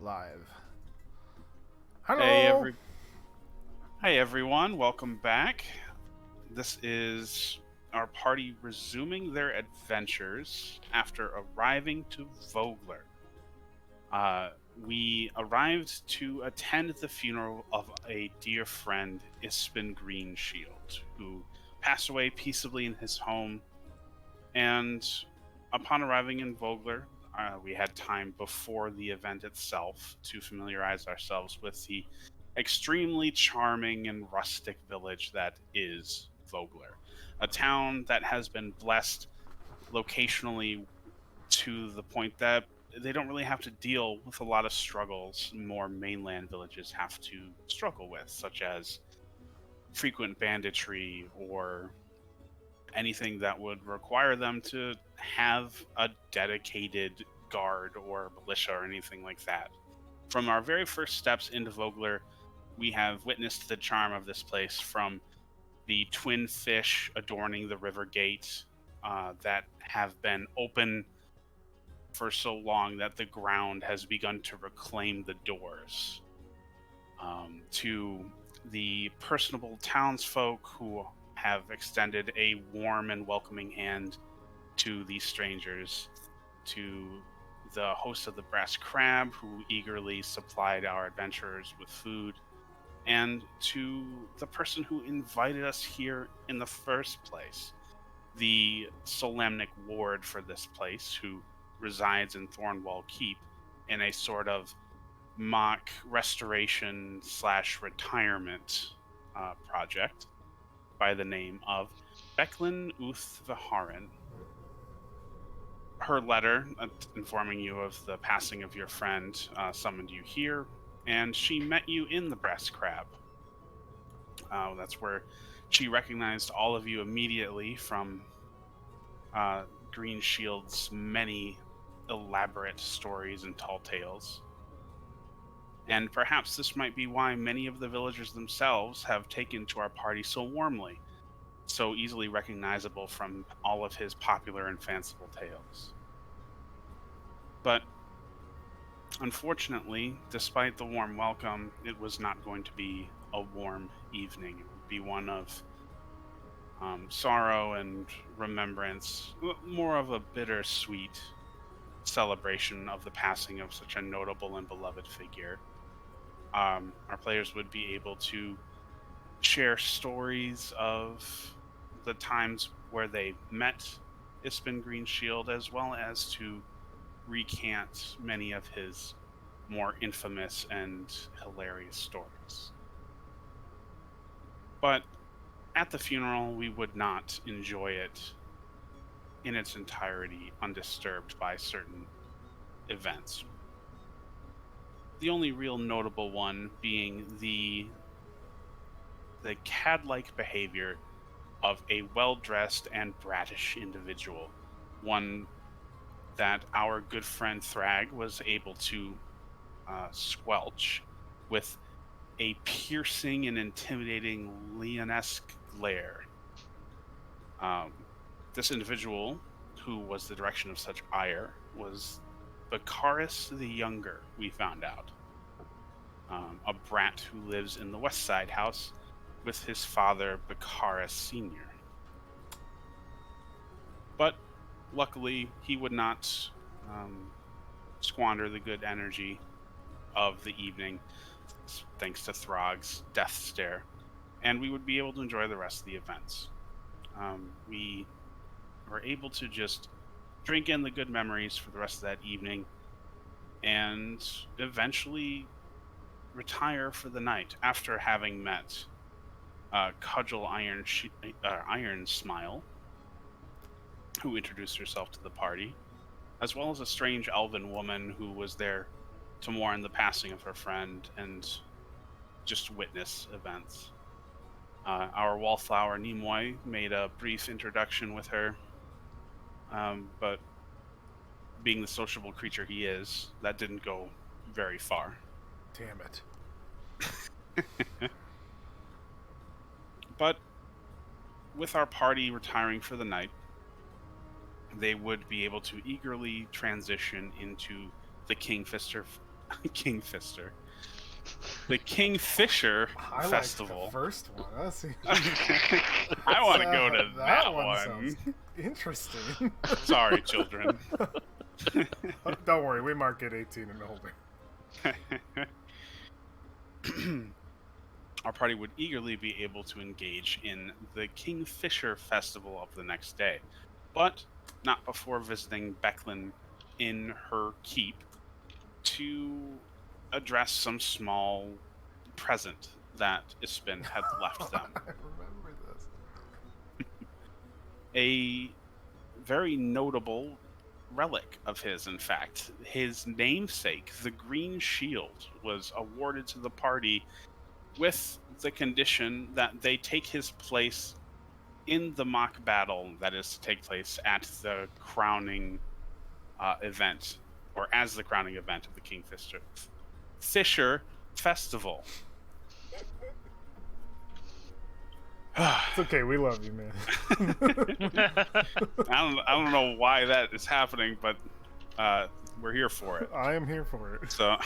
live. Hey Hello. every Hey everyone, welcome back. This is our party resuming their adventures after arriving to Vogler. We arrived to attend the funeral of a dear friend, Ispin Greenshield, who passed away peaceably in his home. And upon arriving in Vogler, we had time before the event itself to familiarize ourselves with the extremely charming and rustic village that is Vogler, a town that has been blessed locationally to the point that they don't really have to deal with a lot of struggles more mainland villages have to struggle with, such as frequent banditry or anything that would require them to have a dedicated guard or militia or anything like that. From our very first steps into Vogler, we have witnessed the charm of this place, from the twin fish adorning the river gate that have been open for so long that the ground has begun to reclaim the doors, to the personable townsfolk who have extended a warm and welcoming hand to these strangers, to the host of the Brass Crab, who eagerly supplied our adventurers with food, and to the person who invited us here in the first place, the Solemnic Ward for this place, who resides in Thornwall Keep in a sort of mock restoration slash retirement project by the name of Becklin Uth Viharin. Her letter informing you of the passing of your friend summoned you here, and she met you in the Brass Crab. That's where she recognized all of you immediately from Green Shield's many elaborate stories and tall tales. And perhaps this might be why many of the villagers themselves have taken to our party so warmly, so easily recognizable from all of his popular and fanciful tales. But unfortunately, despite the warm welcome, it was not going to be a warm evening. It would be one of sorrow and remembrance, more of a bittersweet celebration of the passing of such a notable and beloved figure. Our players would be able to share stories of the times where they met Ispin Greenshield, as well as to recant many of his more infamous and hilarious stories. But at the funeral, we would not enjoy it in its entirety, undisturbed by certain events. The only real notable one being the cad-like behavior of a well-dressed and bratish individual, one that our good friend Thrag was able to squelch with a piercing and intimidating Leonesque glare. Um, this individual, who was the direction of such ire, was Baccharis the Younger, we found out. A brat who lives in the West Side house with his father, Baccharis Sr. But luckily, he would not squander the good energy of the evening, thanks to Throg's death stare, and we would be able to enjoy the rest of the events. We were able to just drink in the good memories for the rest of that evening and eventually retire for the night after having met Cudgel Iron Smile, who introduced herself to the party, as well as a strange elven woman who was there to mourn the passing of her friend and just witness events. Our wallflower Nimoy made a brief introduction with her, but being the sociable creature he is, that didn't go very far. Damn it. But with our party retiring for the night, they would be able to eagerly transition into the Kingfisher. The Kingfisher I Festival. like the first one. Let's see. I want to go to that one. Sounds interesting. Sorry, children. Don't worry, we mark it 18 and older. Our party would eagerly be able to engage in the Kingfisher Festival of the next day, but not before visiting Becklin in her keep to address some small present that Ispin had left them. I remember this. A very notable relic of his, in fact. His namesake, the Green Shield, was awarded to the party with the condition that they take his place in the mock battle that is to take place at the crowning event, or as the crowning event of the Kingfisher Festival. It's okay, we love you, man. I don't know why that is happening, but we're here for it. I am here for it. So,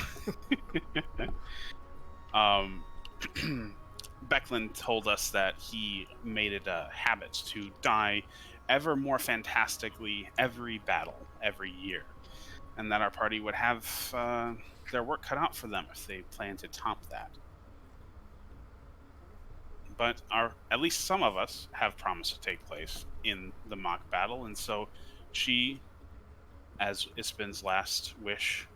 Becklin told us that he made it a habit to die ever more fantastically every battle, every year, and that our party would have their work cut out for them if they plan to top that. But at least some of us have promised to take place in the mock battle, and so she, as Ispin's last wish,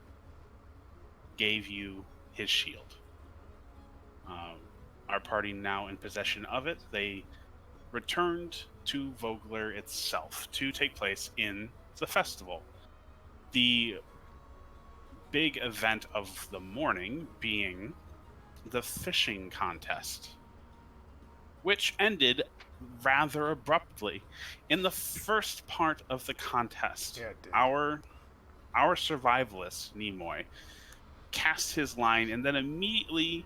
gave you his shield. Our party now in possession of it, they returned to Vogler itself to take place in the festival. The big event of the morning being the fishing contest, which ended rather abruptly. In the first part of the contest, our survivalist, Nimoy, cast his line and then immediately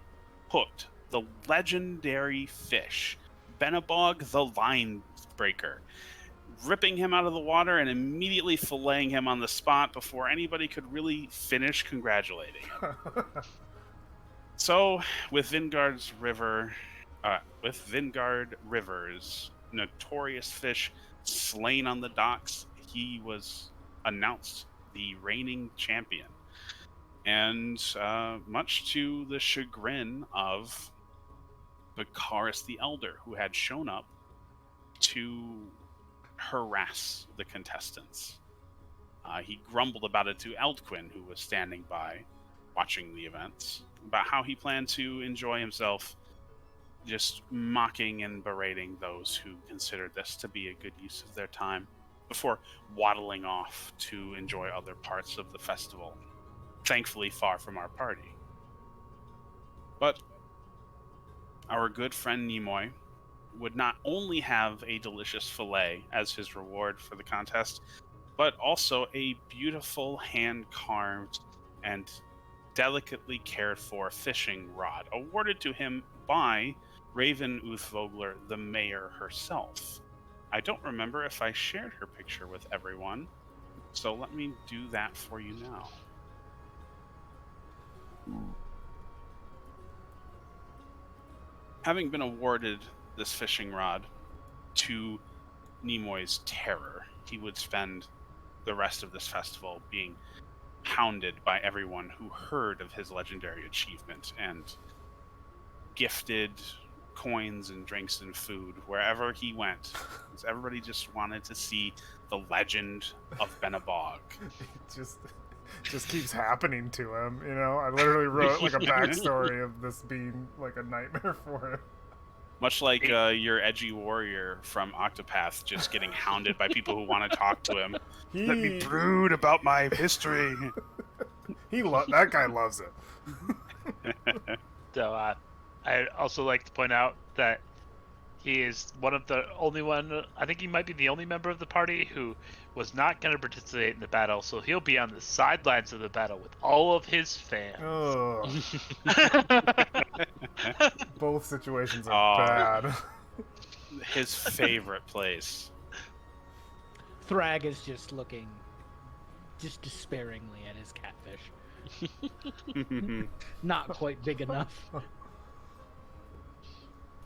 hooked the legendary fish, Benabog the Line Breaker, ripping him out of the water and immediately filleting him on the spot before anybody could really finish congratulating him. So, with Vingard River's notorious fish slain on the docks, he was announced the reigning champion. And much to the chagrin of Bakaris the Elder, who had shown up to harass the contestants. He grumbled about it to Eldquin, who was standing by watching the events, about how he planned to enjoy himself, just mocking and berating those who considered this to be a good use of their time, before waddling off to enjoy other parts of the festival, thankfully far from our party. But our good friend Nimoy would not only have a delicious fillet as his reward for the contest, but also a beautiful hand-carved and delicately cared for fishing rod awarded to him by Raven Uthvogler, the mayor herself. I don't remember if I shared her picture with everyone, so let me do that for you now. Having been awarded this fishing rod, to Nimoy's terror, he would spend the rest of this festival being hounded by everyone who heard of his legendary achievement and gifted coins and drinks and food wherever he went, because everybody just wanted to see the legend of Benabog. It just keeps happening to him, you know? I literally wrote like a backstory of this being like a nightmare for him. Much like your edgy warrior from Octopath just getting hounded by people who want to talk to him. Let me brood about my history. That guy loves it. So I'd also like to point out that he is I think he might be the only member of the party who was not going to participate in the battle, so he'll be on the sidelines of the battle with all of his fans. Oh. Both situations are bad. His favorite place. Thrag is just looking despairingly at his catfish. Not quite big enough.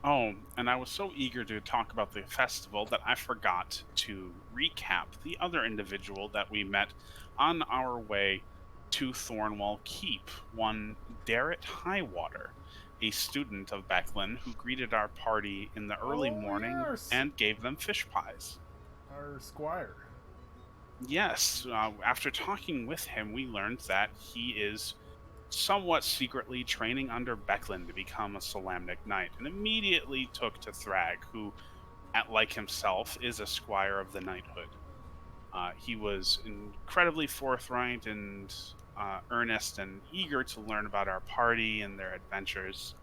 Oh, and I was so eager to talk about the festival that I forgot to recap the other individual that we met on our way to Thornwall Keep, one Darrett Highwater, a student of Becklin who greeted our party in the early morning yes. and gave them fish pies. Our squire. Yes, after talking with him, we learned that he is somewhat secretly training under Becklin to become a Solamnic Knight, and immediately took to Thrag, who, like himself, is a squire of the knighthood. He was incredibly forthright and earnest and eager to learn about our party and their adventures,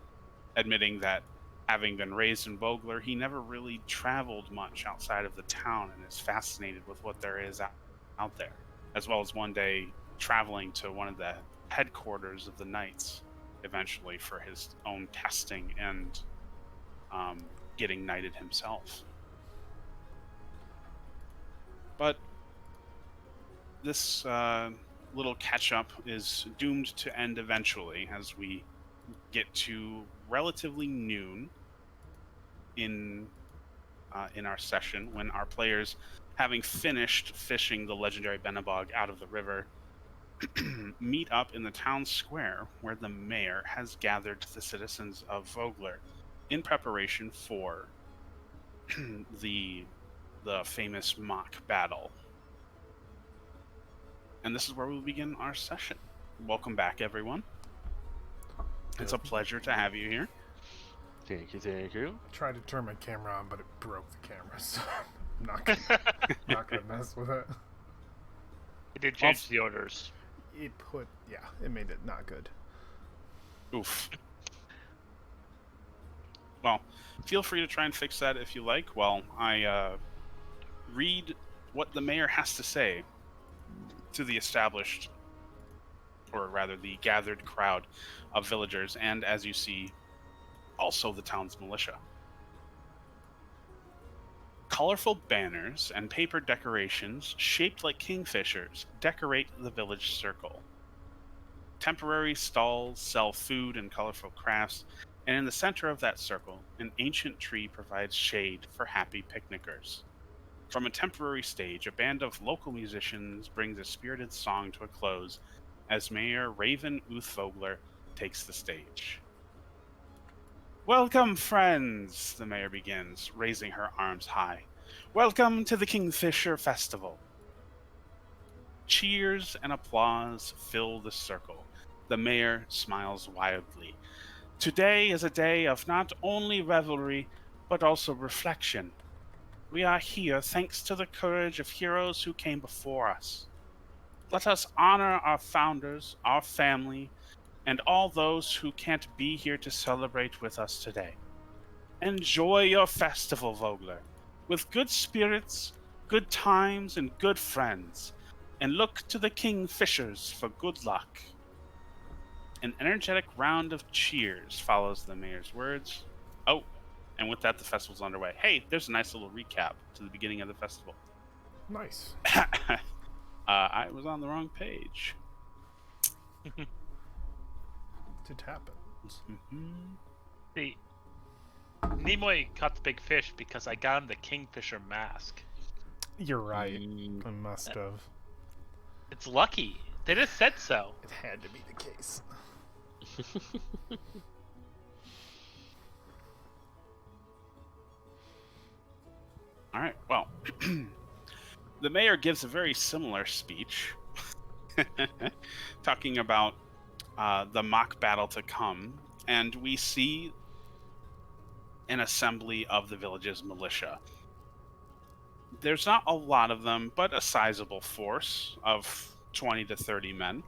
admitting that having been raised in Vogler, he never really traveled much outside of the town and is fascinated with what there is out there, as well as one day traveling to one of the headquarters of the knights eventually for his own testing and getting knighted himself. But this little catch-up is doomed to end eventually as we get to relatively noon in our session, when our players, having finished fishing the legendary Benabog out of the river, meet up in the town square where the mayor has gathered the citizens of Vogler in preparation for the famous mock battle. And this is where we'll begin our session. Welcome back, everyone. It's a pleasure to have you here. Thank you, thank you. I tried to turn my camera on, but it broke the camera, so I'm not gonna mess with it. It did change the orders. It made it not good. Oof. Well, feel free to try and fix that if you like, while I read what the mayor has to say to the established, or rather the gathered crowd of villagers, and as you see, also the town's militia. Colorful banners and paper decorations shaped like kingfishers decorate the village circle. Temporary stalls sell food and colorful crafts, and in the center of that circle, an ancient tree provides shade for happy picnickers. From a temporary stage, a band of local musicians brings a spirited song to a close as Mayor Raven Uthvogler takes the stage. Welcome, friends, the mayor begins, raising her arms high. Welcome to the Kingfisher Festival. Cheers and applause fill the circle. The mayor smiles wildly. Today is a day of not only revelry, but also reflection. We are here thanks to the courage of heroes who came before us. Let us honor our founders, our family, and all those who can't be here to celebrate with us today. Enjoy your festival, Vogler, with good spirits, good times, and good friends, and look to the Kingfishers for good luck. An energetic round of cheers follows the mayor's words. Oh, and with that, the festival's underway. Hey, there's a nice little recap to the beginning of the festival. Nice. I was on the wrong page. It happens. See, Nimoy caught the big fish because I got him the Kingfisher mask. You're right. I must have. It's lucky. They just said so. It had to be the case. All right, well, the mayor gives a very similar speech, talking about the mock battle to come, and we see an assembly of the village's militia. There's not a lot of them, but a sizable force of 20 to 30 men,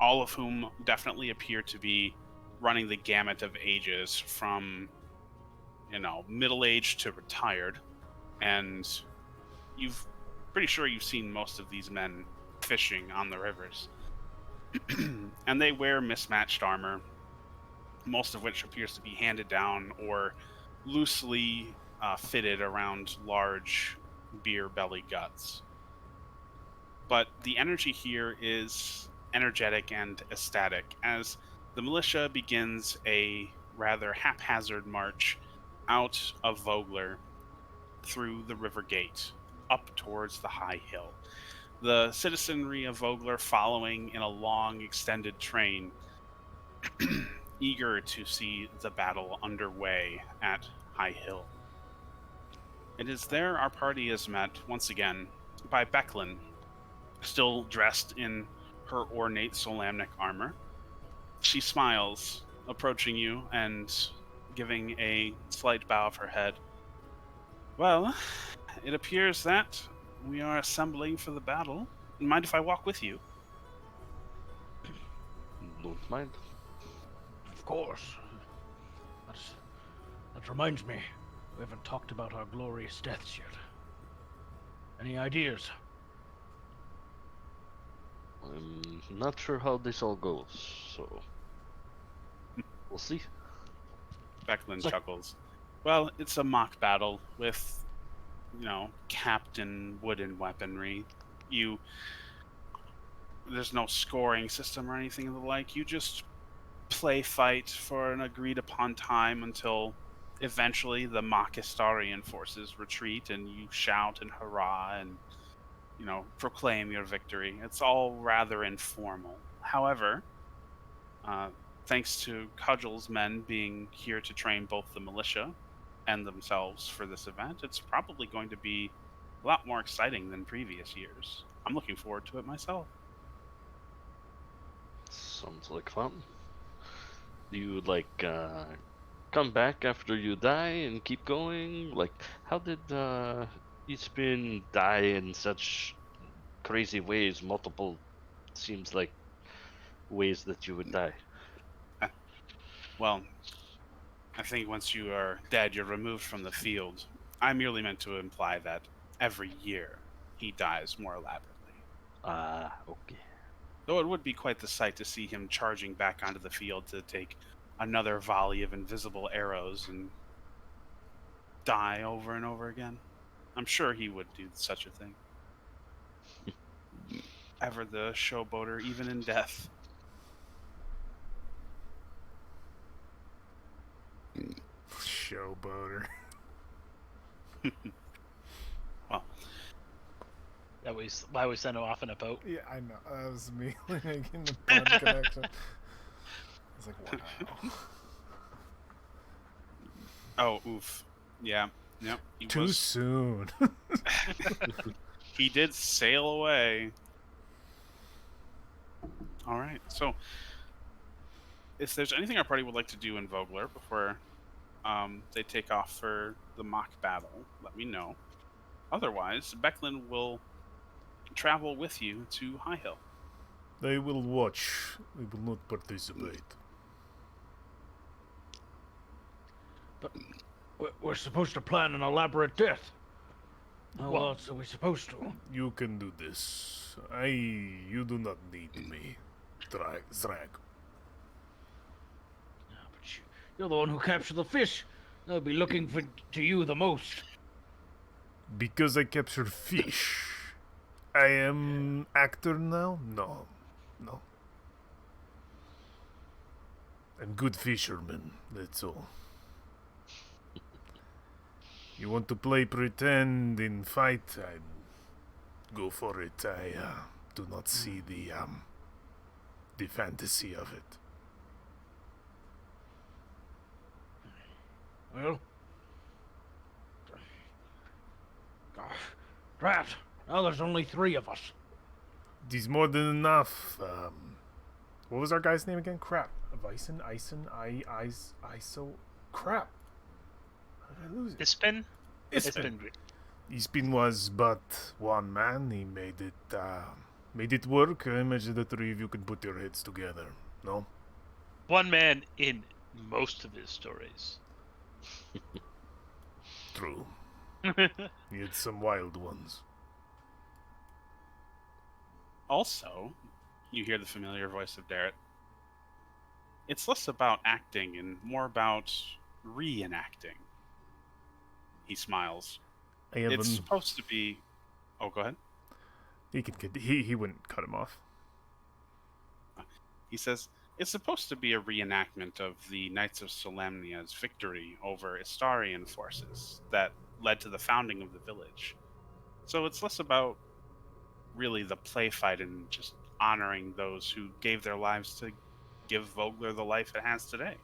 all of whom definitely appear to be running the gamut of ages from, middle-aged to retired. And pretty sure you've seen most of these men fishing on the rivers. And they wear mismatched armor, most of which appears to be handed down or loosely fitted around large beer belly guts. But the energy here is energetic and ecstatic as the militia begins a rather haphazard march out of Vogler through the river gate up towards the high hill. The citizenry of Vogler following in a long extended train, eager to see the battle underway at High Hill. It is there our party is met once again by Becklin, still dressed in her ornate Solamnic armor. She smiles, approaching you and giving a slight bow of her head. Well, it appears that we are assembling for the battle. Mind if I walk with you? Don't mind. Of course. That reminds me, we haven't talked about our glorious deaths yet. Any ideas? I'm not sure how this all goes, so we'll see. Becklin chuckles. Well, it's a mock battle with, Captain wooden weaponry. There's no scoring system or anything of the like. You just play fight for an agreed upon time until eventually the Makistarian forces retreat and you shout and hurrah and, proclaim your victory. It's all rather informal. However, thanks to Cudgel's men being here to train both the militia and themselves for this event, it's probably going to be a lot more exciting than previous years. I'm looking forward to it myself. Sounds like fun. Do you come back after you die and keep going? Like, how did Ispin die in such crazy ways? Multiple seems like ways that you would die. Well, I think once you are dead, you're removed from the field. I merely meant to imply that every year he dies more elaborately. Okay. Though it would be quite the sight to see him charging back onto the field to take another volley of invisible arrows and die over and over again. I'm sure he would do such a thing. Ever the showboater, even in death. Showboater. Well, That was why we sent him off in a boat. Yeah, I know. That was me making the pun connection. I was like, wow. oh, oof. Yeah. Yep. Too soon. He did sail away. All right. So, if there's anything our party would like to do in Vogler before they take off for the mock battle, let me know. Otherwise, Becklin will travel with you to High Hill. They will watch. They will not participate. But we're supposed to plan an elaborate death. How Well- else are we supposed to? You can do this. You do not need me. Zrag. Yeah, but you're the one who captured the fish. They'll be looking to you the most. Because I captured fish. I am actor now? No. I'm good fisherman, that's all. You want to play pretend in fight? I go for it. I do not see the fantasy of it. Well, Drat, now there's only 3 of us. It is more than enough. What was our guy's name again? Crap. ISO. Crap. How did I lose it? Ispin? Ispin. Ispin was but one man. He made it work. I imagine the 3 of you can put your heads together. No? One man in most of his stories. True. He had some wild ones. Also, you hear the familiar voice of Darrett. It's less about acting and more about reenacting. He smiles. It's supposed to be... Oh, go ahead. He wouldn't cut him off. He says, it's supposed to be a reenactment of the Knights of Solamnia's victory over Istarian forces that led to the founding of the village. So it's less about really the play fight and just honoring those who gave their lives to give Vogler the life it has today.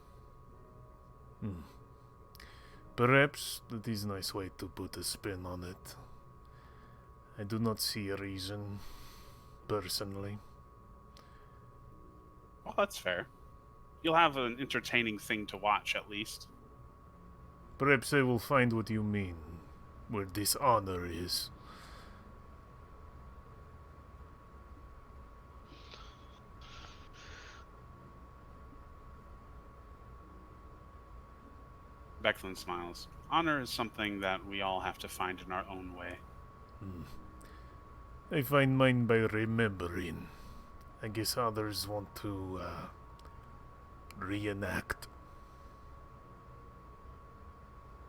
Perhaps that is a nice way to put a spin on it. I do not see a reason, personally. Well, that's fair. You'll have an entertaining thing to watch, at least. Perhaps I will find what you mean, where this honor is. Becklin smiles. Honor is something that we all have to find in our own way. I find mine by remembering. I guess others want to, reenact.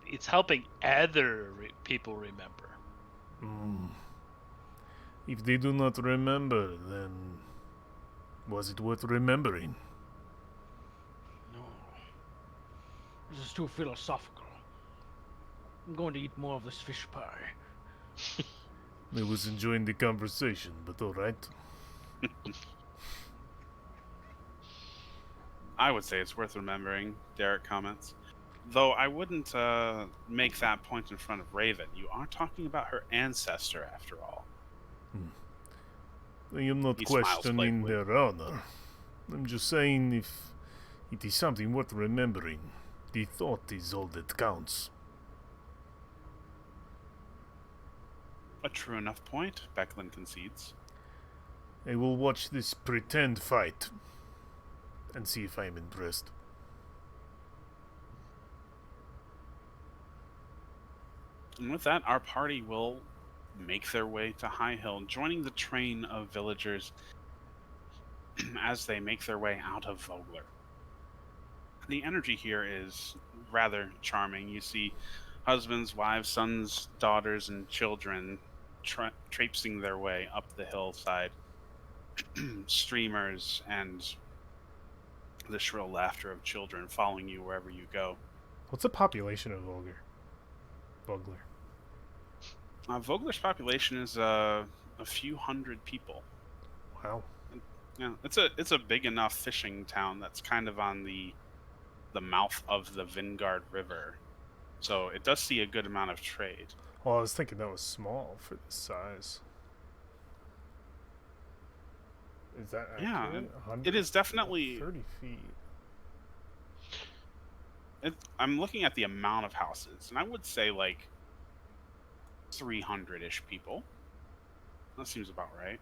It's helping other people remember. If they do not remember, then was it worth remembering? No. This is too philosophical. I'm going to eat more of this fish pie. I was enjoying the conversation, but alright. I would say it's worth remembering, Derek comments. Though I wouldn't make that point in front of Raven. You are talking about her ancestor, after all. I am not He smiles questioning playfully. their honor. I'm just saying if it is something worth remembering, the thought is all that counts. A true enough point, Becklin concedes. I will watch this pretend fight and see if I am impressed. And with that, our party will make their way to High Hill, joining the train of villagers as they make their way out of Vogler. The energy here is rather charming. You see husbands, wives, sons, daughters, and children traipsing their way up the hillside, streamers and the shrill laughter of children following you wherever you go. What's the population of Vogler? Vogler's population is a few hundred people. Wow. Yeah, it's a big enough fishing town that's kind of on the mouth of the Vingard River, so it does see a good amount of trade. Well, I was thinking that was small for this size. Is that accurate? Yeah, it is definitely 30 feet. I'm looking at the amount of houses, and I would say like 300-ish people. That seems about right.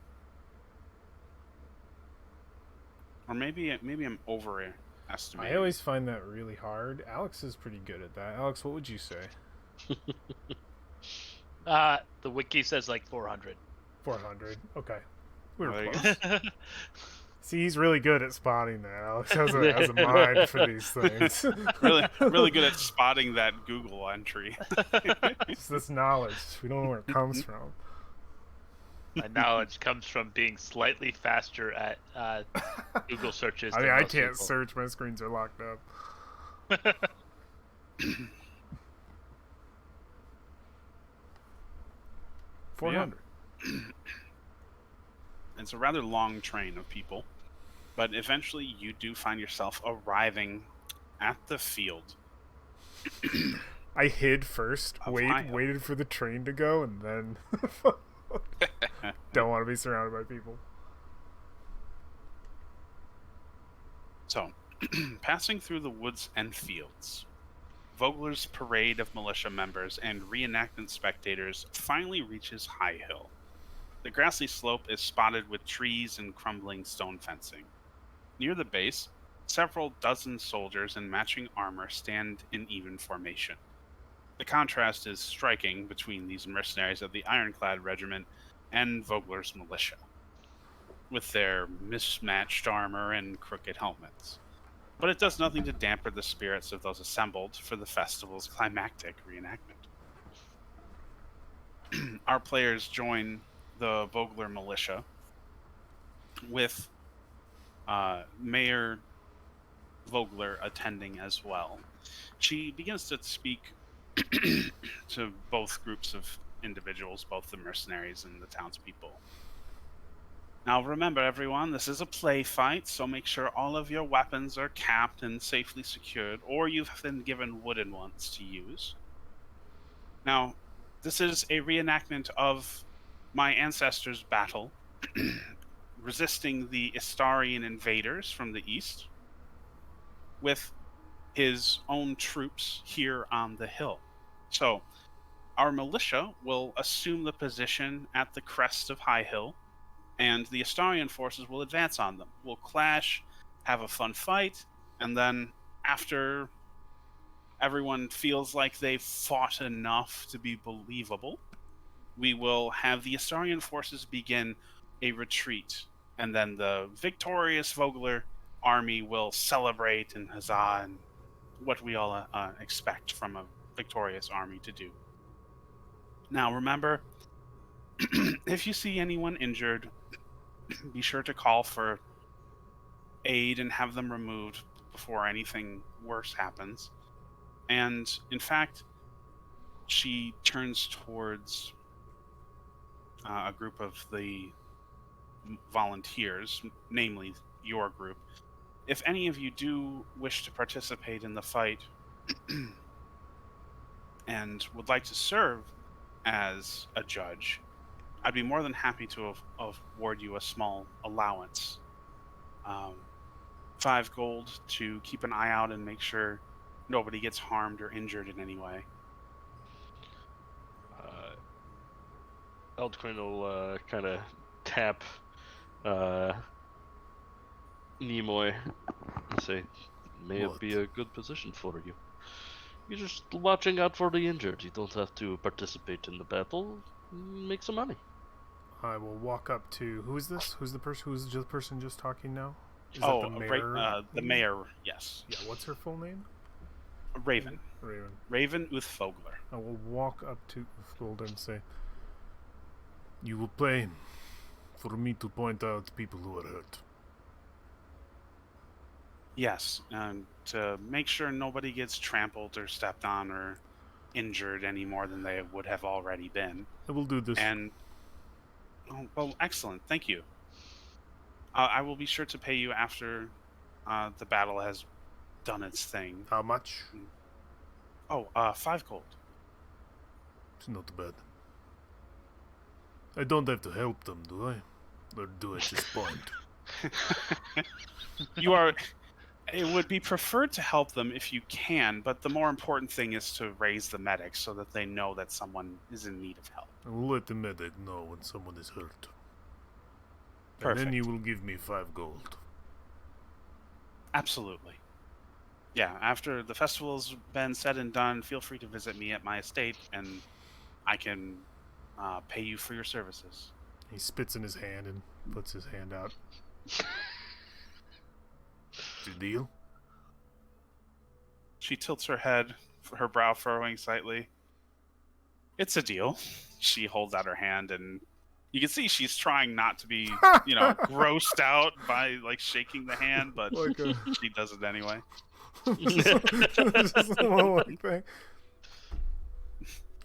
Or maybe I'm overestimating. I always find that really hard. Alex is pretty good at that. Alex, what would you say? The wiki says like 400. 400. Okay. We were There you close. go. See, he's really good at spotting that. Alex has a mind for these things. really good at spotting that Google entry. It's this knowledge. We don't know where it comes from. My knowledge comes from being slightly faster at Google searches. I mean, than I most can't people. search. My screens are locked up. 400. It's a rather long train of people, but eventually you do find yourself arriving at the field. I hid first, Of High Hill. waited for the train to go, and then don't want to be surrounded by people. So, passing through the woods and fields, Vogler's parade of militia members and reenactment spectators finally reaches High Hill. The grassy slope is spotted with trees and crumbling stone fencing. Near the base, several dozen soldiers in matching armor stand in even formation. The contrast is striking between these mercenaries of the Ironclad Regiment and Vogler's militia, with their mismatched armor and crooked helmets. But it does nothing to dampen the spirits of those assembled for the festival's climactic reenactment. Our players join the Vogler militia with Mayor Vogler attending as well. She begins to speak to both groups of individuals, both the mercenaries and the townspeople. Now remember, everyone, this is a play fight, so make sure all of your weapons are capped and safely secured, or you've been given wooden ones to use. Now, this is a reenactment of my ancestors' battle, resisting the Istarian invaders from the east, with his own troops here on the hill. So, our militia will assume the position at the crest of High Hill, and the Astarian forces will advance on them. We'll clash, have a fun fight, and then after everyone feels like they've fought enough to be believable, we will have the Astarian forces begin a retreat, and then the victorious Vogler army will celebrate and huzzah and what we all expect from a victorious army to do. Now remember, if you see anyone injured, be sure to call for aid and have them removed before anything worse happens. And in fact, she turns towards a group of the volunteers, namely your group. If any of you do wish to participate in the fight and would like to serve as a judge, I'd be more than happy to award you a small allowance. 5 gold to keep an eye out and make sure nobody gets harmed or injured in any way. Eldquin will kind of tap Nimoy and say, may it be a good position for you. You're just watching out for the injured. You don't have to participate in the battle. Make some money. I will walk up to... Who is this? Who's the person just talking now? Is Oh, that the mayor? the mayor, yes. Yeah, what's her full name? Raven. Raven. Raven Uthfogler. I will walk up to Uthgold and say, you will play for me to point out people who are hurt. Yes, and to make sure nobody gets trampled or stepped on or injured any more than they would have already been. I will do this. And, oh, well, excellent. Thank you. I will be sure to pay you after the battle has done its thing. How much? Oh, 5 gold. It's not bad. I don't have to help them, do I? Or do I just point? You are... It would be preferred to help them if you can, but the more important thing is to raise the medics so that they know that someone is in need of help. I will let the medic know when someone is hurt. Perfect. And then you will give me 5 gold. Absolutely. Yeah, after the festival's been said and done, feel free to visit me at my estate, and I can pay you for your services. He spits in his hand and puts his hand out. It's a deal? She tilts her head, her brow furrowing slightly. It's a deal. She holds out her hand, and you can see she's trying not to be, grossed out by, shaking the hand, but she does it anyway. Just a little thing.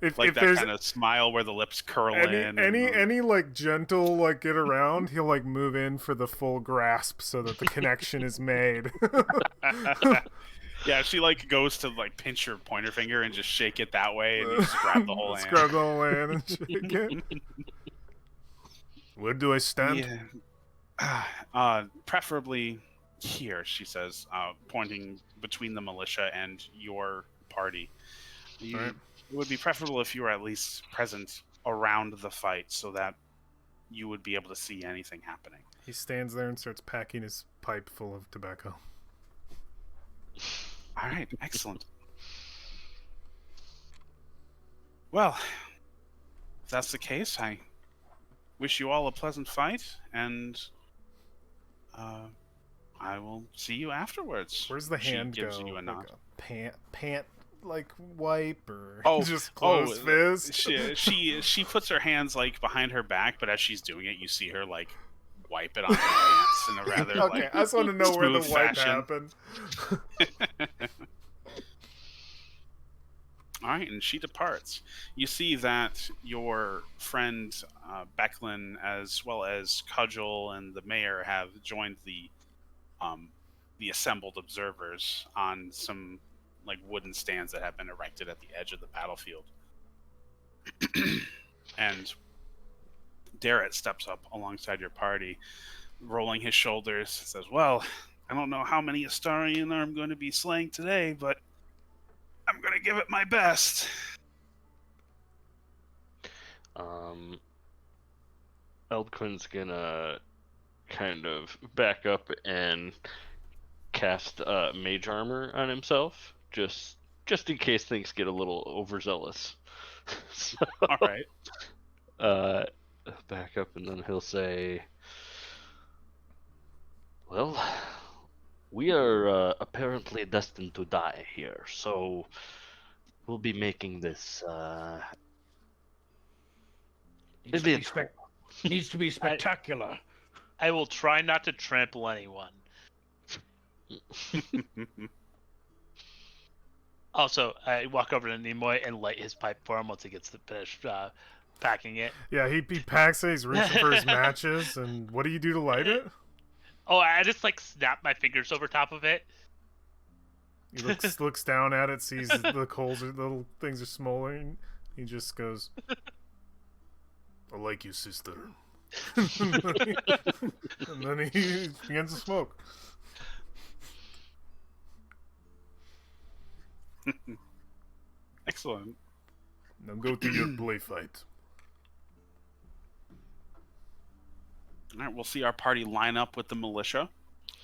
If that there's kind of smile where the lips curl in. Any gentle get around, he'll move in for the full grasp so that the connection is made. Yeah, she goes to pinch her pointer finger and just shake it that way, and you just grab the whole hand. Grab the whole hand and shake it. Where do I stand? Yeah. Preferably here, she says, pointing between the militia and your party. Right. It would be preferable if you were at least present around the fight so that you would be able to see anything happening. He stands there and starts packing his pipe full of tobacco. All right, excellent. Well, if that's the case, I wish you all a pleasant fight, and I will see you afterwards. Where's the hand she gives go? You a nod. A pant wipe or oh, just closed fist? She puts her hands behind her back, but as she's doing it, you see her wipe it on your pants in a rather Okay, like I just want to know where the smooth wipe fashion. happened. All right, and she departs. You see that your friend Becklin, as well as Cudgel and the mayor, have joined the assembled observers on some like wooden stands that have been erected at the edge of the battlefield. And Darrett steps up alongside your party, rolling his shoulders, says, "Well, I don't know how many Astarian I'm going to be slaying today, but I'm going to give it my best." Eldquin's gonna kind of back up and cast mage armor on himself, just in case things get a little overzealous. So, All right. back up, and then he'll say, "Well, we are apparently destined to die here, so we'll be making this Needs to be, eventful." needs to be spectacular. I will try not to trample anyone. Also, I walk over to Nimoy and light his pipe for him once he gets finished packing it. Yeah, he packs it, he's reaching for his matches, and what do you do to light it? Oh, I just like snap my fingers over top of it. He looks down at it, sees the coals, little things are smoldering. He just goes, "I like you, sister." And then he begins to smoke. Excellent. Now go to your play fight. All right, we'll see our party line up with the militia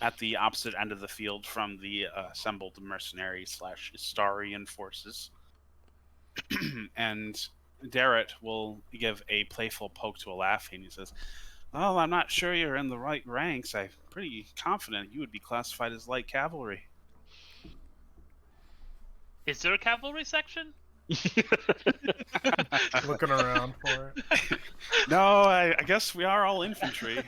at the opposite end of the field from the assembled mercenary / Astarian forces. And Darrett will give a playful poke to a laughing. He says, "Well, I'm not sure you're in the right ranks. I'm pretty confident you would be classified as light cavalry." Is there a cavalry section? Looking around for it. No, I guess we are all infantry.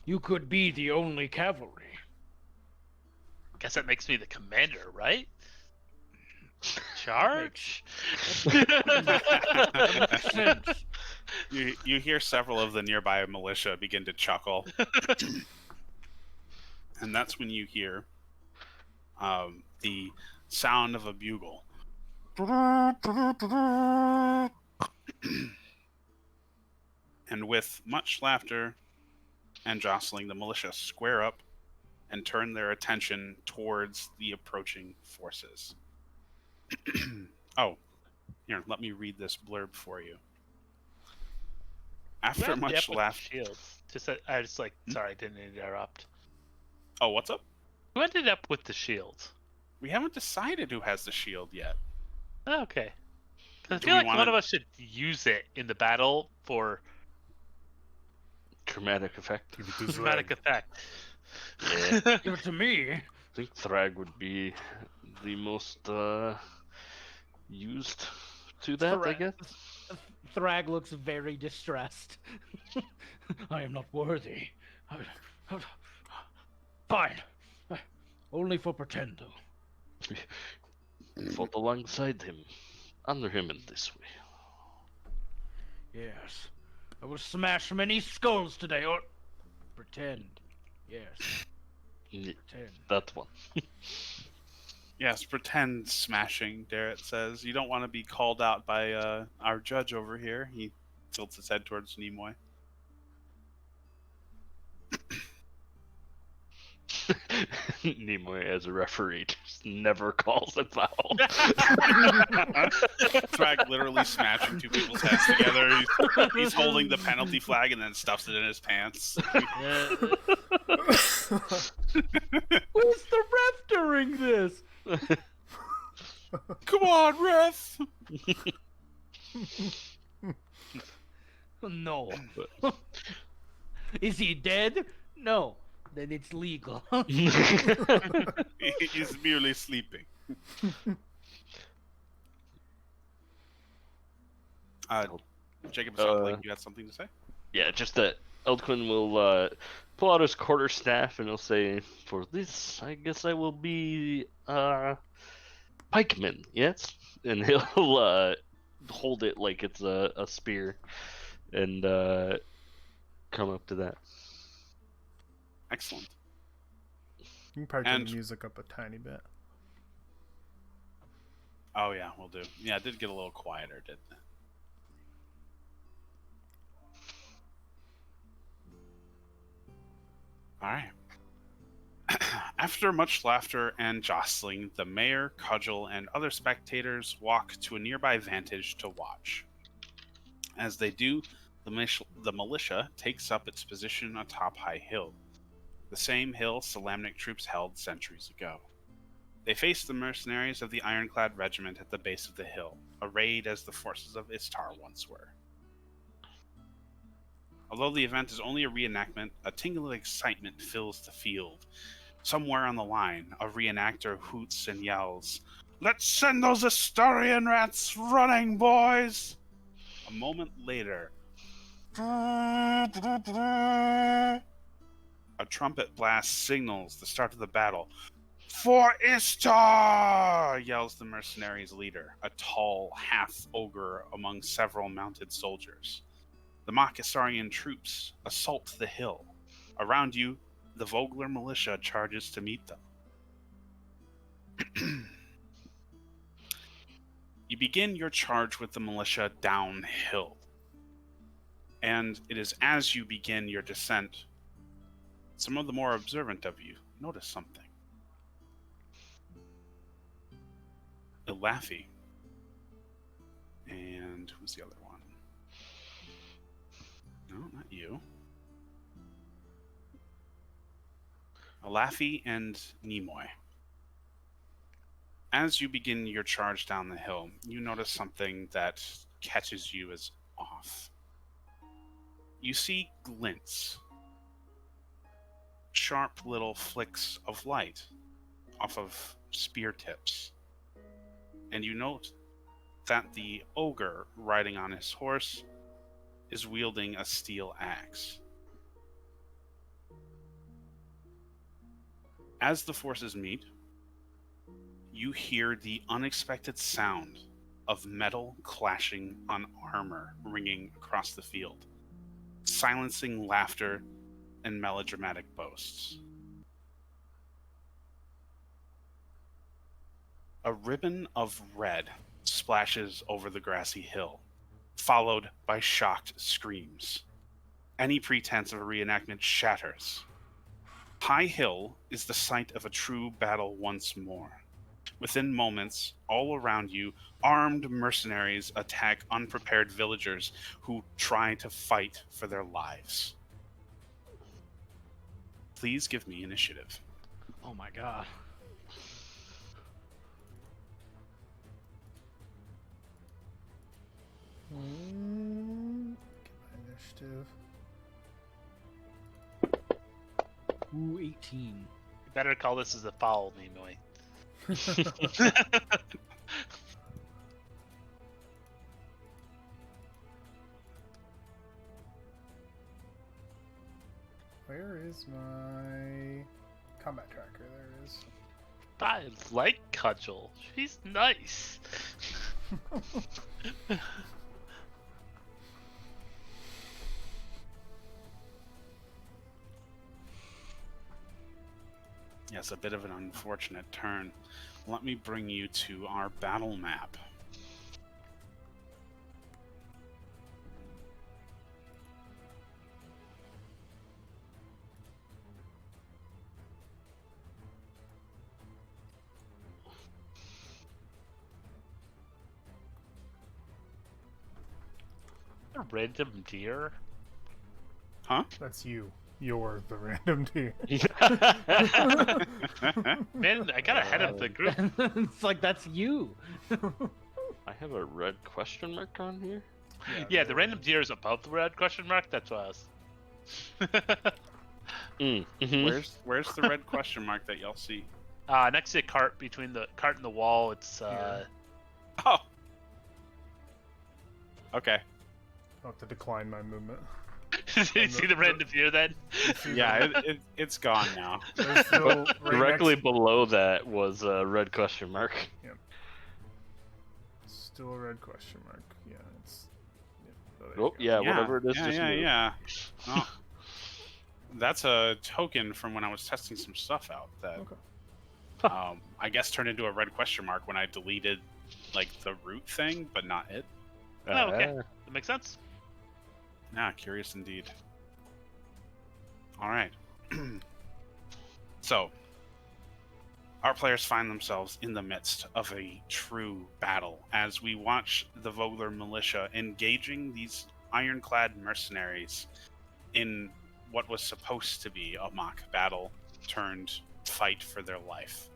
You could be the only cavalry. Guess that makes me the commander, right? Charge? That makes sense. You hear several of the nearby militia begin to chuckle. And that's when you hear the sound of a bugle. And with much laughter and jostling, the militia square up and turn their attention towards the approaching forces. Oh, here, let me read this blurb for you. After much laughter. Shields. I just like, sorry, I didn't interrupt. Oh, what's up? Who ended up with the shields? We haven't decided who has the shield yet. Oh, okay. 'Cause I Do feel we like wanna- one of us should use it in the battle for Dramatic effect. Give it to dramatic effect. Yeah. Give it to me. I think Thrag would be the most used to that, I guess. Thrag looks very distressed. I am not worthy. Fine. Only for pretend, though. Fought alongside him. Honor him in this way. Yes. I will smash many skulls today, or pretend. Yes, pretend. That one. Yes, pretend smashing, Darrett says. You don't want to be called out by our judge over here. He tilts his head towards Nimoy. Nimoy, as a referee, just never calls a foul. Thrag literally smashing two people's heads together. He's holding the penalty flag and then stuffs it in his pants. Who's the ref during this? Come on, ref! No. Is he dead? No. Then it's legal. He's merely sleeping. Jacob, it sounded like you had something to say. Yeah, just that Eldquin will pull out his quarterstaff and he'll say, "For this, I guess I will be pikeman." Yes, and he'll hold it like it's a spear and come up to that. Excellent. You can probably turn And- the music up a tiny bit. Oh yeah, we'll do. Yeah, it did get a little quieter, didn't it? All right. After much laughter and jostling, the mayor, Cudgel, and other spectators walk to a nearby vantage to watch. As they do, the militia takes up its position atop High Hill, the same hill Salamnic troops held centuries ago. They face the mercenaries of the Ironclad Regiment at the base of the hill, arrayed as the forces of Istar once were. Although the event is only a reenactment, a tingle of excitement fills the field. Somewhere on the line, a reenactor hoots and yells, "Let's send those Astarian rats running, boys!" A moment later, a trumpet blast signals the start of the battle. "For Istar!" yells the mercenaries' leader, a tall half-ogre among several mounted soldiers. The mock Istarian troops assault the hill. Around you, the Vogler militia charges to meet them. You begin your charge with the militia downhill. And it is as you begin your descent, some of the more observant of you notice something. Elafi. And who's the other one? No, not you. Elafi and Nimoy. As you begin your charge down the hill, you notice something that catches you as off. You see glints, sharp little flicks of light off of spear tips. And you note that the ogre riding on his horse is wielding a steel axe. As the forces meet, you hear the unexpected sound of metal clashing on armor ringing across the field, silencing laughter and melodramatic boasts. A ribbon of red splashes over the grassy hill, followed by shocked screams. Any pretense of a reenactment shatters. High Hill is the site of a true battle once more. Within moments, all around you, armed mercenaries attack unprepared villagers who try to fight for their lives. Please give me initiative. Oh my god. Get my initiative. Ooh, 18. You better call this as a foul, Nimoy. Where is my combat tracker? There it is. I like Cudgel. She's nice. Yes, a bit of an unfortunate turn. Let me bring you to our battle map. A random deer? Huh? That's you. You're the random deer. Man, I got ahead of the group. It's like, that's you. I have a red question mark on here. Yeah, the random deer is above the red question mark. That's what I was. Where's the red question mark that y'all see? Next to the cart, between the cart and the wall, it's Oh. Okay. I'll have to decline my movement. Did you see the red appear then? You see Yeah, the- it's gone now. there's still right Directly next, below that was a red question mark. still a red question mark. Yeah, it's. Yeah, there Oh, you go. yeah, whatever it is, yeah, just yeah, move. yeah. Oh, that's a token from when I was testing some stuff out that, Okay. I guess turned into a red question mark when I deleted like the root thing, but not it. Oh, okay. That makes sense. Yeah, curious indeed. All right. So, our players find themselves in the midst of a true battle as we watch the Vogler militia engaging these ironclad mercenaries in what was supposed to be a mock battle turned fight for their life.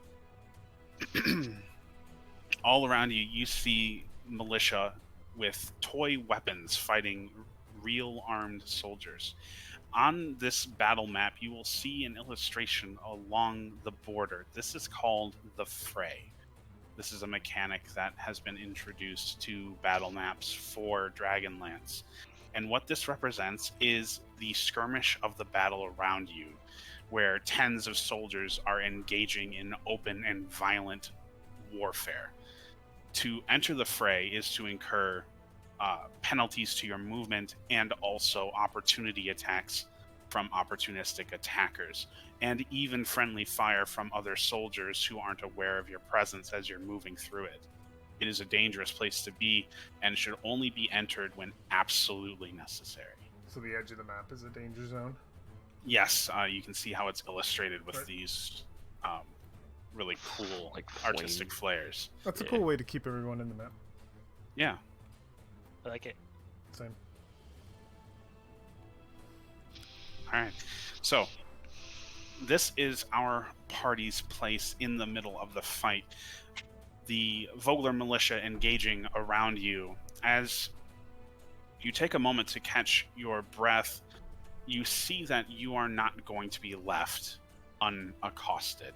All around you, you see militia with toy weapons fighting real armed soldiers. On this battle map, you will see an illustration along the border. This is called the Fray. This is a mechanic that has been introduced to battle maps for Dragonlance. And what this represents is the skirmish of the battle around you, where tens of soldiers are engaging in open and violent warfare. To enter the fray is to incur penalties to your movement and also opportunity attacks from opportunistic attackers, and even friendly fire from other soldiers who aren't aware of your presence as you're moving through it. It is a dangerous place to be and should only be entered when absolutely necessary. So the edge of the map is a danger zone. Yes, you can see how it's illustrated with Right. these really cool Like artistic flame. flares. That's a Yeah. cool way to keep everyone in the map. Yeah. I like it. Same. All right. So, this is our party's place in the middle of the fight. The Vogler militia engaging around you. As you take a moment to catch your breath, you see that you are not going to be left unaccosted.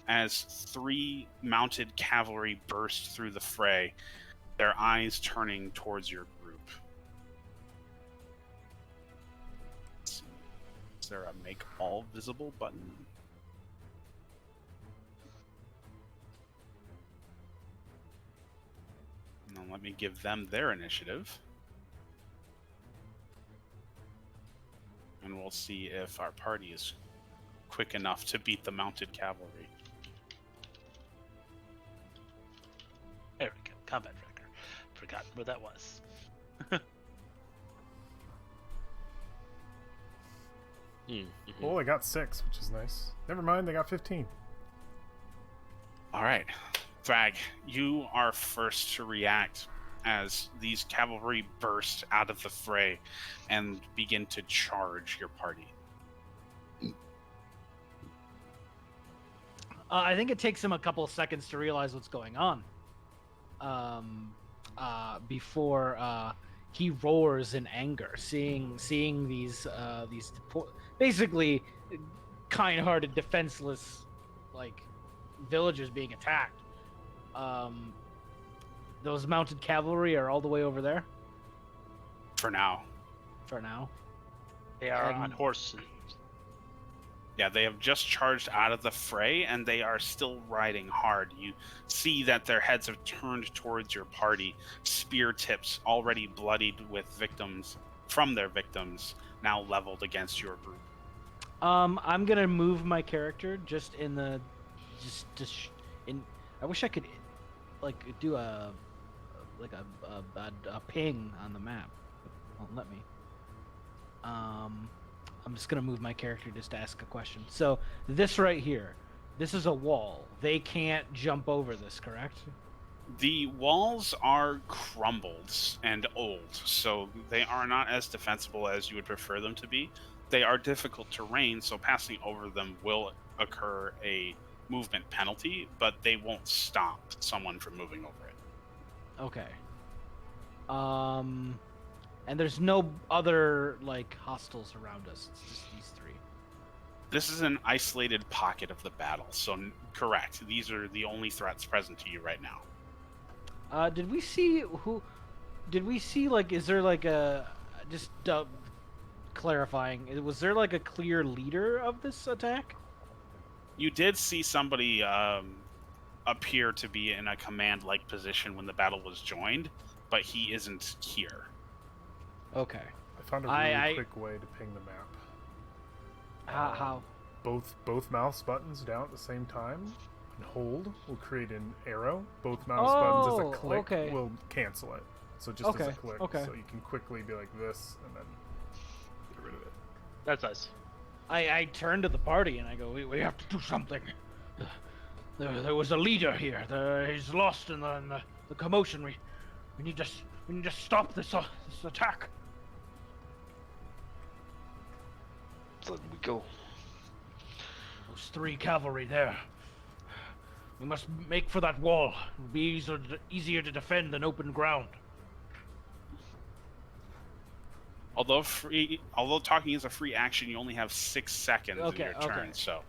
As 3 mounted cavalry burst through the fray, their eyes turning towards your group. Let's see. Is there a make all visible button? Now let me give them their initiative. And we'll see if our party is quick enough to beat the mounted cavalry. There we go. Combat tracker. Forgotten where that was. Oh, I got 6, which is nice. Never mind, they got 15. All right, Thrag, you are first to react as these cavalry burst out of the fray and begin to charge your party. I think it takes him a couple of seconds to realize what's going on. Before he roars in anger, seeing these basically kind-hearted, defenseless, like villagers being attacked. Those mounted cavalry are all the way over there For now. for now. They are And- on horses. Yeah, they have just charged out of the fray and they are still riding hard. You see that their heads have turned towards your party, spear tips already bloodied with victims from their victims, now leveled against your group. I'm gonna move my character just in the, in. I wish I could, like, do a ping on the map. It won't let me. I'm just gonna move my character just to ask a question. So this right here, this is a wall. They can't jump over this, correct? The walls are crumbled and old, so they are not as defensible as you would prefer them to be. They are difficult terrain, so passing over them will occur a movement penalty, but they won't stop someone from moving over it. Okay. And there's no other like hostiles around us. It's just these 3. This is an isolated pocket of the battle, so correct. These are the only threats present to you right now. Did we see who? Did we see like? Is there like a just clarifying, was there like a clear leader of this attack? You did see somebody appear to be in a command-like position when the battle was joined, but he isn't here. Okay. I found a really quick way to ping the map. How? Both mouse buttons down at the same time and hold will create an arrow. Both mouse buttons as a click will cancel it. So just as a click. So you can quickly be like this and then get rid of it. That's nice. I turn to the party and I go, we have to do something. There was a leader here. He's lost in the commotion. We need to stop this attack. Let me go. Those 3 cavalry there. We must make for that wall. It'll be easier to defend than open ground. Although talking is a free action, you only have 6 seconds in your turn. So,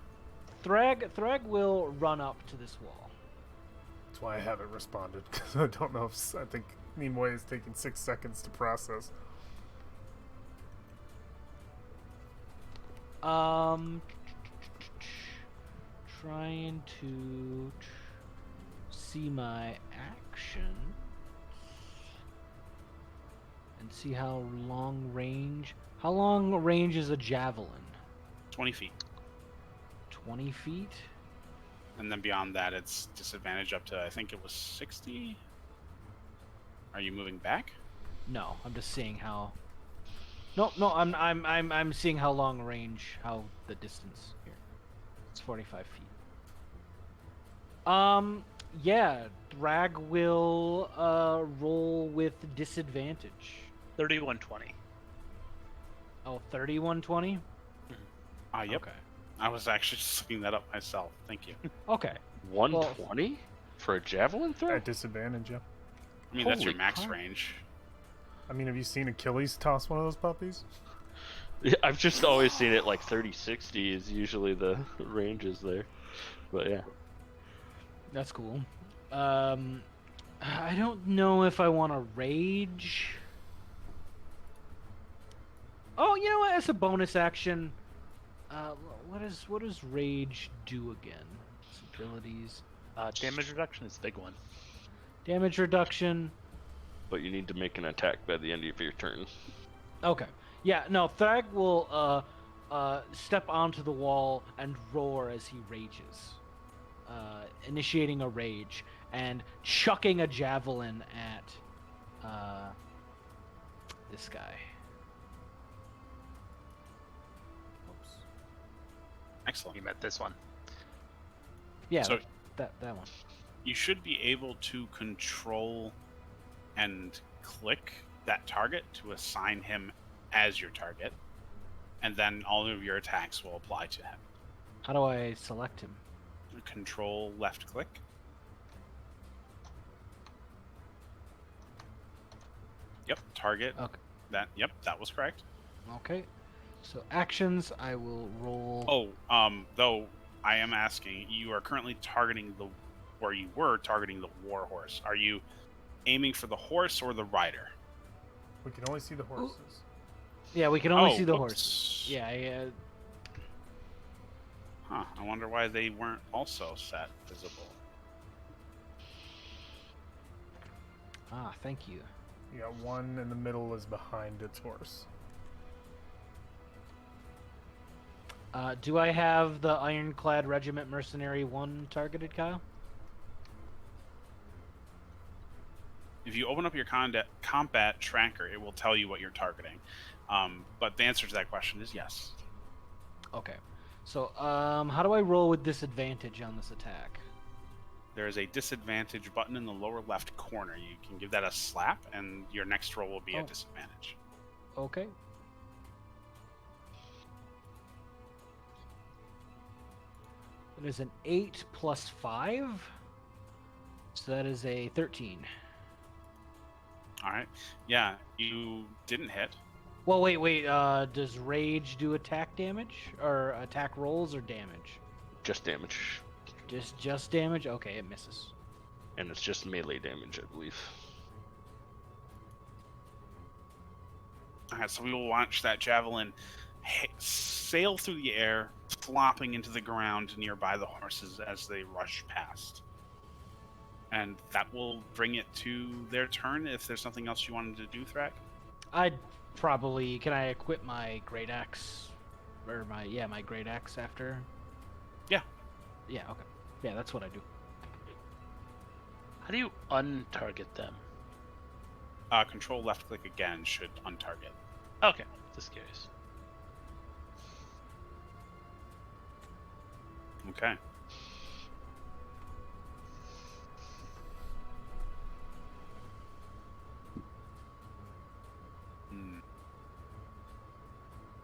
Thrag will run up to this wall. That's why I haven't responded, because I don't know if I think Nimoy is taking 6 seconds to process. Trying to see my action and see how long range. How long range is a javelin? 20 feet. 20 feet? And then beyond that, it's disadvantage up to, I think it was 60. Are you moving back? No, I'm just seeing how. No, I'm seeing how long range, how the distance here. It's 45 feet. Yeah, Drag will roll with disadvantage. 3120. Oh, 3120? Yep. Okay. I was actually just looking that up myself. Thank you. Okay. 120 for a javelin throw? At disadvantage, yeah. I mean, that's your Holy max crap. range. I mean, have you seen Achilles toss one of those puppies? Yeah, I've just always seen it like 30-60 is usually the ranges there. But yeah. That's cool. I don't know if I want to rage. Oh, you know what? As a bonus action, what does rage do again? Its abilities. Damage reduction is a big one. Damage reduction. But you need to make an attack by the end of your turn. Okay. Yeah. No. Thrag will step onto the wall and roar as he rages, initiating a rage and chucking a javelin at this guy. Excellent. You met this one. Yeah. So that one. you should be able to control and click that target to assign him as your target, and then all of your attacks will apply to him. How do I select him? Control left click. Yep, target. Okay. That was correct. Okay. So actions, I will roll. Oh, though I am asking, you are currently targeting you were targeting the war horse. Are you aiming for the horse or the rider? We can only see the horses. Yeah, we can only Oh, see the whoops. horse. Yeah. Huh, I wonder why they weren't also set visible. Ah, thank you. You got one in the middle is behind its horse. Do I have the Ironclad Regiment Mercenary 1 targeted, Kyle? If you open up your combat tracker, it will tell you what you're targeting. But the answer to that question is yes. Okay. So, how do I roll with disadvantage on this attack? There is a disadvantage button in the lower left corner. You can give that a slap, and your next roll will be a disadvantage. Okay. It is an 8 plus 5. So that is a 13. All right. Yeah, you didn't hit. Well, wait. Does rage do attack damage? Or attack rolls or damage? Just damage. Just damage? Okay, it misses. And it's just melee damage, I believe. Alright, so we will watch that javelin sail through the air, flopping into the ground nearby the horses as they rush past. And that will bring it to their turn. If there's something else you wanted to do, Thrak? I'd probably... Can I equip my great axe? Or my great axe after? Yeah. Yeah, okay. Yeah, that's what I do. How do you untarget them? Control left click again should untarget. Okay, just curious. Okay.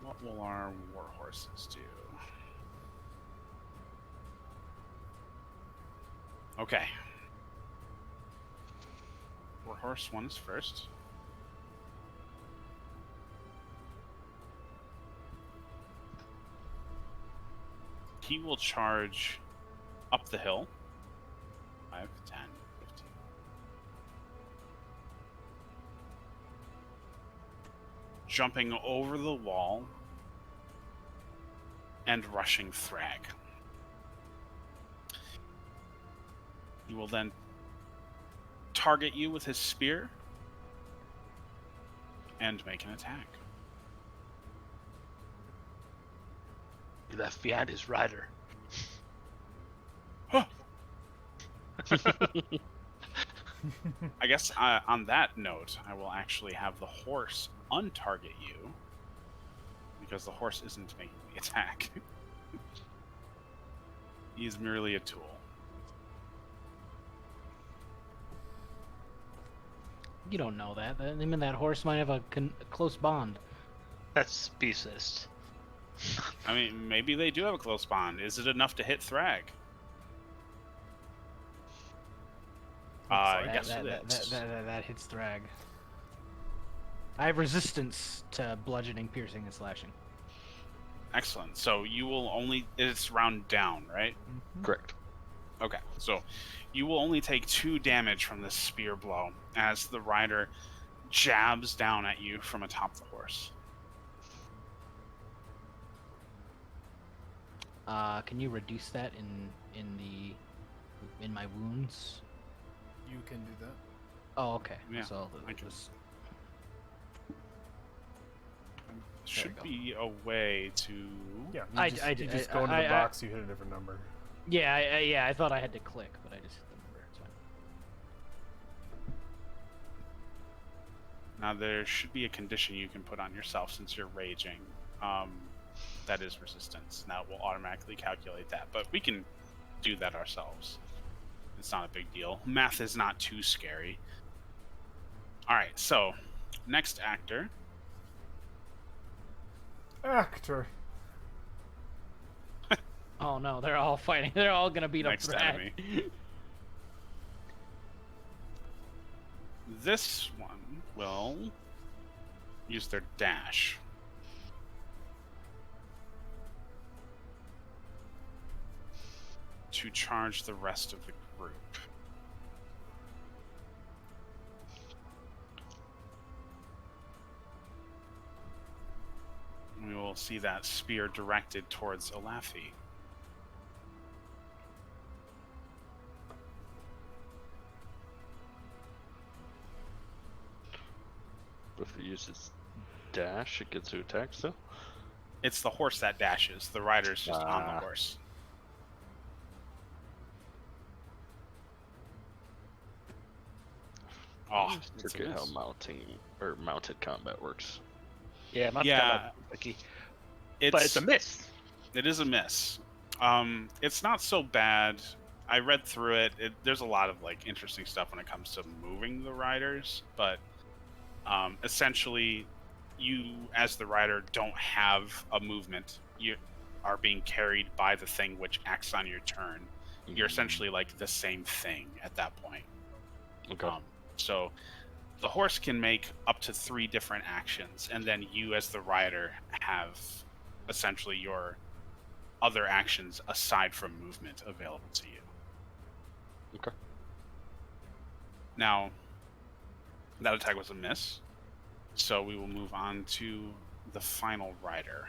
What will our war horses do? Okay. War horse 1 is first. He will charge up the hill. 5, 10, 15. Jumping over the wall and rushing Thrag. He will then target you with his spear and make an attack. He left behind his rider. I guess on that note, I will actually have the horse untarget you because the horse isn't making the attack. He is merely a tool. You don't know that. Him and that horse might have a close bond. That's speciest. I mean, maybe they do have a close bond. Is it enough to hit Thrag? Yes, it is. That hits Thrag. I have resistance to bludgeoning, piercing, and slashing. Excellent. So you will only... It's round down, right? Mm-hmm. Correct. Okay, so you will only take 2 damage from this spear blow as the rider jabs down at you from atop the horse. Can you reduce that in my wounds? You can do that. Oh, okay. Yeah, So I can. just Should go. be a way to... Yeah, you just go into the box, you hit a different number. yeah. I thought I had to click, but I just hit the number. It's fine. Now there should be a condition you can put on yourself since you're raging. That is resistance. Now it will automatically calculate that, but we can do that ourselves. It's not a big deal. Math is not too scary. Alright, so next actor. Actor. Oh no, they're all fighting. They're all gonna beat Next up Thrag. enemy. This one will use their dash. To charge the rest of the group. We will see that spear directed towards Olafi. If he uses dash, it gets to attack still? It's the horse that dashes. The rider's just on the Ah. horse. Oh, it's a Forget how miss. mounted combat works. Yeah, my Yeah. tricky. But it's a miss. It is a miss. It's not so bad. I read through it. There's a lot of like interesting stuff when it comes to moving the riders, but essentially, you as the rider don't have a movement. You are being carried by the thing which acts on your turn. You're essentially like the same thing at that point. Okay. So the horse can make up to 3 different actions, and then you as the rider have essentially your other actions aside from movement available to you. Okay. Now, that attack was a miss. So we will move on to the final rider.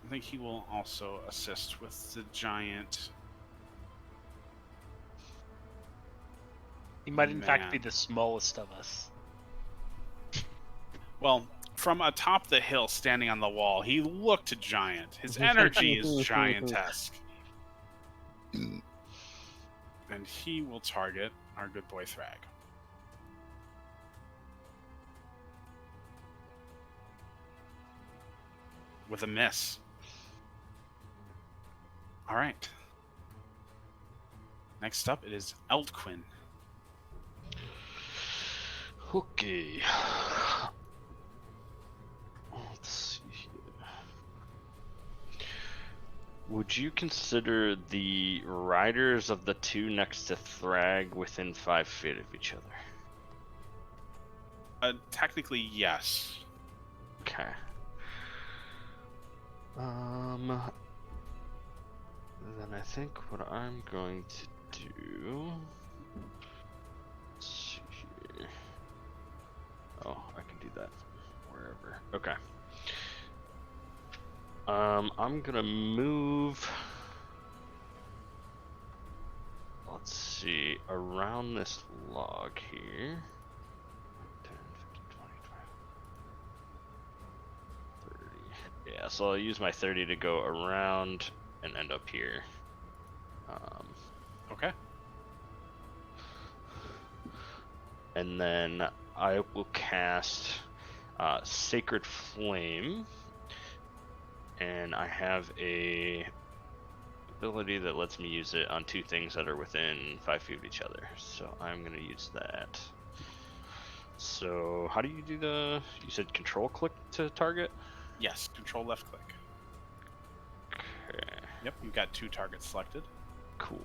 I think he will also assist with the giant. He might, in fact, be Man. the smallest of us. Well, from atop the hill, standing on the wall, he looked giant. His energy is giantesque. And he will target our good boy Thrag. With a miss. All right. Next up, it is Eldquin. Okay. Let's see here. Would you consider the riders of the two next to Thrag within 5 feet of each other? Technically, yes. Okay. Then I think what I'm going to do. Let's see here. Oh, I can do that wherever. Okay. I'm gonna move. Let's see, around this log here. 10, 15, 20, 30. Yeah, so I'll use my 30 to go around and end up here. Okay. And then I will cast Sacred Flame. And I have a ability that lets me use it on 2 things that are within 5 feet of each other. So I'm going to use that. So how do you do the... You said control click to target? Yes, control left click. Okay, Yep, you've got 2 targets selected. cool.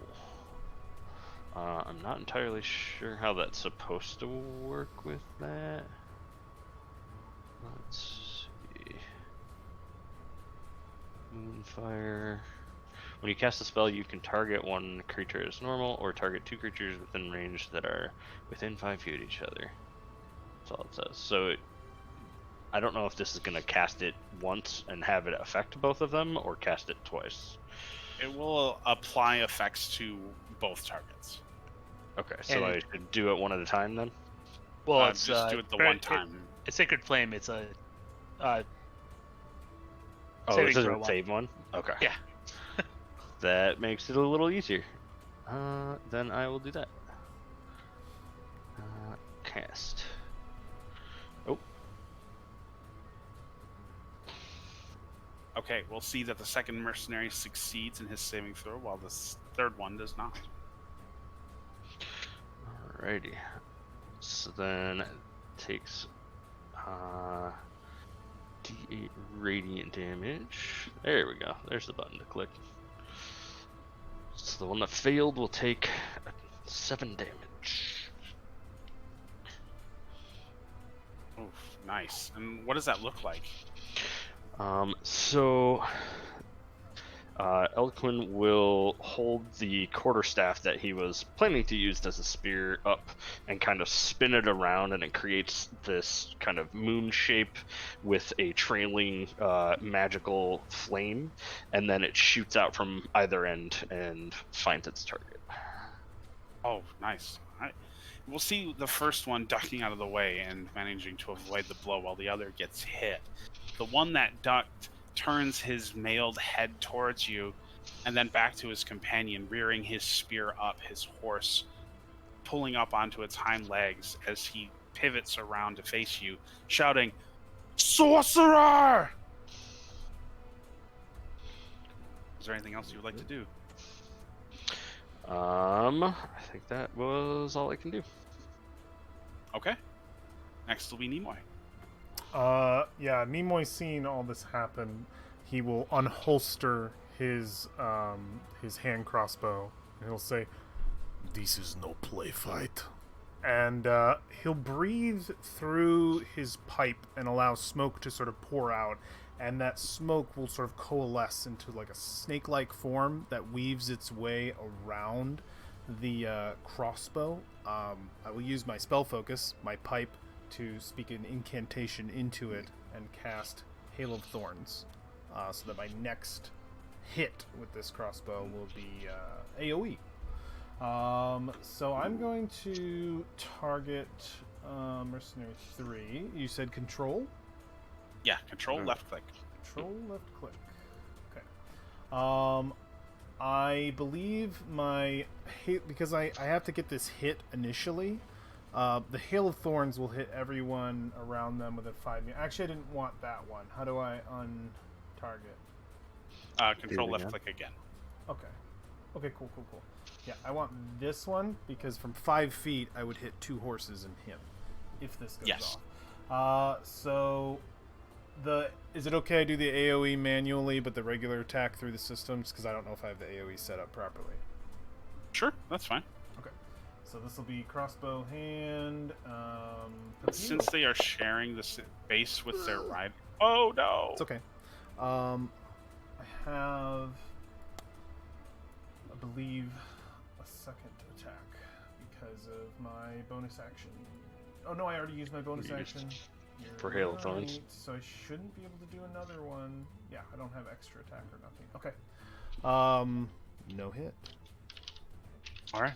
I'm not entirely sure how that's supposed to work with that. Let's see. Moonfire. When you cast a spell, you can target 1 creature as normal, or target 2 creatures within range that are within 5 feet of each other. That's all it says. So I don't know if this is going to cast it once and have it affect both of them, or cast it twice. It will apply effects to both targets. Okay, so And I should do it one at a time then? Well, it's just do it the one time. It's Sacred Flame. It's a Oh, saving this is throw a one. save one? Okay. Yeah. That makes it a little easier. Then I will do that. Cast. Oh. Okay, we'll see that the second mercenary succeeds in his saving throw, while the third one does not. Alrighty. So then it takes D8 radiant damage. There we go. There's the button to click. So the one that failed will take 7 damage. Oof, nice. And what does that look like? So Elquin will hold the quarterstaff that he was planning to use as a spear up and kind of spin it around, and it creates this kind of moon shape with a trailing magical flame, and then it shoots out from either end and finds its target. Oh, nice. All right. We'll see the first one ducking out of the way and managing to avoid the blow while the other gets hit. The one that ducked turns his mailed head towards you and then back to his companion, rearing his spear up, his horse pulling up onto its hind legs as he pivots around to face you, shouting, "Sorcerer!" Is there anything else you would like to do? I think that was all I can do. Okay. Next will be Nimoy. Yeah, Nimoy seeing all this happen, he will unholster his hand crossbow, and he'll say, This is no play fight. and he'll breathe through his pipe and allow smoke to sort of pour out, and that smoke will sort of coalesce into like a snake-like form that weaves its way around the crossbow, will use my spell focus, my pipe, to speak an incantation into it and cast Hail of Thorns, so that my next hit with this crossbow will be AoE. So I'm going to target Mercenary 3. You said control? Yeah, control left click. Control left click. Okay. I believe my hit, because I have to get this hit initially. The Hail of Thorns will hit everyone around them within 5 meters. Actually, I didn't want that one. How do I un-target? Control Do it left again. click again. Okay. Okay, cool. Yeah, I want this one because from 5 feet I would hit 2 horses and him if this goes Yes. off. So is it okay I do the AoE manually but the regular attack through the systems, because I don't know if I have the AoE set up properly. Sure, that's fine. Okay. So this will be crossbow hand. Since they are sharing the base with their ride. Oh no! It's okay. I have, I believe, a second attack because of my bonus action. Oh no, I already used my bonus You used action. for Hail of Thorns. So I shouldn't be able to do another one. Yeah, I don't have extra attack or nothing. Okay. No hit. All right.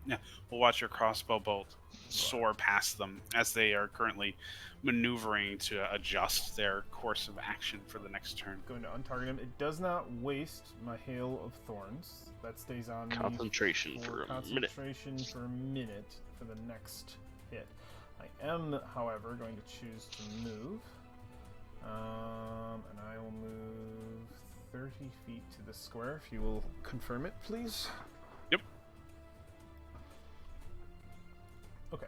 Yeah, we'll watch your crossbow bolt soar past them as they are currently maneuvering to adjust their course of action for the next turn. Going to untarget him. It does not waste my Hail of Thorns. That stays on Concentration me for a minute. concentration for a minute for the next hit. I am, however, going to choose to move. And I will move 30 feet to the square, if you will confirm it, please. Yep. Okay.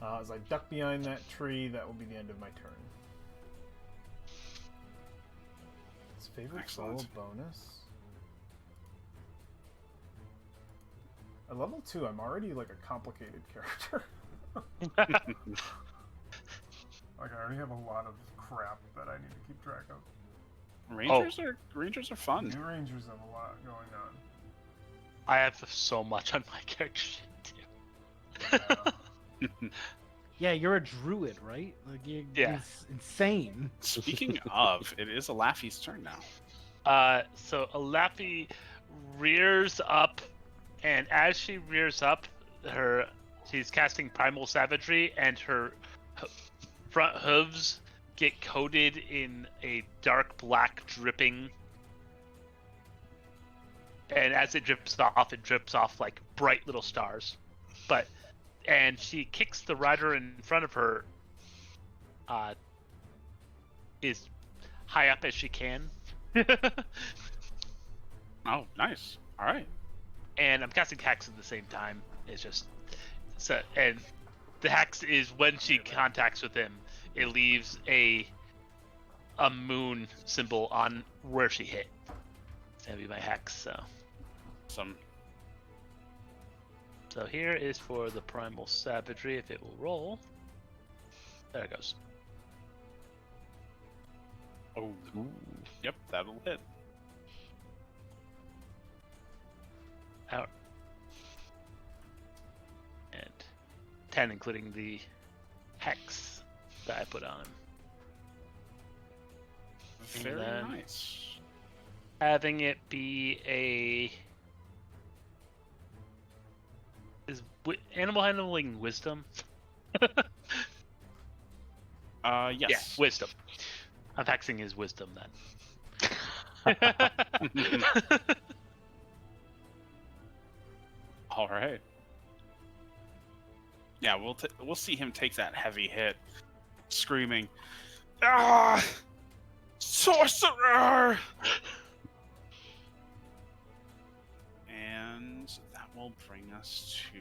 As I duck behind that tree, that will be the end of my turn. His favorite Excellent. solo bonus. At level 2, I'm already like a complicated character. Like, I already have a lot of crap that I need to keep track of. Rangers are fun. New Rangers have a lot going on. I have so much on my character sheet too. Yeah, you're a druid, right? Like, Yeah. it's insane. Speaking of, it is Alafi's turn now. So Alafi rears up, and as she rears up, she's casting Primal Savagery, and her front hooves get coated in a dark black dripping. And as it drips off like bright little stars. And she kicks the rider in front of her, is high up as she can. Oh, nice. All right. And I'm casting Hex at the same time. It's just and the Hex is when she contacts with him, it leaves a moon symbol on where she hit. It's gonna be my Hex. So here is for the Primal Savagery, if it will roll. There it goes. Oh, yep, that'll hit. Out. And 10, including the Hex that I put on him. Very then- nice. Having it be is animal handling wisdom? Yes. Yeah, wisdom. I'm hexing his wisdom then. All right. Yeah, we'll see him take that heavy hit, screaming, "Ah, sorcerer!" And that will bring us to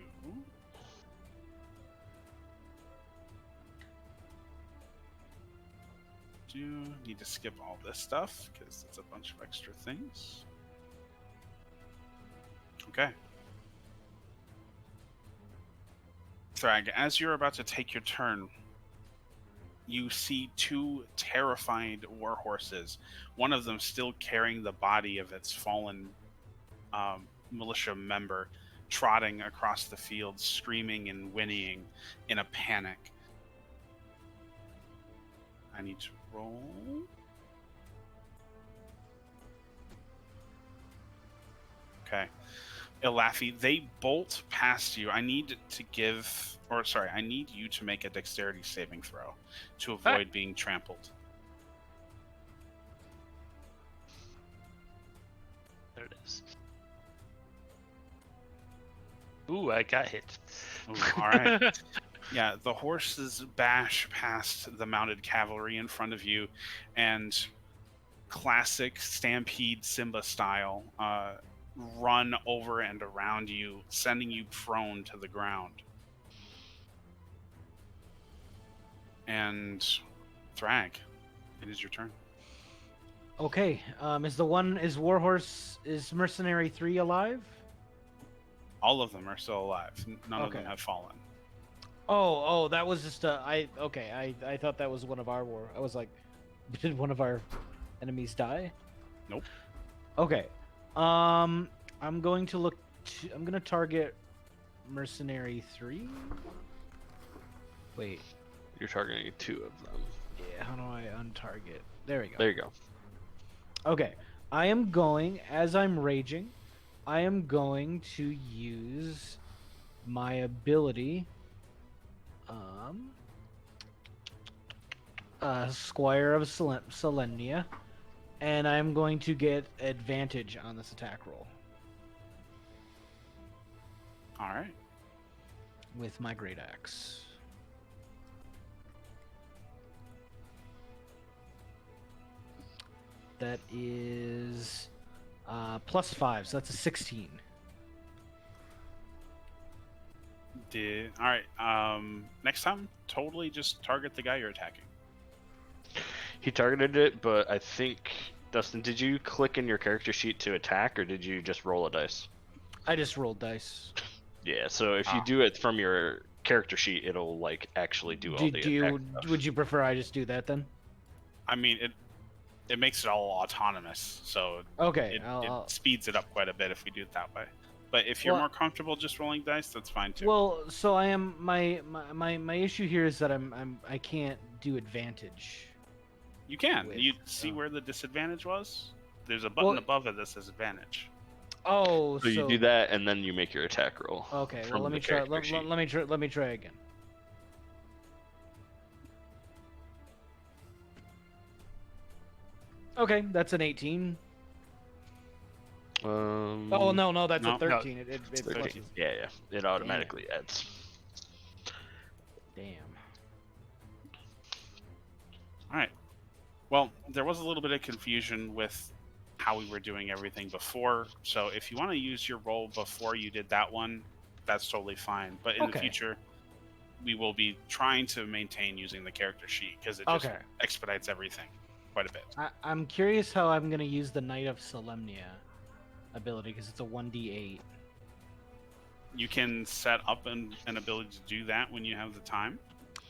need to skip all this stuff because it's a bunch of extra things. Okay. Thrag, as you're about to take your turn, you see 2 terrified warhorses. One of them still carrying the body of its fallen militia member, trotting across the field, screaming and whinnying in a panic. I need to roll. Okay. Elafi, they bolt past you. I need you to make a dexterity saving throw to avoid being trampled. There it is. Ooh, I got hit. Ooh, all right. Yeah, the horses bash past the mounted cavalry in front of you, and classic Stampede Simba style, run over and around you, sending you prone to the ground. And Thrag, it is your turn. Okay. Is Mercenary 3 alive? All of them are still alive. None of them Okay. have fallen. Oh, that was just I thought that was one of our war. I was like, did one of our enemies die? Nope. Okay. I'm going to I'm going to target Mercenary 3. Wait. You're targeting 2 of them. Yeah, how do I untarget? There we go. There you go. Okay. I am going, as I'm raging, I am going to use my ability, Squire of Selenia, and I'm going to get advantage on this attack roll All right. with my great axe. That is +5, so that's a 16. All right. Next time, totally just target the guy you're attacking. He targeted it, but I think, Dustin, did you click in your character sheet to attack, or did you just roll a dice? I just rolled dice. Yeah, so if you do it from your character sheet, it'll like actually do all the attack stuff. Would you prefer I just do that then? I mean, it makes it all autonomous, so Okay, it speeds it up quite a bit if we do it that way. But if you're Well- more comfortable just rolling dice, that's fine too. Well, so I am my issue here is that I can't do advantage. you can. with- You see oh. where the disadvantage was? There's a button Well- above it that says advantage. Oh, So you do that, and then you make your attack roll. Okay, well from let me the try. character sheet. Let me try again. Okay, that's an 18. Oh no, that's No. a 13. It 13. flushes. Yeah, it automatically adds. Damn. All right. Well, there was a little bit of confusion with how we were doing everything before. So if you want to use your roll before you did that one, that's totally fine. But in the Okay. future, we will be trying to maintain using the character sheet because it just Okay. expedites everything quite a bit. I'm curious how I'm gonna use the Knight of Solemnia ability because it's a 1d8. You can set up an ability to do that when you have the time,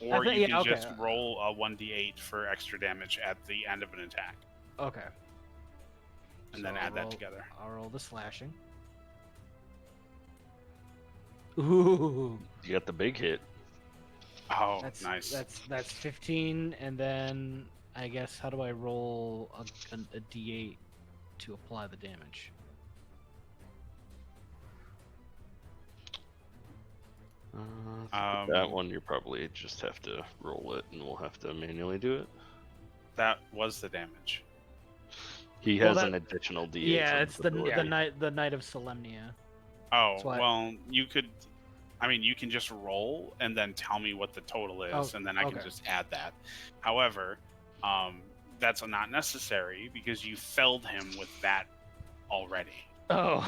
I or think- you yeah, can okay. just roll a 1d8 for extra damage at the end of an attack, Okay. and then So add I'll that roll- together. I'll roll the slashing. Ooh, You got the big hit. Oh, that's nice. That's 15, and then I guess how do I roll a d8 to apply the damage? That one you probably just have to roll it, and we'll have to manually do it. That was the damage. He Well, has that- an additional D8. Yeah, from it's his the ability. Knight of Solemnia. Oh, That's why- well, you could. I mean, you can just roll and then tell me what the total is, Oh, and then I can okay. just add that. However, that's not necessary because you felled him with that already. Oh.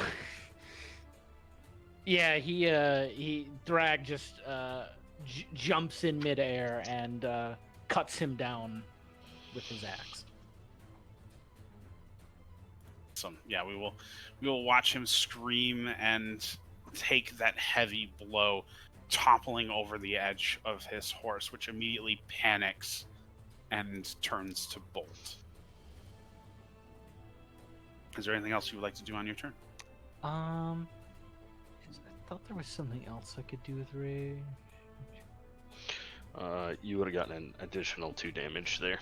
Yeah, he Thrag just jumps in midair and cuts him down with his axe. So yeah, we will watch him scream and take that heavy blow, toppling over the edge of his horse, which immediately panics and turns to bolt. Is there anything else you would like to do on your turn? I thought there was something else I could do with rage. You would have gotten an additional 2 damage there.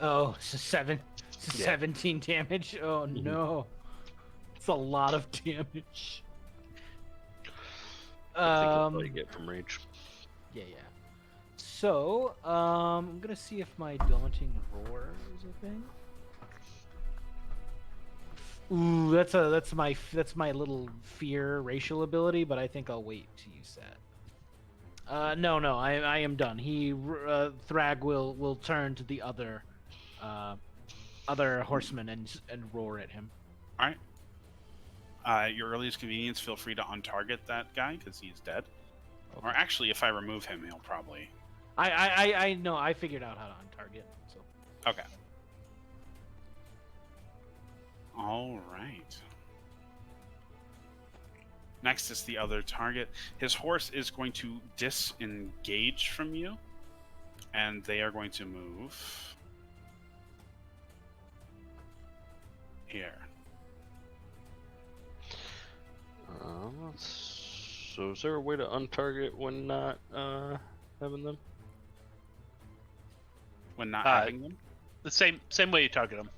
Oh, so 7. So Yeah. 17 damage. Oh Mhm. no, it's a lot of damage. I think that's all you get from rage. Yeah. So, I'm gonna see if my daunting roar is a thing. Ooh, that's my little fear racial ability, but I think I'll wait to use that. No, I am done. Thrag will turn to the other horseman and roar at him. All right. At your earliest convenience, feel free to untarget that guy because he's dead. Okay. Or actually, if I remove him, he'll probably. I know. I figured out how to untarget. So. Okay. All right. Next is the other target. His horse is going to disengage from you, and they are going to move here. So is there a way to untarget when not having them? When not having them? The same way you target him.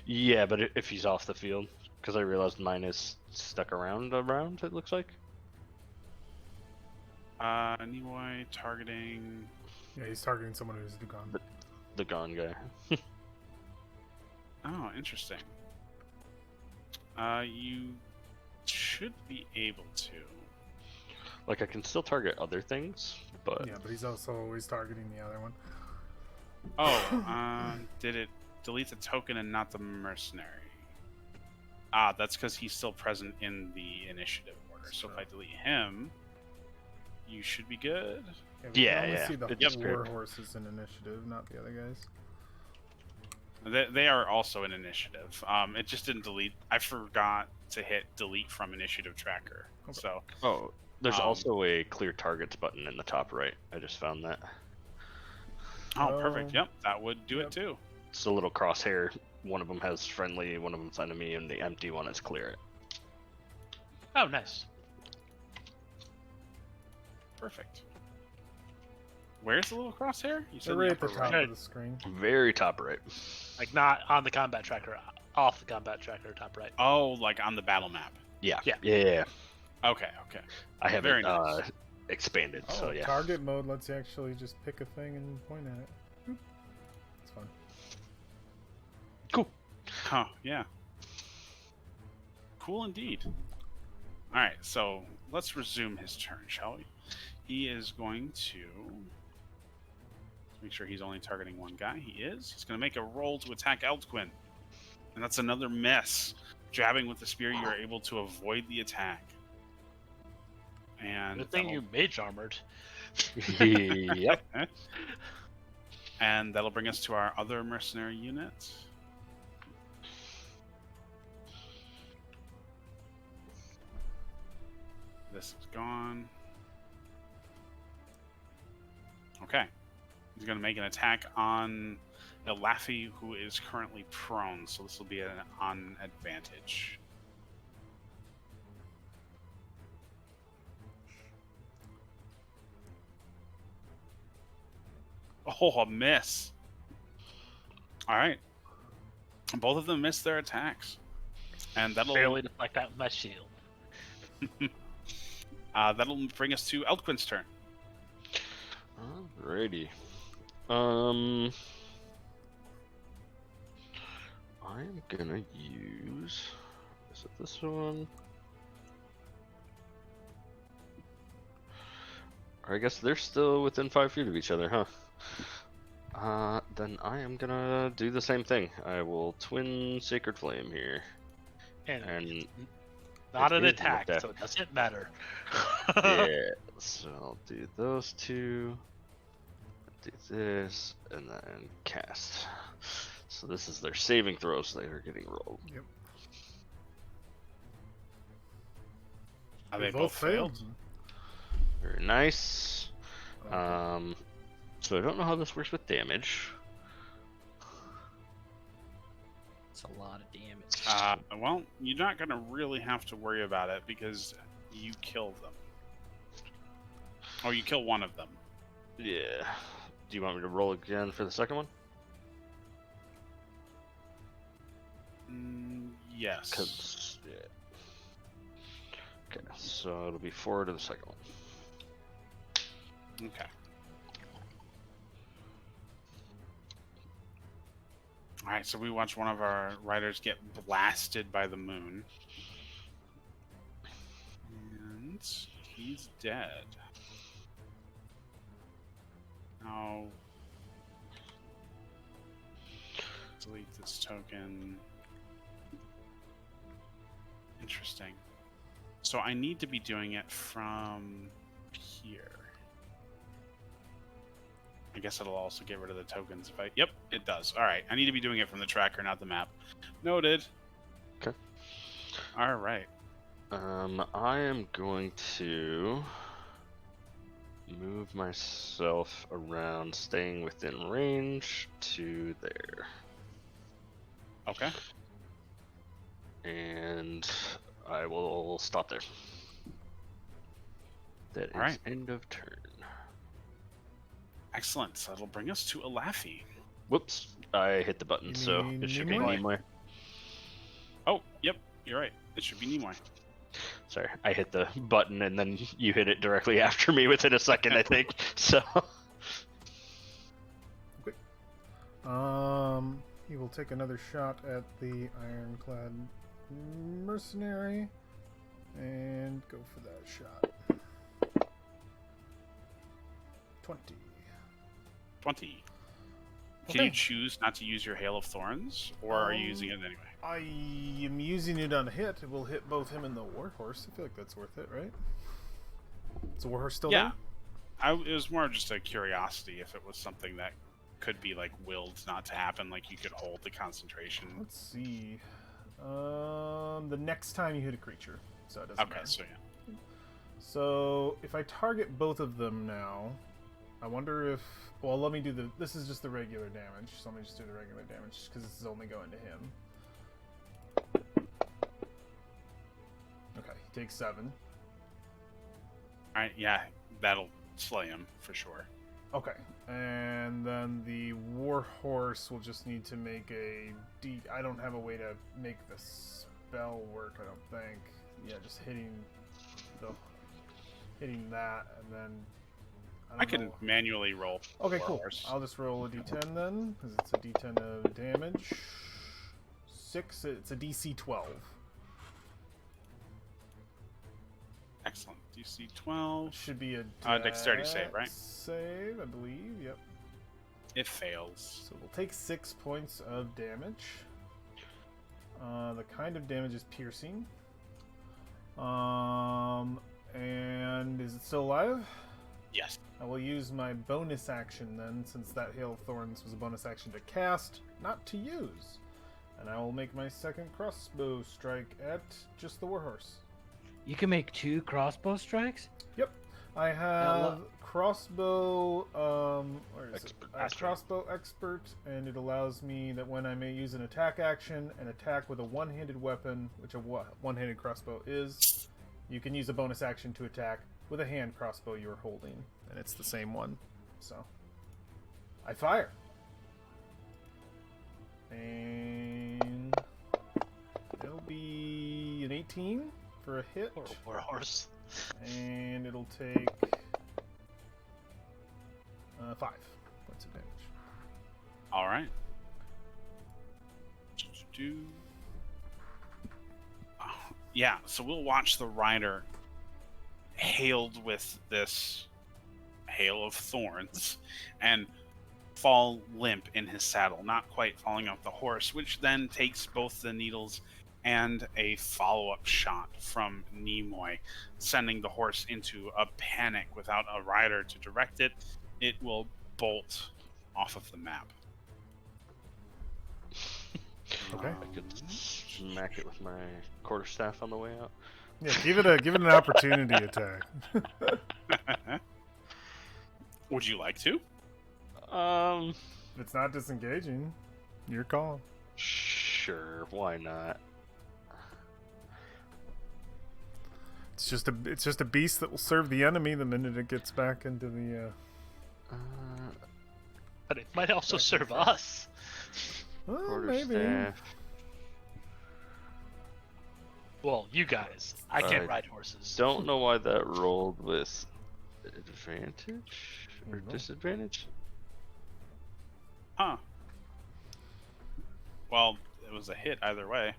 Yeah, but if he's off the field, because I realized mine is stuck around. It looks like. Anyway, targeting. Yeah, he's targeting someone who's gone. The gone guy. Oh, interesting. You should be able to. Like I can still target other things, but Yeah, but he's also always targeting the other one. Oh, did it delete the token and not the mercenary? Ah, that's because he's still present in the initiative order. So if I delete him, you should be good. Yeah, we Yeah, can only yeah, see the it's war good. horses in initiative, not the other guys. They are also in initiative. It just didn't delete. I forgot to hit delete from initiative tracker. Okay. So oh, there's Um, also a clear targets button in the top right. I just found that. oh, perfect. Oh. Yep, that would do Yep. it too. It's a little crosshair. One of them has friendly, one of them's enemy, and the empty one is clear. Oh, nice. Perfect. Where's the little crosshair? You They're said right the at the upper top right. of the screen. Very top right. Like not on the combat tracker, off the combat tracker, top right. Oh, like on the battle map. Yeah. Yeah. Yeah. Okay. I haven't Very nice. expanded, Oh, so yeah. target mode lets you actually just pick a thing and point at it. Boop. It's fun. Cool. Huh, yeah. Cool indeed. Alright, so let's resume his turn, shall we? He is going to make sure he's only targeting one guy. He is. He's going to make a roll to attack Eldquin. And that's another miss. Jabbing with the spear, you're able to avoid the attack. And Good thing that'll- you mage armored. Yep. And that'll bring us to our other mercenary unit. This is gone. Okay. He's going to make an attack on Elafi, who is currently prone, so this will be on advantage. Oh, a miss. All right. Both of them missed their attacks. And that'll Barely deflect that with my shield. that'll bring us to Eldquin's turn. Alrighty. I'm gonna use. Is it this one? Or I guess they're still within 5 feet of each other, huh? Then I am gonna do the same thing. I will twin Sacred Flame here. And And not it an is an attack, attack. so it doesn't matter. yeah, so I'll do those two. Do this, and then cast. So this is their saving throws they are getting rolled. Yep. They both failed. Very nice. Okay. So I don't know how this works with damage. It's a lot of damage. Well, you're not going to really have to worry about it because you kill them. Or you kill one of them. Yeah. Do you want me to roll again for the second one? Yes. 'Cause, yeah. Okay, so it'll be 4 to the second one. Okay. Alright, so we watch one of our riders get blasted by the moon. And he's dead. Now, delete this token. Interesting. So I need to be doing it from here. I guess it'll also get rid of the tokens if I... Yep, it does. Alright, I need to be doing it from the tracker, not the map. Noted. Okay. Alright. I am going to move myself around, staying within range to there. Okay. And I will stop there. That is Alright. end of turn. Excellent. So that'll bring us to Alafi. Whoops, I hit the button, You so mean it should be Nimoy? Nimoy. Oh, yep, you're right. It should be Nimoy. Sorry, I hit the button and then you hit it directly after me within a second, I think. So, He will take another shot at the ironclad mercenary and go for that shot. 20. 20. Can you choose not to use your Hail of Thorns, or are you using it anyway? I am using it on a hit. It will hit both him and the warhorse. I feel like that's worth it, right? Is the warhorse still Yeah. there? It was more just a curiosity if it was something that could be like willed not to happen, like you could hold the concentration. Let's see. The next time you hit a creature, so it doesn't Okay, matter. so yeah. So if I target both of them now, I wonder if... Well, let me do the... This is just the regular damage, so let me just do the regular damage, because this is only going to him. Okay, he takes 7. Alright, yeah, that'll slay him for sure. Okay, and then the warhorse will just need to make a D... I don't have a way to make the spell work, I don't think. Yeah, just hitting that, and then... I can know. manually roll. Okay, cool. Warhorse. I'll just roll a d10 then, because it's a d10 of damage. 6, it's a DC 12. Excellent. DC 12. Should be a Dexterity save, right? Save, I believe, yep. It fails. So we'll take 6 points of damage. The kind of damage is piercing. And is it still alive? Yes. I will use my bonus action then, since that Hail of Thorns was a bonus action to cast, not to use. And I will make my second crossbow strike at just the warhorse. You can make 2 crossbow strikes? Yep. I have look- crossbow, where is Expert it? I have master. crossbow expert, and it allows me that when I may use an attack action, an attack with a one-handed weapon, which a one-handed crossbow is, you can use a bonus action to attack with a hand crossbow you're holding, and it's the same one. So, I fire. And it'll be an 18 for a hit. Or a warhorse. And it'll take 5 points of damage. Alright. Yeah, so we'll watch the rider hailed with this hail of thorns and fall limp in his saddle, not quite falling off the horse, which then takes both the needles and a follow-up shot from Nimoy, sending the horse into a panic without a rider to direct it. It will bolt off of the map. Okay. I could smack it with my quarterstaff on the way out. Yeah, give it an opportunity attack. Would you like to? If it's not disengaging, your call. Sure, why not? It's it's just a beast that will serve the enemy the minute it gets back into the. But it might also serve us. Well, Quarterstaff. maybe. Well, you guys. I can't ride horses. Don't know why that rolled with advantage or No. disadvantage. Huh. Well, it was a hit either way.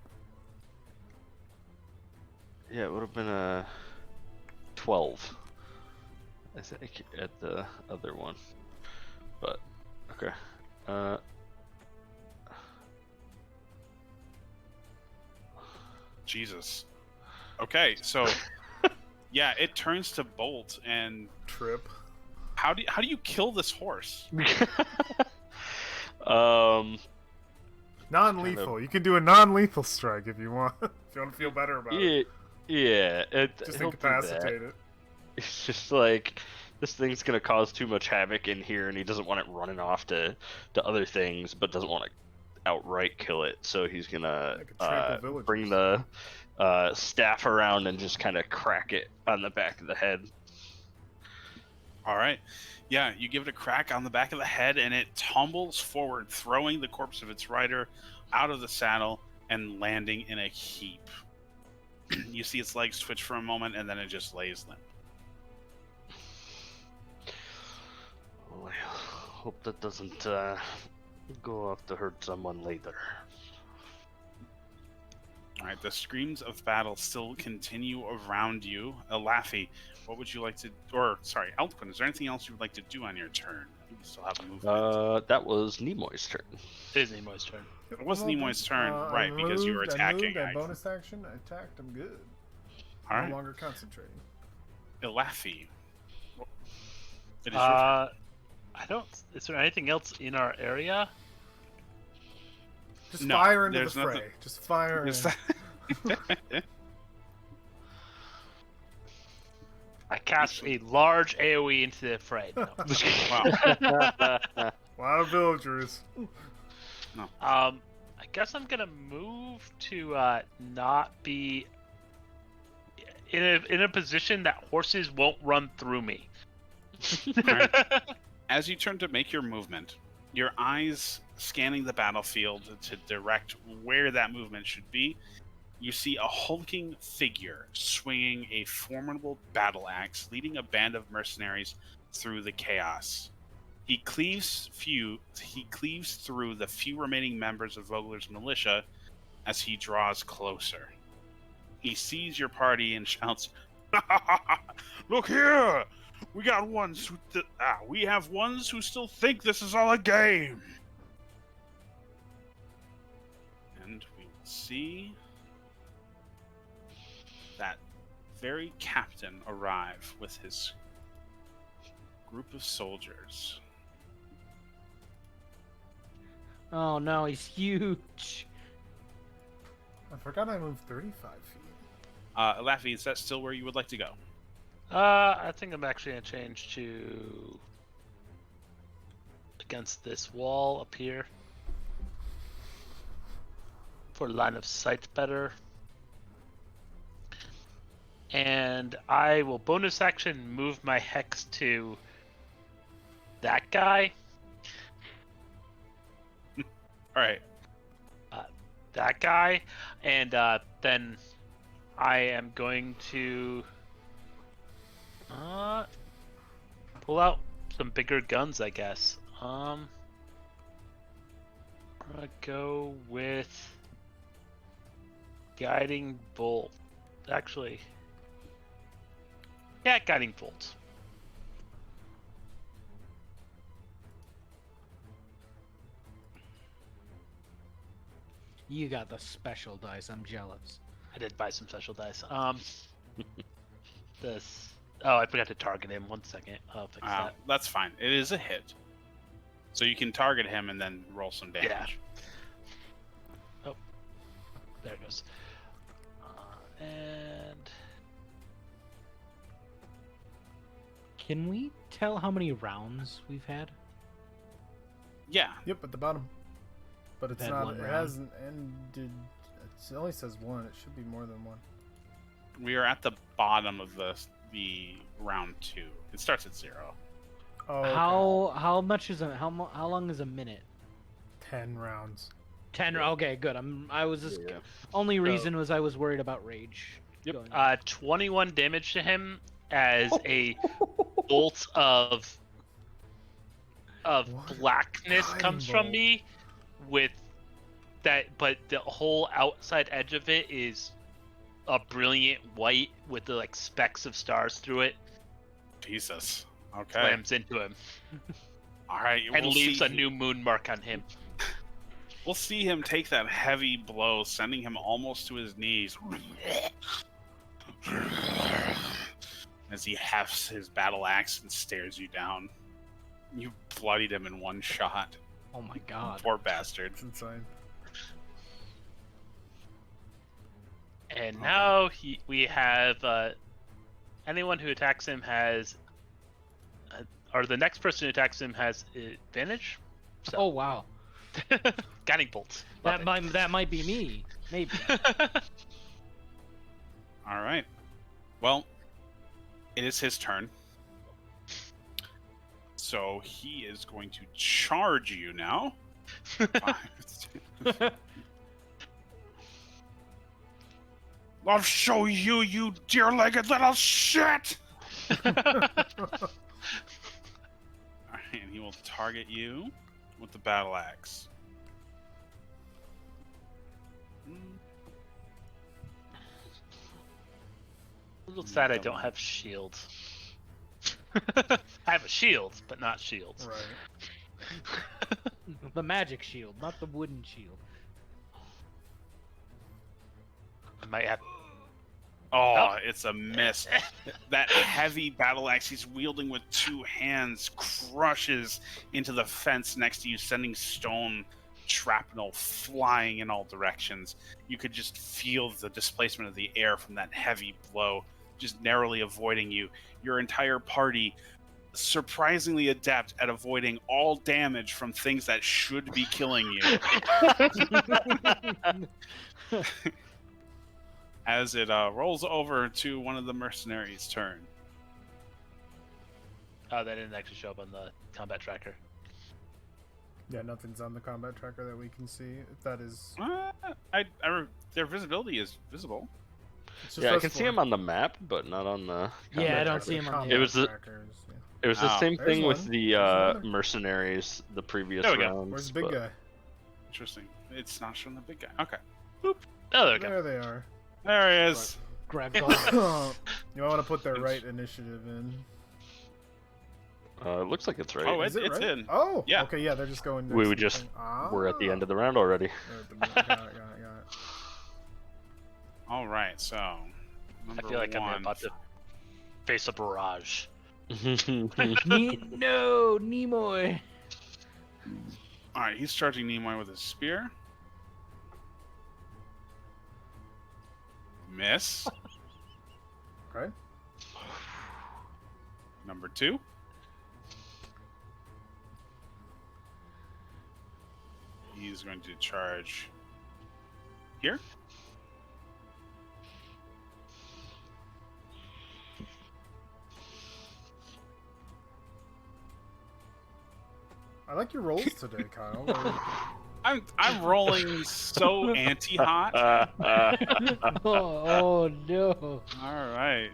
Yeah, it would have been a 12. I think at the other one. But okay. Jesus. Okay, so yeah, it turns to bolt, and Trip. how do you kill this horse? Non-lethal. You can do a non-lethal strike if you want. If you want to feel better about it. Yeah. Just he'll do that. incapacitate it. It's just like this thing's gonna cause too much havoc in here, and he doesn't want it running off to other things, but doesn't want to outright kill it. So he's gonna Like a trample villagers. bring the staff around and just kind of crack it on the back of the head. All right. Yeah, you give it a crack on the back of the head, and it tumbles forward, throwing the corpse of its rider out of the saddle and landing in a heap. You see its legs twitch for a moment, and then it just lays limp. Well, I hope that doesn't go off to hurt someone later. All right, the screams of battle still continue around you. Laffy, what would you like to... Or, sorry, Eltquin, is there anything else you would like to do on your turn? You still have movement. That was Nimoy's turn. It is Nimoy's turn. It was Nimoy's turn, right, because you were attacking. I bonus action. I attacked. I'm good. All No right, longer concentrating. Laffy. It is your turn. I don't... Is there anything else in our area? Just No, fire into the there's fray. nothing- Just fire. Is in. that- I cast a large AoE into the fray. No. Wow. A lot of villagers. I guess I'm gonna move to not be in a position that horses won't run through me. Alright. As you turn to make your movement, your eyes scanning the battlefield to direct where that movement should be, you see a hulking figure swinging a formidable battle axe, leading a band of mercenaries through the chaos. He cleaves through the few remaining members of Vogler's militia as he draws closer. He sees your party and shouts, "Look here! We got ones we have ones who still think this is all a game." And we will see that very captain arrive with his group of soldiers. Oh no, he's huge. I forgot I moved 35 feet. Laffy, is that still where you would like to go? I think I'm actually gonna change to against this wall up here for line of sight better. And I will bonus action move my hex to that guy. All right. That guy, and then I am going to pull out some bigger guns, I guess. I'm gonna go with guiding bolt. Actually, yeah, guiding bolt. You got the special dice. I'm jealous. I did buy some special dice. This. Oh, I forgot to target him. 1 second. I'll fix that. That's fine. It is a hit. So you can target him and then roll some damage. Yeah. Oh, there it goes. And Can we tell how many rounds we've had? Yeah. Yep, at the bottom. But it's Had not. one It round. hasn't ended. It only says one. It should be more than one. We are at the bottom of the round 2. It starts at 0. Oh, okay. How much is how long is a minute? 10 rounds. 10. Okay, good. I was just Yeah. only reason was I was worried about rage. Yep. going 21 damage to him as a bolt of What? blackness Guiding comes from bolt. me with that, but the whole outside edge of it is a brilliant white with the like specks of stars through it. Jesus. Okay. Slams into him All right. and we'll leaves see, a new moon mark on him. We'll see him take that heavy blow, sending him almost to his knees. As he hefts his battle axe and stares you down. You bloodied him in one shot. Oh my god. Poor bastard. It's insane. And now we have anyone who attacks him has, or the next person who attacks him has advantage. So, Oh wow. guiding bolts. Love That might be me. Maybe. All right. Well, it is his turn. So he is going to charge you now. I'll show you, you deer-legged little shit! Alright, and he will target you with the battle axe. A little sad I don't have shields. I have a shield, but not shields. Right. The magic shield, not the wooden shield. I might have. Oh, it's a miss. That heavy battle axe he's wielding with 2 hands crushes into the fence next to you, sending stone shrapnel flying in all directions. You could just feel the displacement of the air from that heavy blow, just narrowly avoiding you. Your entire party, surprisingly adept at avoiding all damage from things that should be killing you. As it rolls over to one of the mercenaries' turn. Oh, that didn't actually show up on the combat tracker. Yeah, nothing's on the combat tracker that we can see. That is. Their visibility is visible. It's just Yeah, I us can see four. him on the map, but not on the. Yeah, I combat don't tracker. see him on Combat the. It was the- trackers, yeah. It was the Oh, same there's thing with one. the There's another. mercenaries the previous There we go. rounds. Where's the big but- guy? Interesting. It's not showing the big guy. Okay. Oh, there we go. There they are. There he is. Grab You might want to put their right initiative in. It looks like it's right. Oh, Is it's right? in. Oh, Yeah. Okay, yeah, they're just going. We next would to the just- thing. Ah. We're at the end of the round already. Got it, got it. All right, so. I number feel like I'm 1. about to face a barrage. No, Nimoy. All right, he's charging Nimoy with his spear. Miss. Okay. Number 2. He's going to charge here. I like your rolls today, Kyle. I'm rolling so anti-hot. Oh no. All right.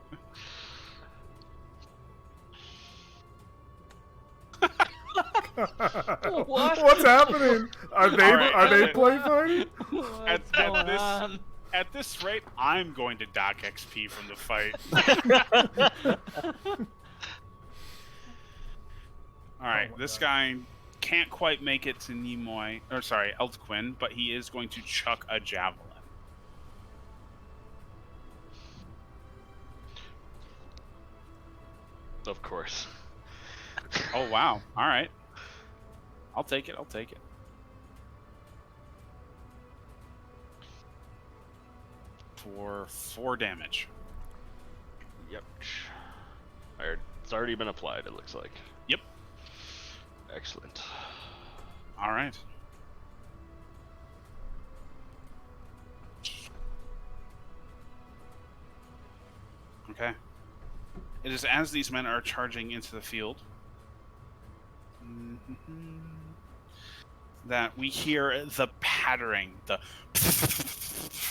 What? What's happening? Are they All right, are they okay. play fighting? What's At going this- on? At this rate, I'm going to dock XP from the fight. All right, my this God. guy can't quite make it to Nimoy, or sorry, Eltquin, but he is going to chuck a javelin. Of course. Oh wow! All right, I'll take it. I'll take it. For 4 damage. Yep. It's already been applied, it looks like. Yep. Excellent. All right. Okay. It is as these men are charging into the field that we hear the pattering, the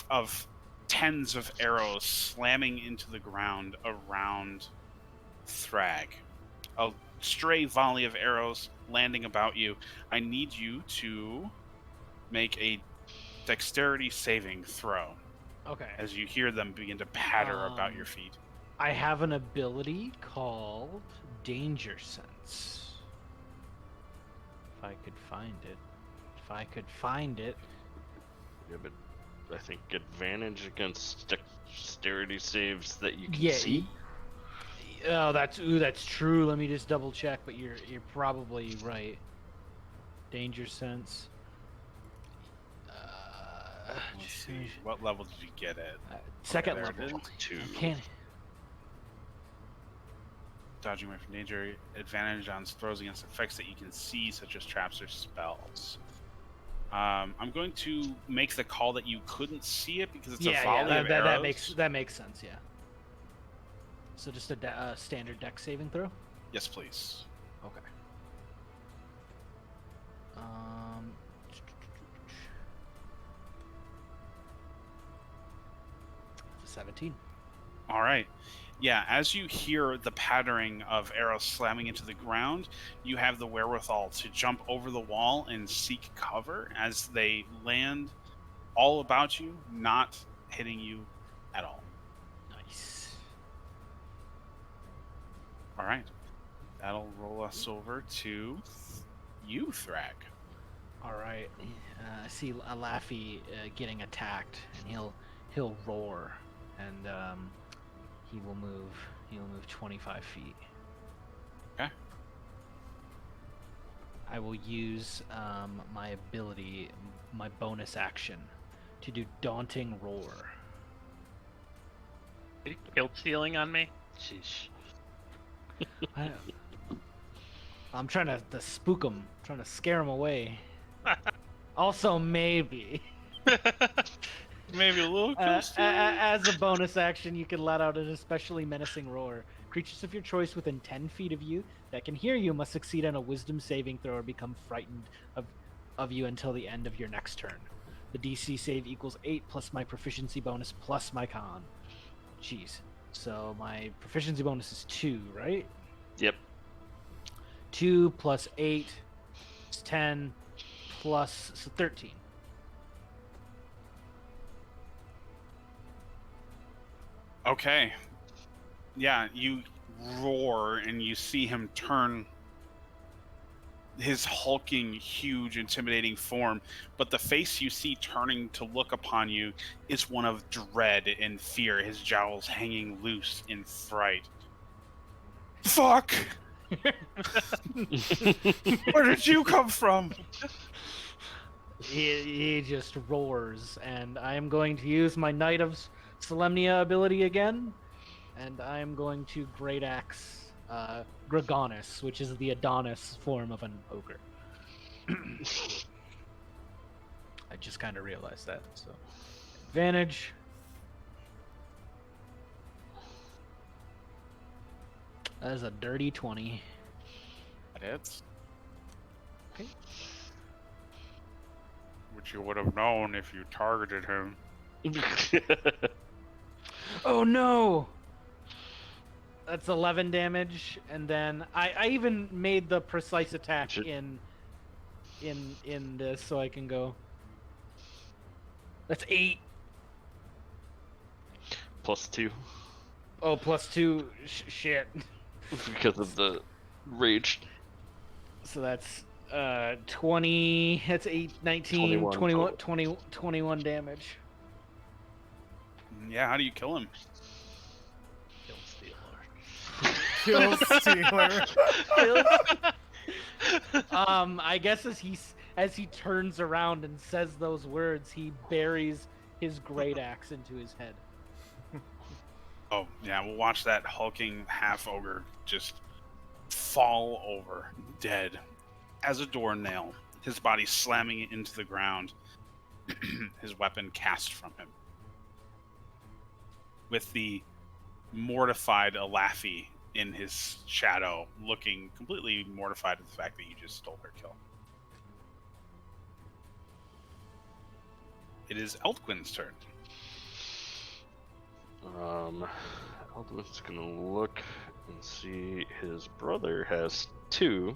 of tens of arrows slamming into the ground around Thrag. A stray volley of arrows landing about you. I need you to make a dexterity saving throw Okay. as you hear them begin to patter about your feet. I have an ability called Danger Sense. If I could find it. Yeah, but I think advantage against dexterity saves that you can Yeah, see. Oh, that's true. Let me just double check. But you're probably right. Danger Sense. Let's see. What level did you get at? Second there it level. is. 2. I can't. Dodging away from danger, advantage on throws against effects that you can see, such as traps or spells. I'm going to make the call that you couldn't see it because it's a volley of arrows. that makes sense. Yeah. So just a standard dex saving throw. Yes, please. Okay. 17. All right. Yeah, as you hear the pattering of arrows slamming into the ground, you have the wherewithal to jump over the wall and seek cover as they land all about you, not hitting you at all. Nice. All right. That'll roll us over to you, Thrag. All right. I see a Laffy getting attacked, and he'll roar, and he will move 25 feet. Okay. I will use my ability, my bonus action, to do Daunting Roar. Are you guilt stealing on me? Sheesh. I'm trying to spook him, trying to scare him away. Also, maybe. Maybe a little as a bonus action, you can let out an especially menacing roar. Creatures of your choice within 10 feet of you that can hear you must succeed on a wisdom saving throw or become frightened of you until the end of your next turn. The DC save equals 8 plus my proficiency bonus plus my con. Jeez. So my proficiency bonus is 2, right? Yep. 2 plus 8 is 10 plus 13. Okay. Yeah, you roar and you see him turn his hulking, huge, intimidating form, but the face you see turning to look upon you is one of dread and fear, his jowls hanging loose in fright. Fuck! Where did you come from? He just roars, and I am going to use my Knight of Solemnia ability again, and I am going to Great Axe Dragonlance, which is the Adonis form of an ogre. I just kind of realized that, so advantage. That is a dirty 20. That hits. Okay. Which you would have known if you targeted him. Oh no! That's 11 damage, and then I even made the precise attack in this, so I can go. That's 8. +2. Oh, +2. Shit. Because of the rage. So that's 20. That's 8, 19, 21 damage. Yeah, how do you kill him? Kill Stealer. I guess as he turns around and says those words, he buries his great axe into his head. Oh, yeah, we'll watch that hulking half-ogre just fall over, dead, as a doornail, his body slamming into the ground, his weapon cast from him. With the mortified Alafi in his shadow, looking completely mortified at the fact that you just stole her kill. It is Eldquin's turn. Eldwin's gonna look and see his brother has 2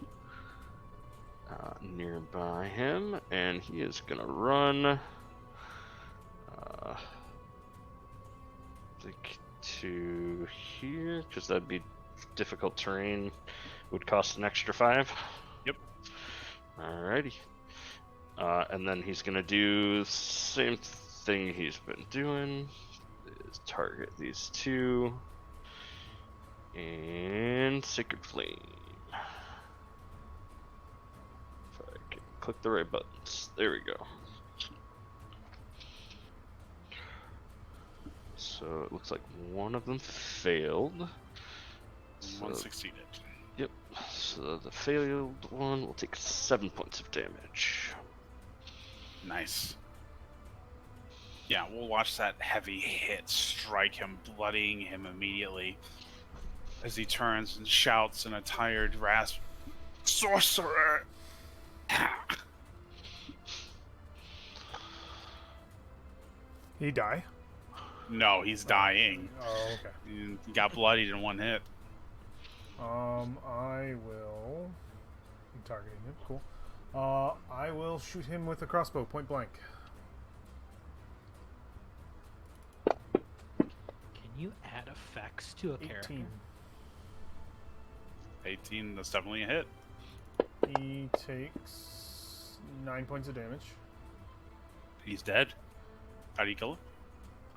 nearby him, and he is gonna run like to here, because that'd be difficult terrain. Would cost an extra 5. Yep. Alrighty. And then he's gonna do the same thing he's been doing. Is target these 2 and Sacred Flame. If I can click the right buttons. There we go. So it looks like one of them failed. One succeeded. Yep. So the failed one will take 7 points of damage. Nice. Yeah, we'll watch that heavy hit strike him, bloodying him immediately as he turns and shouts in a tired rasp, "Sorcerer!" He die? No, he's dying. Oh, okay. He got bloodied in one hit. I will. I'm targeting him. Cool. I will shoot him with a crossbow, point blank. Can you add effects to a character? 18, that's definitely a hit. He takes 9 points of damage. He's dead. How do you kill him?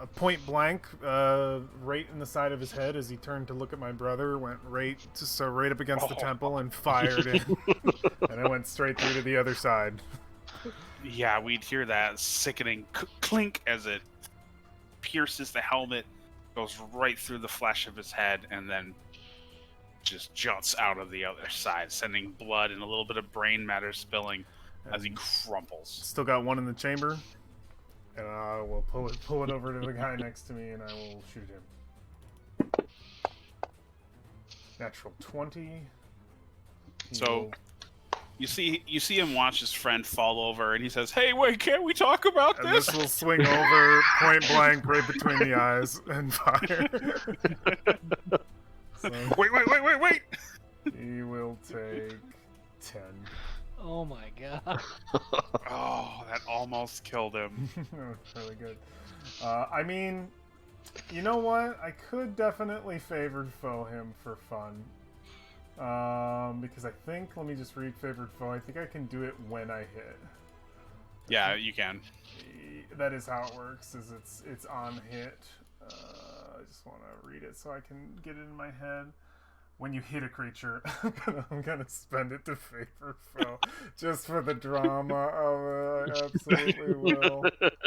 A point blank, right in the side of his head as he turned to look at my brother, went right up against the temple and fired it. And it went straight through to the other side. Yeah, we'd hear that sickening clink as it pierces the helmet, goes right through the flesh of his head, and then just juts out of the other side, sending blood and a little bit of brain matter spilling as he crumples. Still got one in the chamber. And I will pull it over to the guy next to me, and I will shoot him. Natural 20. So you see him watch his friend fall over, and he says, "Hey, wait, can't we talk about And this?" this will swing over point blank right between the eyes and fire. So Wait! he will take 10. Oh my god. Oh, that almost killed him. Really good. I mean, you know what? I could definitely favored foe him for fun. Because I think, let me just read favored foe. I think I can do it when I hit. Yeah, you can. That is how it works. Is it's on hit. I just want to read it so I can get it in my head. When you hit a creature, I'm gonna spend it to favor foe, just for the drama of it. I absolutely will.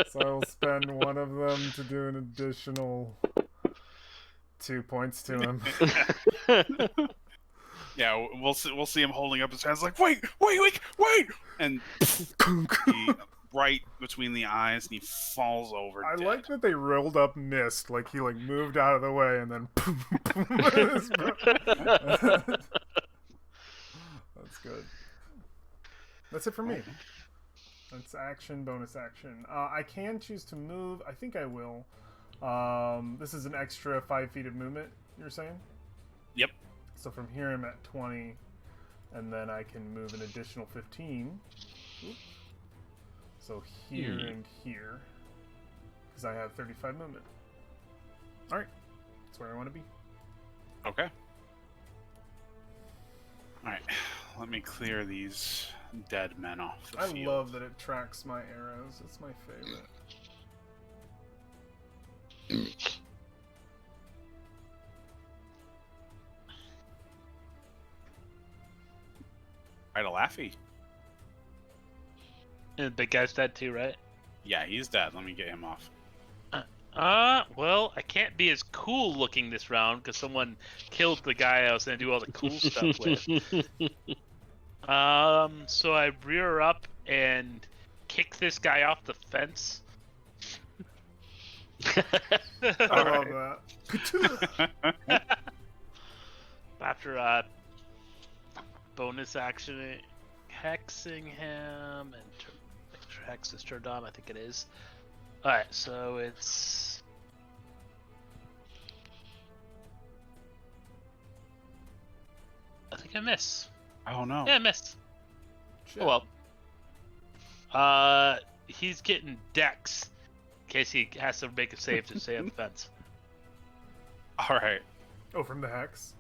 So I will spend one of them to do an additional 2 points to him. Yeah, we'll see him holding up his hands like, wait! And he, right between the eyes, and he falls over I dead. like that they rolled up mist, like he moved out of the way and then That's good. That's it for me. That's action, bonus action. I can choose to move. I think I will. This is an extra 5 feet of movement, you're saying? Yep. So from here I'm at 20, and then I can move an additional 15. Oops. So here and here, because I have 35 movement. All right, that's where I want to be. Okay. All right, let me clear these dead men off the field. I love that it tracks my arrows. It's my favorite. Right, a Laffy. And the big guy's dead too, right? Yeah, he's dead. Let me get him off. Well, I can't be as cool looking this round because someone killed the guy I was gonna do all the cool stuff with. So I rear up and kick this guy off the fence. I love that. After bonus action, hexing him, and make sure hex is turned on. I think it is. All right, so it's. I think I miss. Oh no. Yeah, I missed. Shit. Oh well. He's getting dex in case he has to make a save to stay on the fence. All right. Oh, from the hex.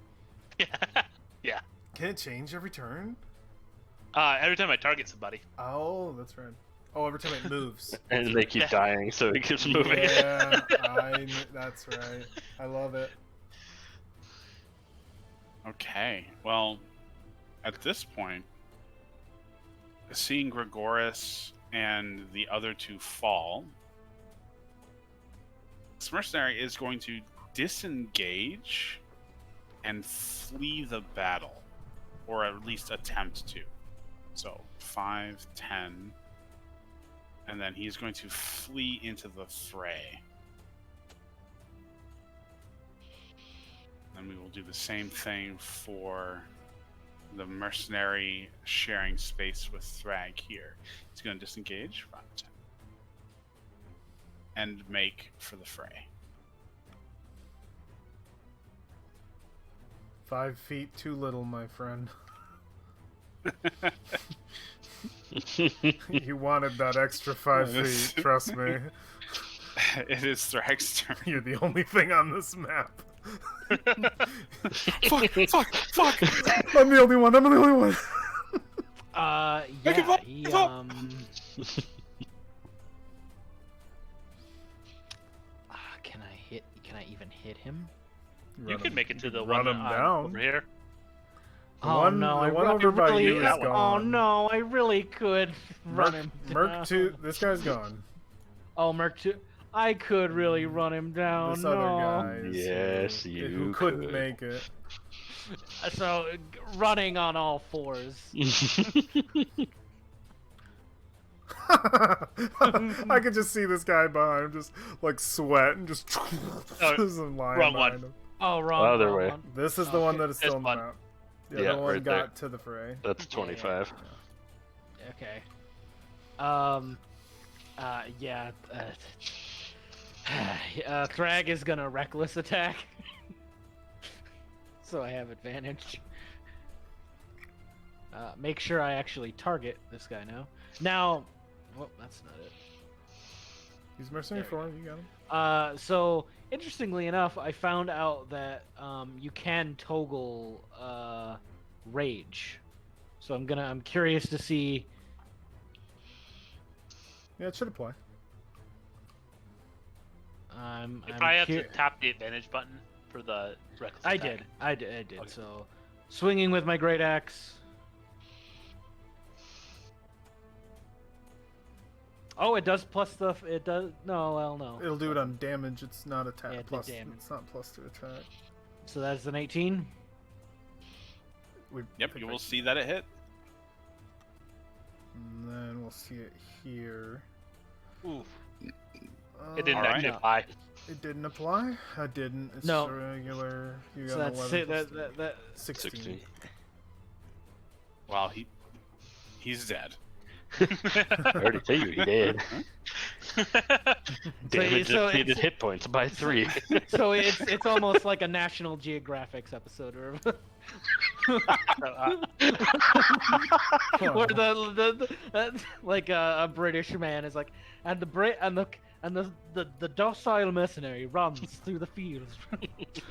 Yeah. Can it change every turn? Every time I target somebody. Oh, that's right. Oh, every time it moves. And they keep dying, so it keeps moving. Yeah, that's right. I love it. Okay. Well, at this point, seeing Gregoris and the other two fall, this mercenary is going to disengage and flee the battle, or at least attempt to. So 5, 10, and then he's going to flee into the fray. Then we will do the same thing for the mercenary sharing space with Thrag here. He's going to disengage 5, 10, and make for the fray. 5 feet too little, my friend. You wanted that extra 5 Yes. feet, trust me. It is Thrag's turn. You're the only thing on this map. Fuck! I'm the only one, I'm the only one. Make it Yeah, up, he, give up. Can I even hit him? You can make it to the run one him down. over here. The Oh one- no, the I one I over by really, you is oh gone. no, I really could run him down. Merc 2, this guy's gone. Oh, Merc 2. I could really run him down. This no. other guy is Yes, who you couldn't could. make it. So, running on all fours. I could just see this guy behind him, just like sweat and just there's a lion wrong behind one. him. Oh, wrong. Other wrong way. one. This is the one Okay. that is still This on the one. map. The Yeah, other one right got there. to the fray. That's 25. Okay. Yeah. Thrag is gonna reckless attack. So I have advantage. Make sure I actually target this guy now. Now, well, that's not it. He's mercenary There we 4, you got him. So interestingly enough, I found out that you can toggle rage. So I'm curious to see. Yeah, it should apply. You I'm probably have cu- to tap the advantage button for the reckless I attack. did. I did. Okay. So, swinging with my great axe. Oh, it does plus stuff. It does. No, well, no. It'll do it on damage, it's not attack. Yeah, the Plus, damage. it's not plus to attack. So that's an 18. Yep, you will see that it hit. And then we'll see it here. Ooh, it didn't Alright. actually apply. It didn't apply? I didn't. It's No. regular. You So got that's 11 it. plus That 16. 16. Well, he's dead. I already tell you he did. Damage so exceeded it's- hit points by 3. So it's almost like a National Geographic episode, or where like a British man is like, and the docile mercenary runs through the fields,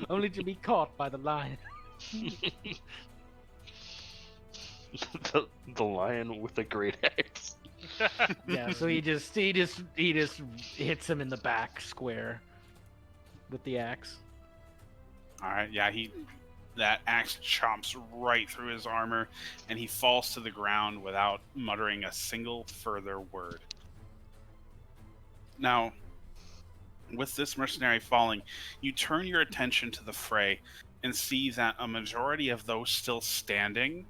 only to be caught by the lion. the lion with the great axe. Yeah, so he just hits him in the back square with the axe. All right, yeah, that axe chomps right through his armor, and he falls to the ground without muttering a single further word. Now, with this mercenary falling, you turn your attention to the fray and see that a majority of those still standing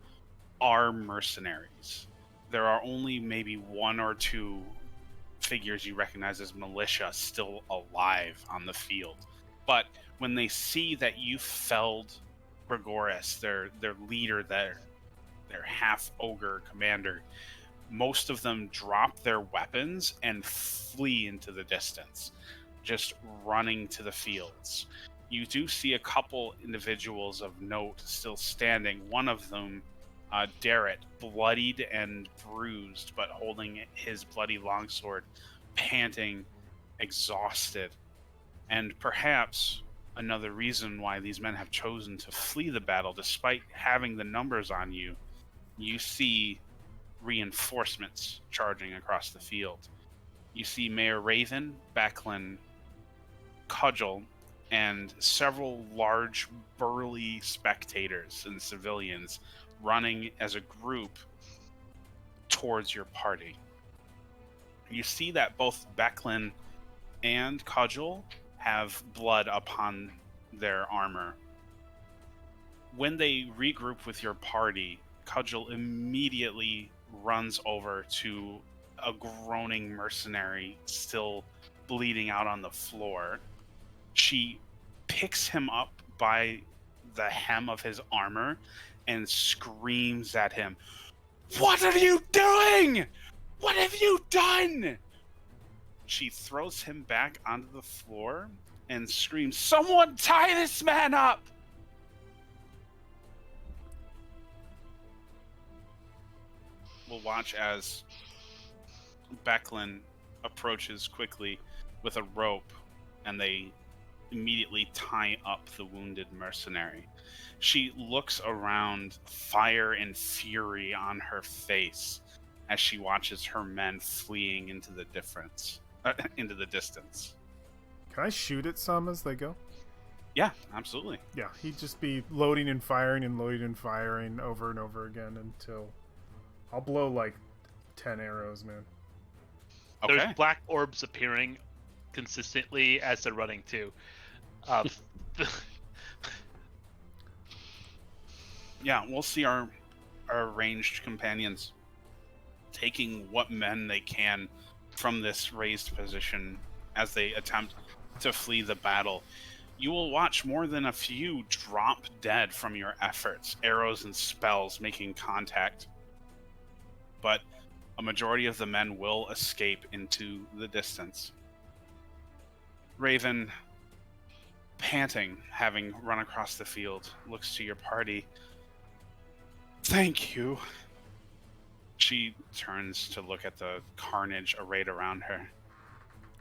are mercenaries. There are only maybe 1 or 2 figures you recognize as militia still alive on the field. But when they see that you felled Gregoris, their leader, their half ogre commander, most of them drop their weapons and flee into the distance, just running to the fields. You do see a couple individuals of note still standing. One of them, Darrett, bloodied and bruised, but holding his bloody longsword, panting, exhausted. And perhaps another reason why these men have chosen to flee the battle, despite having the numbers on you, you see reinforcements charging across the field. You see Mayor Raven, Becklin, Cudgel, and several large, burly spectators and civilians running as a group towards your party. You see that both Becklin and Cudgel have blood upon their armor. When they regroup with your party, Cudgel immediately runs over to a groaning mercenary still bleeding out on the floor. She picks him up by the hem of his armor and screams at him, "What are you doing? What have you done?" She throws him back onto the floor and screams, "Someone tie this man up!" We'll watch as Becklin approaches quickly with a rope, and they immediately tie up the wounded mercenary. She looks around, fire and fury on her face, as she watches her men fleeing into the distance. Can I shoot at some as they go? Yeah, absolutely. Yeah, he'd just be loading and firing over and over again until I'll blow like 10 arrows, man. Okay. There's black orbs appearing consistently as they're running too. Yeah, we'll see our ranged companions taking what men they can from this raised position as they attempt to flee the battle. You will watch more than a few drop dead from your efforts, arrows and spells making contact. But a majority of the men will escape into the distance. Raven, panting, having run across the field, looks to your party. "Thank you." She turns to look at the carnage arrayed around her.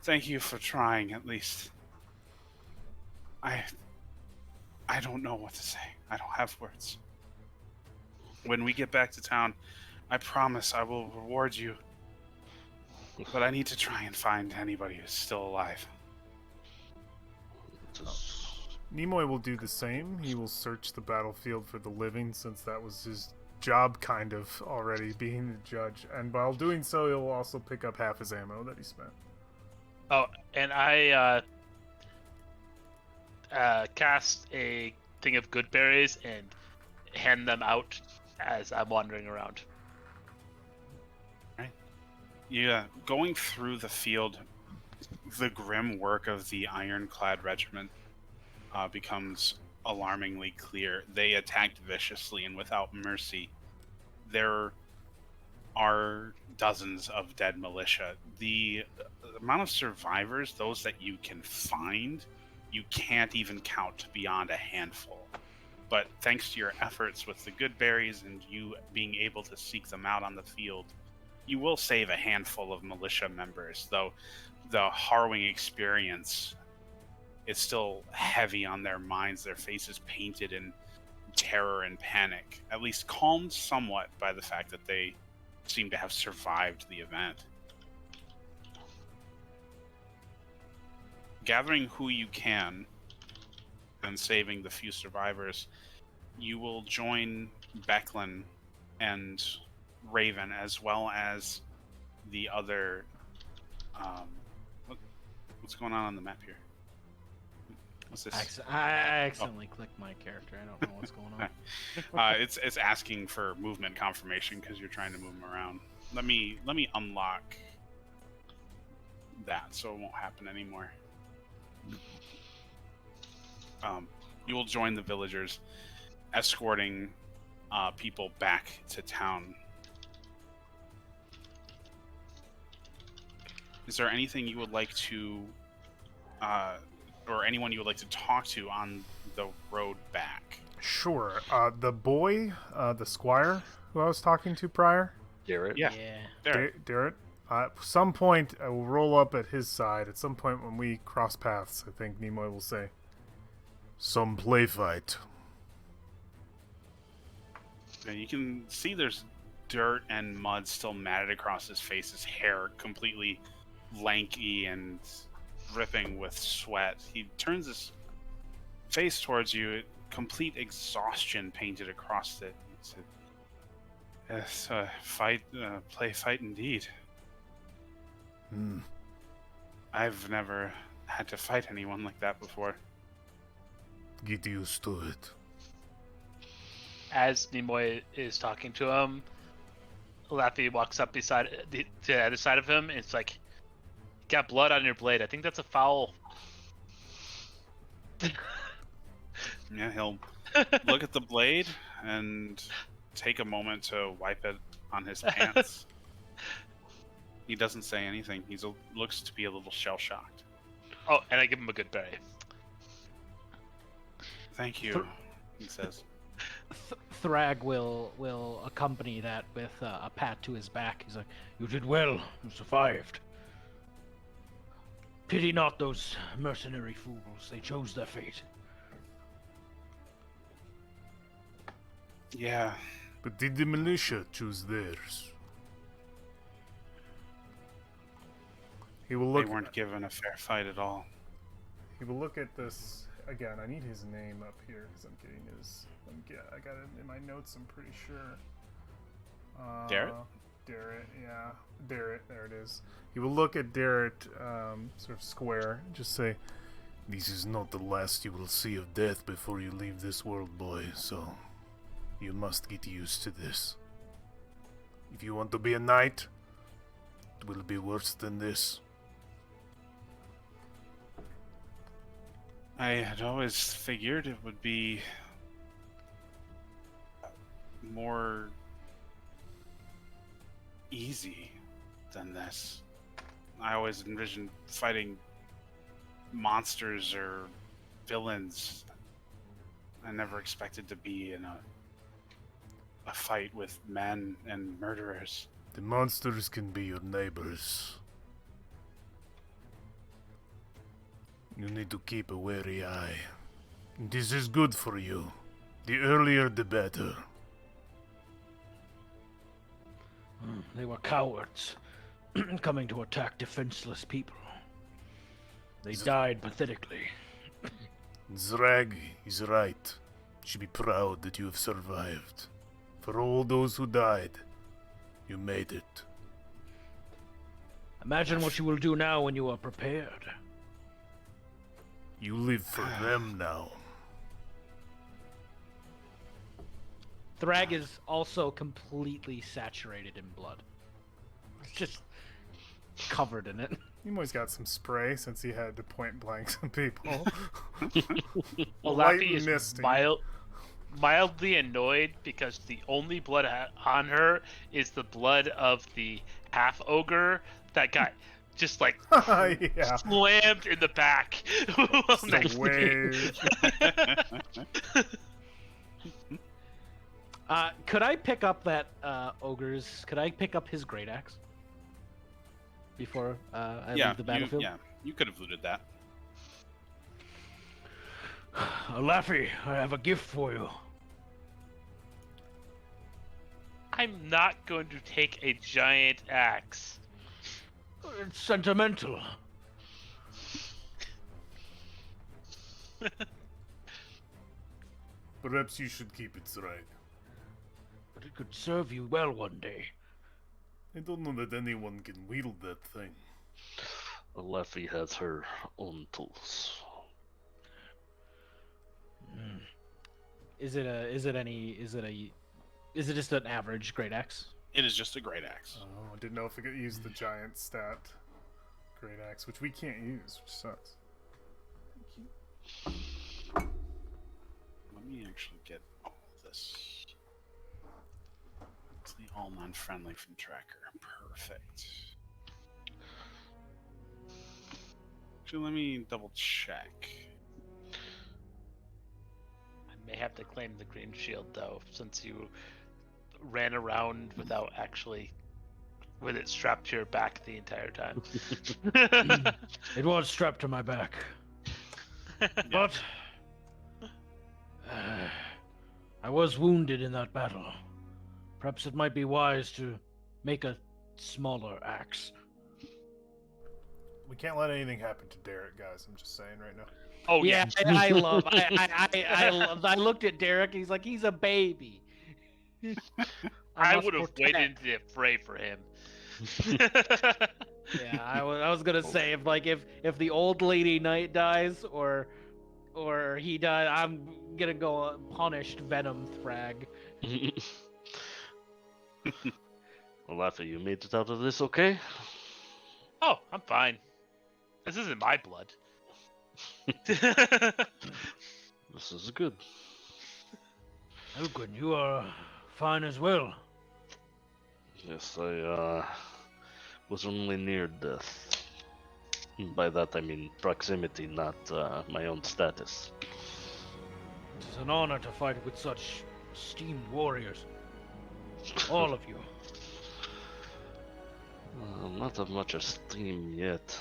"Thank you for trying, at least. I don't know what to say. I don't have words. When we get back to town, I promise I will reward you. But I need to try and find anybody who's still alive." Nimoy will do the same. He will search the battlefield for the living, since that was his job, kind of, already, being the judge. And while doing so, he'll also pick up half his ammo that he spent. Oh, and I cast a thing of good berries and hand them out as I'm wandering around. Right. Yeah, going through the field, the grim work of the ironclad regiment becomes alarmingly clear. They attacked viciously and without mercy. There are dozens of dead militia. The amount of survivors, those that you can find, you can't even count beyond a handful. But thanks to your efforts with the good berries and you being able to seek them out on the field, you will save a handful of militia members, though the harrowing experience is still heavy on their minds, their faces painted in terror and panic, at least calmed somewhat by the fact that they seem to have survived the event. Gathering who you can and saving the few survivors, you will join Becklin and Raven, as well as the other... what's going on the map here? What's this? I accidentally clicked my character. I don't know what's going on. It's asking for movement confirmation because you're trying to move them around. Let me unlock that, so it won't happen anymore. You will join the villagers, escorting people back to town. Is there anything you would like to, or anyone you would like to talk to on the road back? Sure. The boy, the squire who I was talking to prior, Garrett? Yeah. There. Darrett. At some point, I will roll up at his side. At some point when we cross paths, I think Nimoy will say, "Some play fight." And you can see there's dirt and mud still matted across his face. His hair completely lanky and dripping with sweat. He turns his face towards you, complete exhaustion painted across it. He said, "Yes, play fight indeed. Hmm. I've never had to fight anyone like that before." Get used to it. As Nimoy is talking to him, Laffy walks up beside to the other side of him. And it's like, "You got blood on your blade. I think that's a foul." Yeah, he'll look at the blade and take a moment to wipe it on his pants. He doesn't say anything. Looks to be a little shell-shocked. Oh, and I give him a good berry. "Thank you," he says. Thrag will accompany that with a pat to his back. He's like, "You did well. You survived. Pity not those mercenary fools. They chose their fate." Yeah, But did the militia choose theirs? He will they look. weren't given a fair fight at all. He will look at this again. I need his name up here because I'm getting his. I got it in my notes. I'm pretty sure. Darrett? Darrett, yeah, Darrett. There it is. He will look at Darrett, sort of square, and just say, This is not the last you will see of death before you leave this world, boy, so you must get used to this. If you want to be a knight, it will be worse than this. I had always figured it would be more easy than this. I always envisioned fighting monsters or villains. I never expected to be in a fight with men and murderers. The monsters can be your neighbors. You need to keep a wary eye. This is good for you. The earlier the better. They were cowards, coming to attack defenseless people. They died pathetically. Zrag is right. You should be proud that you have survived. For all those who died, you made it. Imagine what you will do now when you are prepared. You live for them now. Thrag is also completely saturated in blood. It's just covered in it. Nimoy's got some spray since he had to point blank some people. Well, Light Laffy is misty. mildly annoyed because the only blood on her is the blood of the half ogre that got just like Yeah. slammed in the back. Just next a to me. wave. Could I pick up that ogre's? Could I pick up his great axe before I leave the battlefield? You could have looted that. Laffy, I have a gift for you. I'm not going to take a giant axe. It's sentimental. Perhaps you should keep it right. But it could serve you well one day. I don't know that anyone can wield that thing. Leffy has her own tools. Is it just an average great axe? It is just a great axe. Oh, I didn't know if I could use the giant stat. great axe, which we can't use, which sucks. Let me actually get all this. Actually, all non-friendly from tracker. Perfect. Actually, let me double check. I may have to claim the green shield though, since you ran around without actually with it strapped to your back the entire time. It was strapped to my back. But I was wounded in that battle. Perhaps it might be wise to make a smaller axe. We can't let anything happen to Derek, guys. I'm just saying right now. Oh yeah. I love. I looked at Derek. He's like, he's a baby. I must would have protect. waited the fray for him. Yeah, I was gonna say if the old lady knight dies or he died, I'm gonna go punished Venom Thrag. Well, Laffy, you made it out of this okay? Oh, I'm fine. This isn't my blood. This is good. Elquin, you are fine as well. Yes, I was only near death. By that I mean proximity, not my own status. It is an honor to fight with such esteemed warriors. All of you. Not of much esteem yet.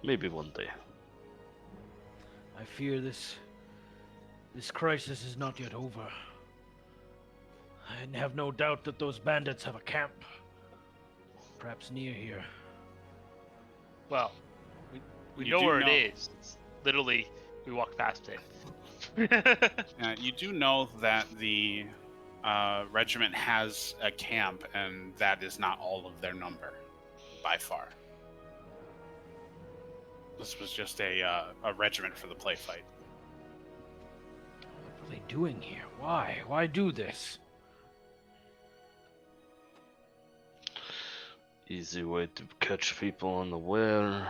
Maybe one day. I fear this crisis is not yet over. I have no doubt that those bandits have a camp, perhaps near here. Well, we You know do where know- it is. It's literally, we walked past it. You do know that the regiment has a camp, and that is not all of their number, by far. This was just a regiment for the play fight. What are they doing here? Why? Why do this? Easy way to catch people unaware.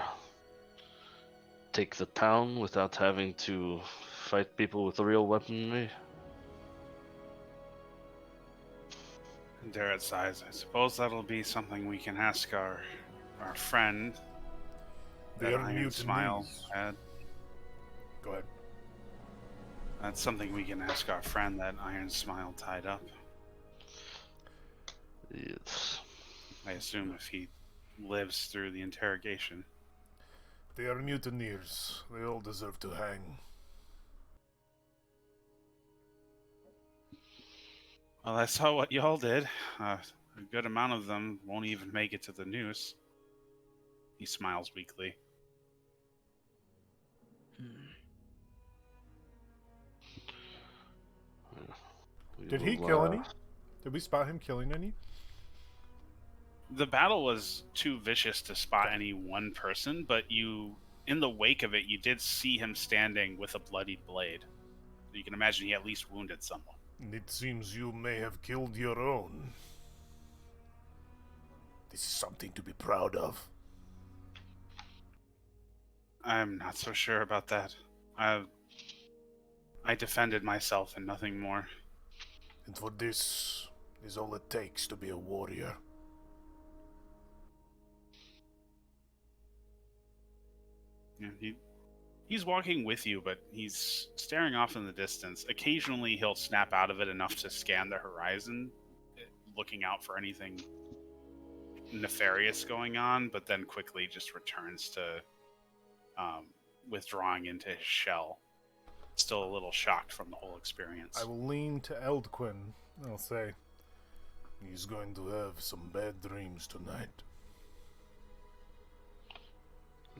Take the town without having to fight people with real weaponry. Darrett sighs. I suppose that'll be something we can ask our friend. They That are Iron mutinies. Smile had. Go ahead. That's something we can ask our friend that Iron Smile tied up. Yes. I assume if he lives through the interrogation. They are mutineers. They all deserve to hang. Well, I saw what y'all did. A good amount of them won't even make it to the news. He smiles weakly. Did he kill any? Did we spot him killing any? The battle was too vicious to spot any one person, but in the wake of it, you did see him standing with a bloodied blade. You can imagine he at least wounded someone. It seems you may have killed your own. This is something to be proud of. I'm not so sure about that. I defended myself and nothing more. And for this is all it takes to be a warrior. Yeah, he's walking with you, but he's staring off in the distance. Occasionally, he'll snap out of it enough to scan the horizon, looking out for anything nefarious going on, but then quickly just returns to withdrawing into his shell. Still a little shocked from the whole experience. I will lean to Eldquin. I'll say, He's going to have some bad dreams tonight.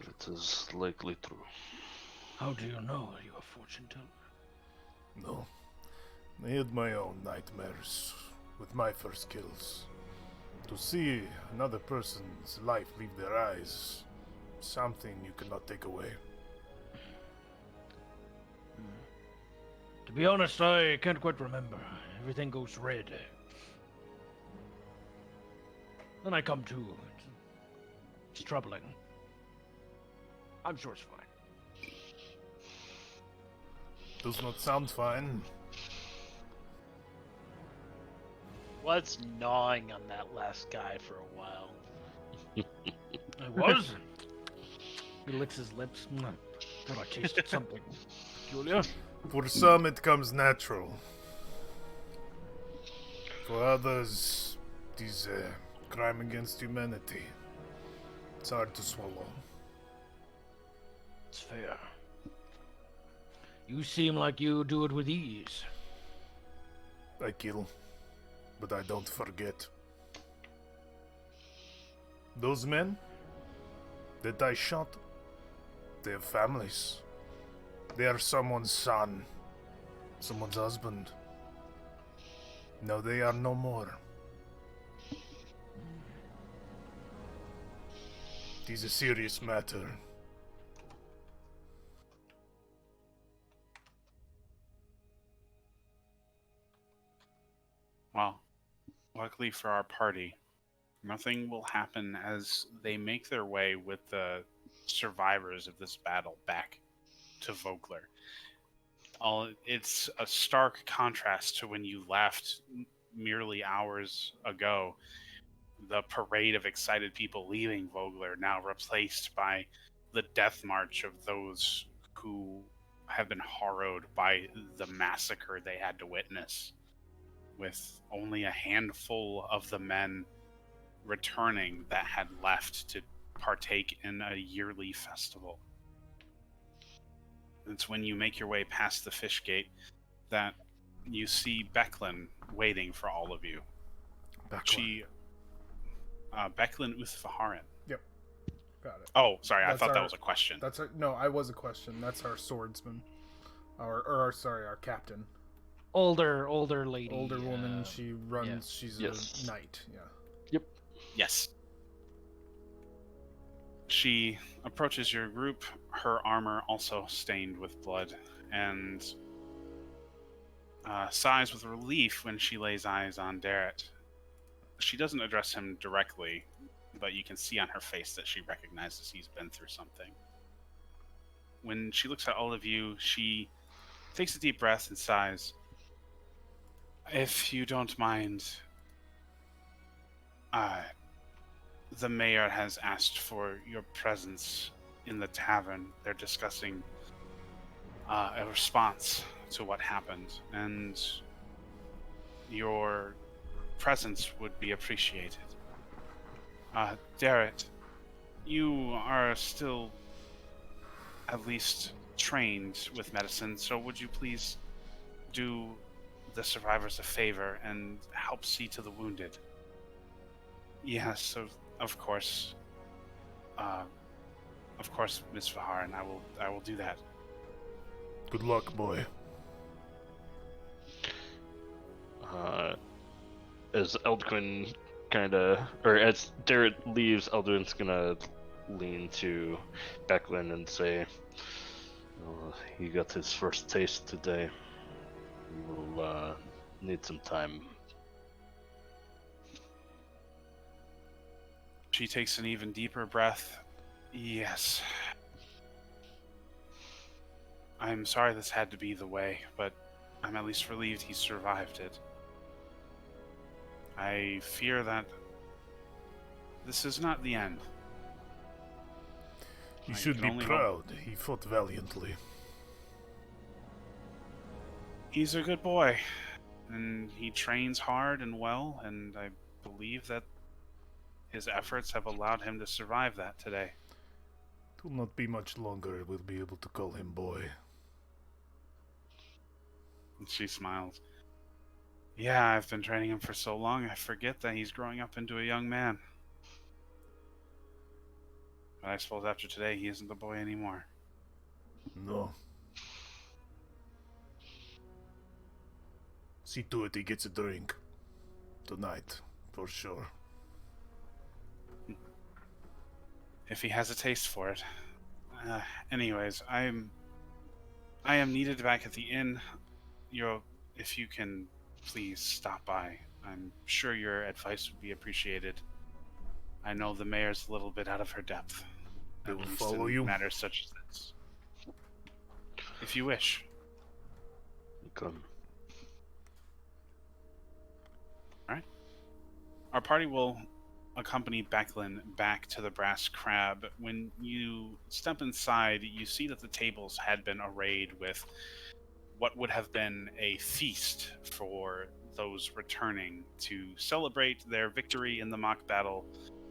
It is likely true. How do you know? Are you a fortune teller? No. I had my own nightmares with my first kills. to see another person's life leave their eyes, something you cannot take away. To be honest, I can't quite remember. Everything goes red. Then I come to. It's troubling. I'm sure it's fine. Does not sound fine. Was gnawing on that last guy for a while. I was. He licks his lips. Thought I tasted something peculiar. For some, it comes natural. For others, it is a crime against humanity. It's hard to swallow. It's fair. You seem like you do it with ease. I kill, but I don't forget. Those men that I shot, they have families. They are someone's son, someone's husband. Now they are no more. It is a serious matter. Well, luckily for our party, nothing will happen as they make their way with the survivors of this battle back to Vogler. It's a stark contrast to when you left merely hours ago. The parade of excited people leaving Vogler now replaced by the death march of those who have been harrowed by the massacre they had to witness, with only a handful of the men returning that had left to partake in a yearly festival. It's when you make your way past the fish gate that you see Becklin waiting for all of you. Becklin Uthvaharin. Yep. Got it. Oh, sorry, I That's thought that our- was a question. No, I was a question. That's our swordsman. Our captain. Older lady. Older woman, she runs, yeah. she's Yes. a knight, yeah. Yes. She approaches your group, her armor also stained with blood, and sighs with relief when she lays eyes on Darrett. She doesn't address him directly, but you can see on her face that she recognizes he's been through something. When she looks at all of you, she takes a deep breath and sighs. If you don't mind, the mayor has asked for your presence in the tavern. They're discussing a response to what happened, and your presence would be appreciated. Darrett, you are still at least trained with medicine, so would you please do the survivors a favor and help see to the wounded? Yes, of course. Of course, Miss Vaharan, I will do that. Good luck, boy. As Eldquin as Darrett leaves, Eldrin's gonna lean to Becklin and say, "Oh, he got his first taste today. We'll need some time." She takes an even deeper breath. Yes. I'm sorry this had to be the way, but I'm at least relieved he survived it. I fear that this is not the end. You I should can be only proud. He fought valiantly. He's a good boy, and he trains hard and well, and I believe that his efforts have allowed him to survive that today. It will not be much longer we'll be able to call him boy. And she smiles. Yeah, I've been training him for so long, I forget that he's growing up into a young man. But I suppose after today, he isn't the boy anymore. No. See to it he gets a drink. Tonight, for sure. If he has a taste for it. Anyways, I am needed back at the inn. If you can please stop by. I'm sure your advice would be appreciated. I know the mayor's a little bit out of her depth. They At will least follow in you. matters such as this. If you wish. Come. Our party will accompany Becklin back to the Brass Crab. When you step inside, you see that the tables had been arrayed with what would have been a feast for those returning to celebrate their victory in the mock battle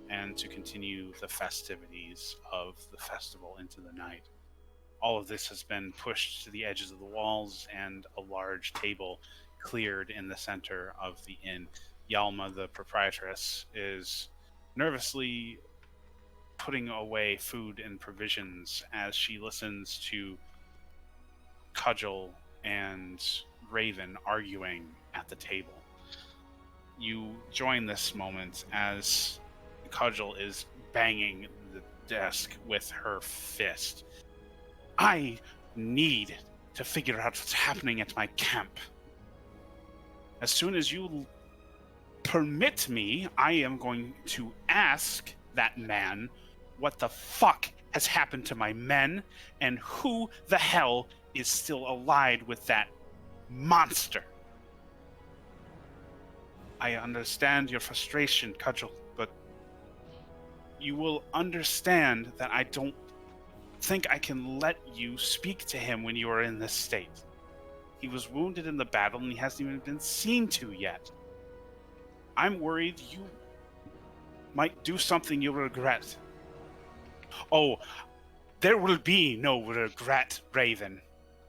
and to continue the festivities of the festival into the night. All of this has been pushed to the edges of the walls and a large table cleared in the center of the inn. Yalma, the proprietress, is nervously putting away food and provisions as she listens to Cudgel and Raven arguing at the table. You join this moment as Cudgel is banging the desk with her fist. I need to figure out what's happening at my camp. As soon as you permit me, I am going to ask that man what the fuck has happened to my men and who the hell is still allied with that monster. I understand your frustration, Cudgel, but you will understand that I don't think I can let you speak to him when you are in this state. He was wounded in the battle and he hasn't even been seen to yet. I'm worried you might do something you'll regret. Oh, there will be no regret, Raven.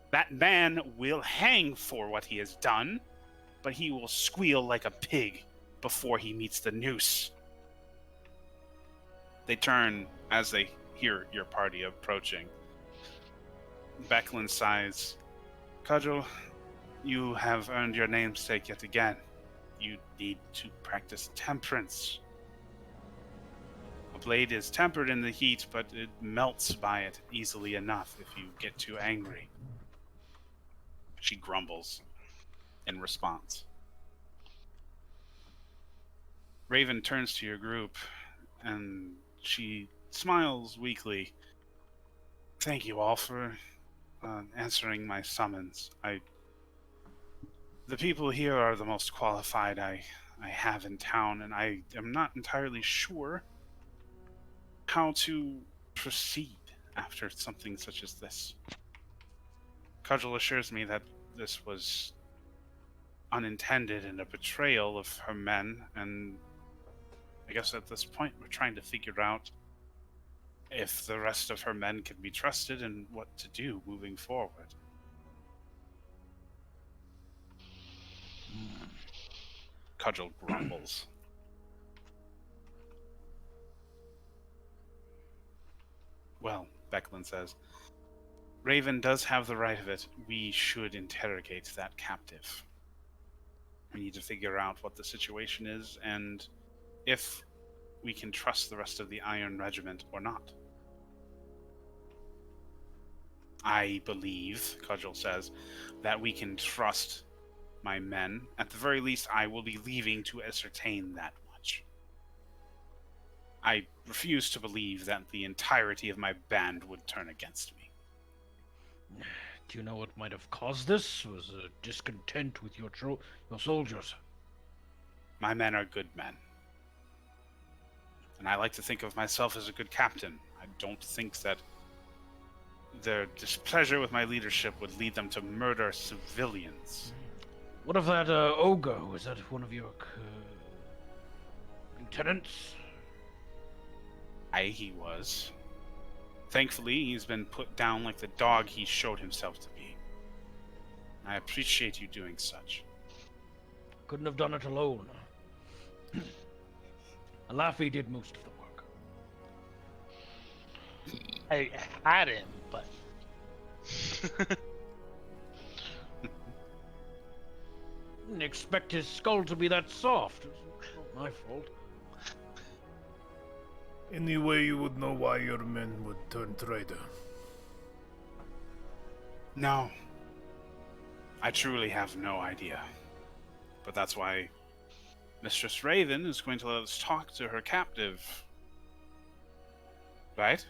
That man will hang for what he has done, but he will squeal like a pig before he meets the noose. They turn as they hear your party approaching. Becklin sighs. Cudgel, you have earned your namesake yet again. You need to practice temperance. A blade is tempered in the heat, but it melts by it easily enough if you get too angry. She grumbles in response. Raven turns to your group, and she smiles weakly. Thank you all for answering my summons. The people here are the most qualified I have in town, and I am not entirely sure how to proceed after something such as this. Cudgel assures me that this was unintended and a betrayal of her men, and I guess at this point we're trying to figure out if the rest of her men can be trusted and what to do moving forward. Cudgel grumbles. Well, Becklin says, Raven does have the right of it. We should interrogate that captive. We need to figure out what the situation is and if we can trust the rest of the Iron Regiment or not. I believe, Cudgel says, that we can trust my men. At the very least, I will be leaving to ascertain that much. I refuse to believe that the entirety of my band would turn against me. Do you know what might have caused this? Was a discontent with your soldiers? My men are good men. And I like to think of myself as a good captain. I don't think that their displeasure with my leadership would lead them to murder civilians. What of that ogre? Was that one of your lieutenants? He was. Thankfully, he's been put down like the dog he showed himself to be. I appreciate you doing such. Couldn't have done it alone. Alafi did most of the work. I had him, but Didn't expect his skull to be that soft. It's not my fault. Any way you would know why your men would turn traitor? No. I truly have no idea. But that's why Mistress Raven is going to let us talk to her captive Right?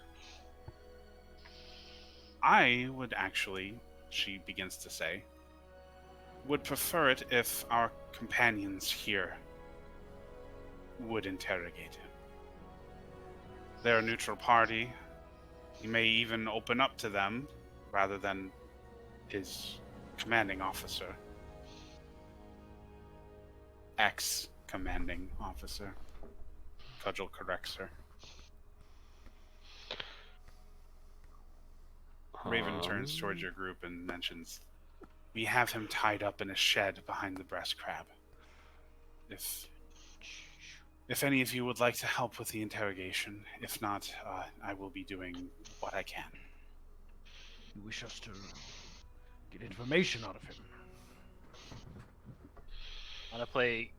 I would actually, she begins to say, would prefer it if our companions here would interrogate him. They're a neutral party. He may even open up to them rather than his commanding officer. Ex-commanding officer. Cudgel corrects her. Raven turns towards your group and mentions, "We have him tied up in a shed behind the breast crab. If any of you would like to help with the interrogation, if not, I will be doing what I can." You wish us to get information out of him? Want to play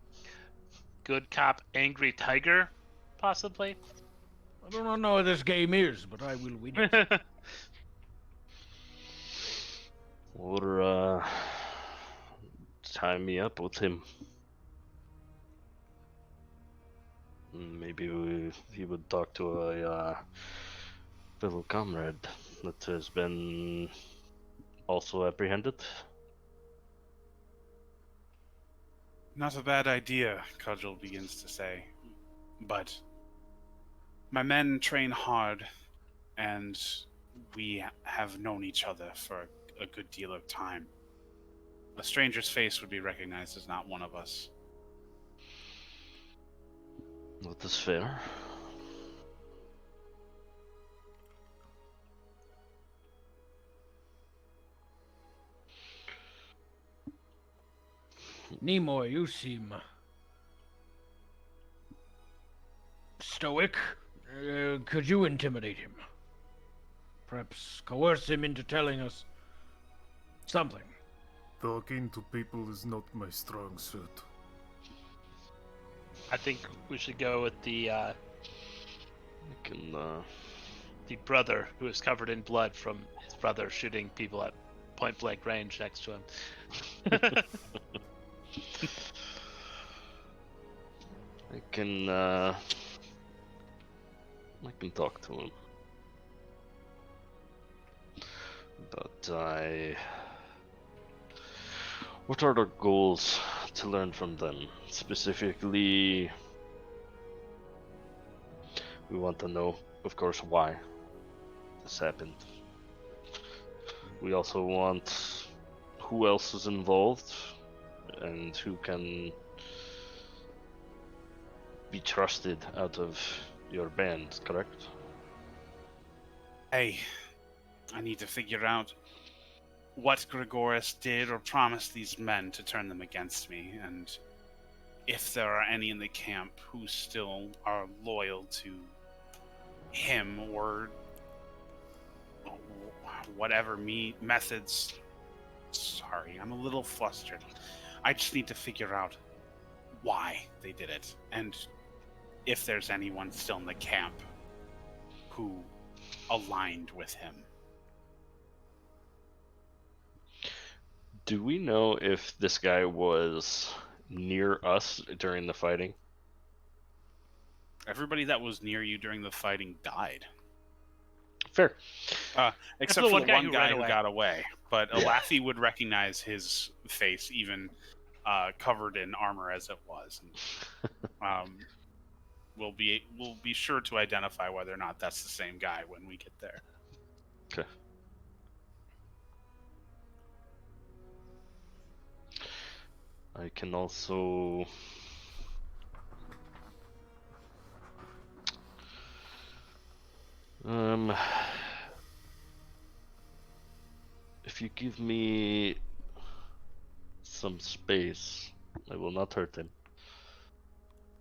good cop, angry tiger, possibly? I do not know what this game is, but I will win it. Or tie me up with him. Maybe he would talk to a fellow comrade that has been also apprehended. Not a bad idea, Cudgel begins to say. But my men train hard, and we have known each other for a good deal of time. A stranger's face would be recognized as not one of us. That is fair. Nimoy, you seem stoic. Could you intimidate him? Perhaps coerce him into telling us something. Talking to people is not my strong suit. I think we should go with the I can the brother who is covered in blood from his brother shooting people at point blank range next to him. I can talk to him. But what are their goals to learn from them? Specifically, we want to know, of course, why this happened. We also want who else is involved and who can be trusted out of your band, correct? Hey, I need to figure out what Gregoris did or promised these men to turn them against me, and if there are any in the camp who still are loyal to him or whatever methods. Sorry, I'm a little flustered. I just need to figure out why they did it, and if there's anyone still in the camp who aligned with him. Do we know if this guy was near us during the fighting? Everybody that was near you during the fighting died. Fair. Except for the one who guy ran who away. got away. But Yeah. Alafi would recognize his face, even covered in armor as it was. And, we'll be sure to identify whether or not that's the same guy when we get there. Okay. I can also if you give me some space, I will not hurt him.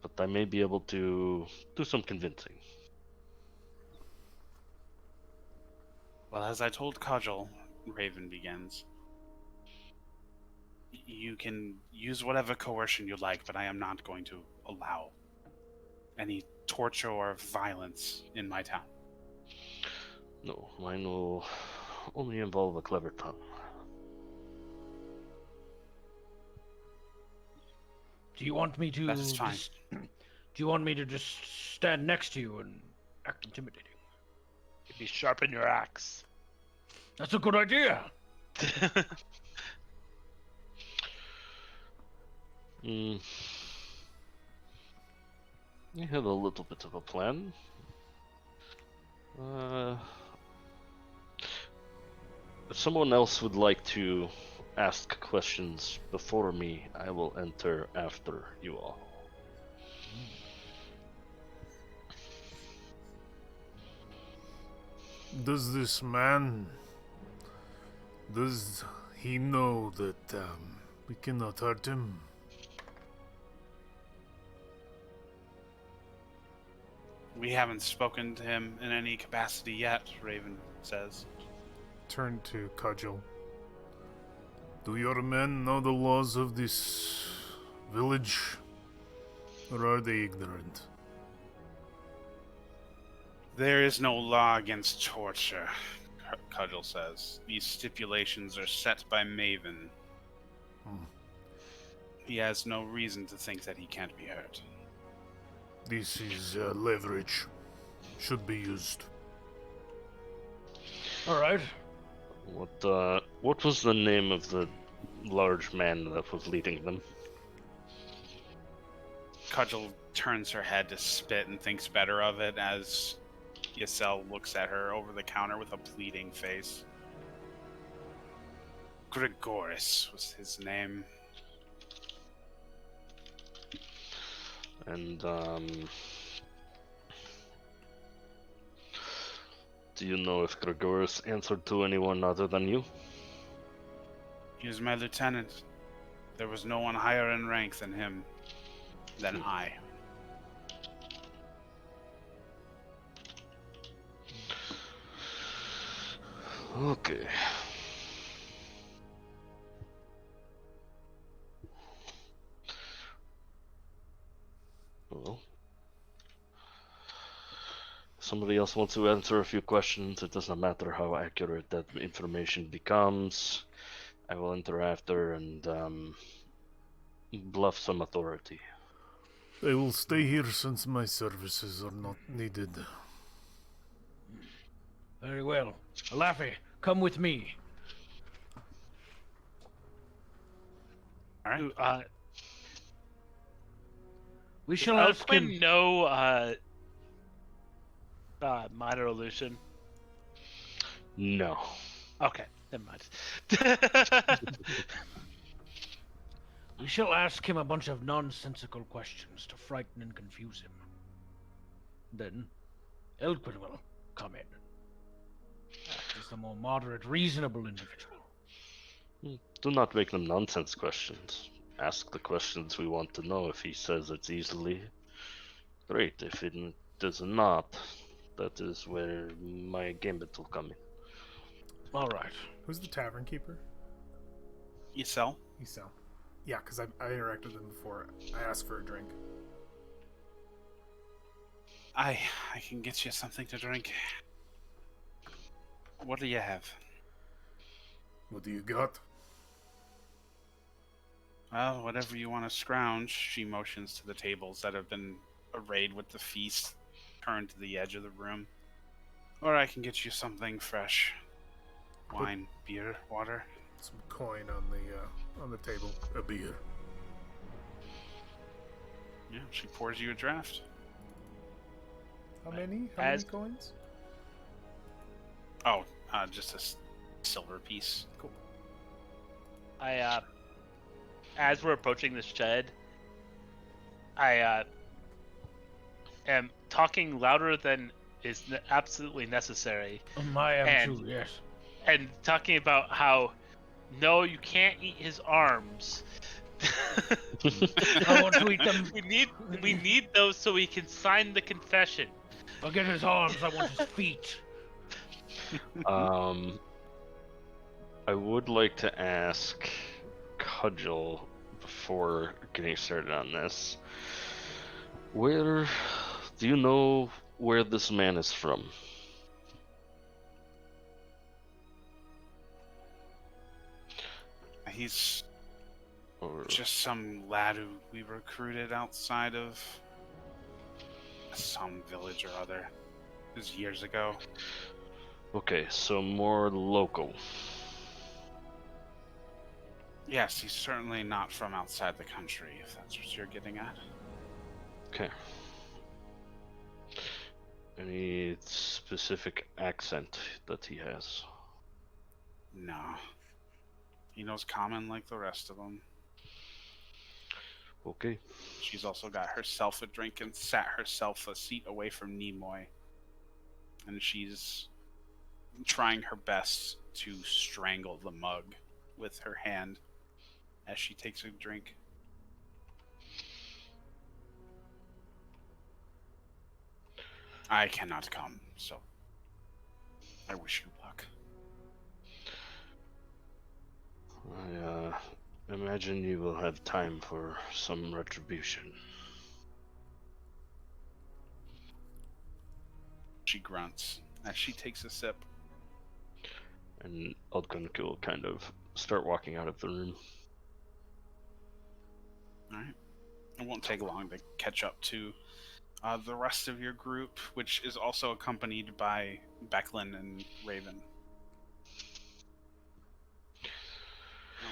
But I may be able to do some convincing. Well, as I told Cudgel, Raven begins, you can use whatever coercion you like, but I am not going to allow any torture or violence in my town. No, mine will only involve a clever tongue. Do you want me to? That is fine. Do you want me to just stand next to you and act intimidating? Maybe sharpen your axe. That's a good idea. Mm. I had a little bit of a plan. If someone else would like to ask questions before me, I will enter after you all. Does this man... Does he know that we cannot hurt him? We haven't spoken to him in any capacity yet, Raven says. Turn to Cudgel. Do your men know the laws of this village? Or are they ignorant? There is no law against torture, Cudgel says. These stipulations are set by Maven. Hmm. He has no reason to think that he can't be hurt. This is leverage. Should be used. All right. What was the name of the large man that was leading them? Cudgel turns her head to spit and thinks better of it as Ysel looks at her over the counter with a pleading face. Gregoris was his name. And do you know if Gregoris answered to anyone other than you? He was my lieutenant. There was no one higher in rank than him. Than I. Okay. Well, somebody else wants to answer a few questions. It doesn't matter how accurate that information becomes. I will enter after and bluff some authority. I will stay here since my services are not needed. Very well. Alafi, come with me. All right. Ooh, We shall does ask Quinn him. know minor illusion? No. Okay, never mind. We shall ask him a bunch of nonsensical questions to frighten and confuse him. Then, Elquin will come in. He's a more moderate, reasonable individual. Do not make them nonsense questions. Ask the questions we want to know. If he says it's easily, great. If it does not, that is where my gambit will come in. All right. Who's the tavern keeper? Ysel? Esau. Yeah, because I interacted with him before. I asked for a drink. I can get you something to drink. What do you have? What do you got? Well, whatever you want to scrounge. She motions to the tables that have been arrayed with the feast, turned to the edge of the room. Or I can get you something fresh. Wine, beer, water. Some coin on the table. A beer. Yeah, she pours you a draft. How many? How As- many coins? Oh, just a silver piece. Cool. As we're approaching this shed, I am talking louder than is absolutely necessary, I am And- too, yes. and talking about how, no, you can't eat his arms. I want to eat them. We need those so we can sign the confession. I'll get his arms, I want his feet. I would like to ask Cudgel before getting started on this. Do you know where this man is from? He's Or just some lad who we recruited outside of some village or other. It was years ago. Okay, so more local. Yes, he's certainly not from outside the country, if that's what you're getting at. Okay. Any specific accent that he has? No. He knows common like the rest of them. Okay. She's also got herself a drink and sat herself a seat away from Nimoy. And she's trying her best to strangle the mug with her hand as she takes a drink. I cannot come, so I wish you luck. I imagine you will have time for some retribution. She grunts as she takes a sip. And Aldgunk will kind of start walking out of the room. Alright. It won't take long to catch up to the rest of your group, which is also accompanied by Becklin and Raven.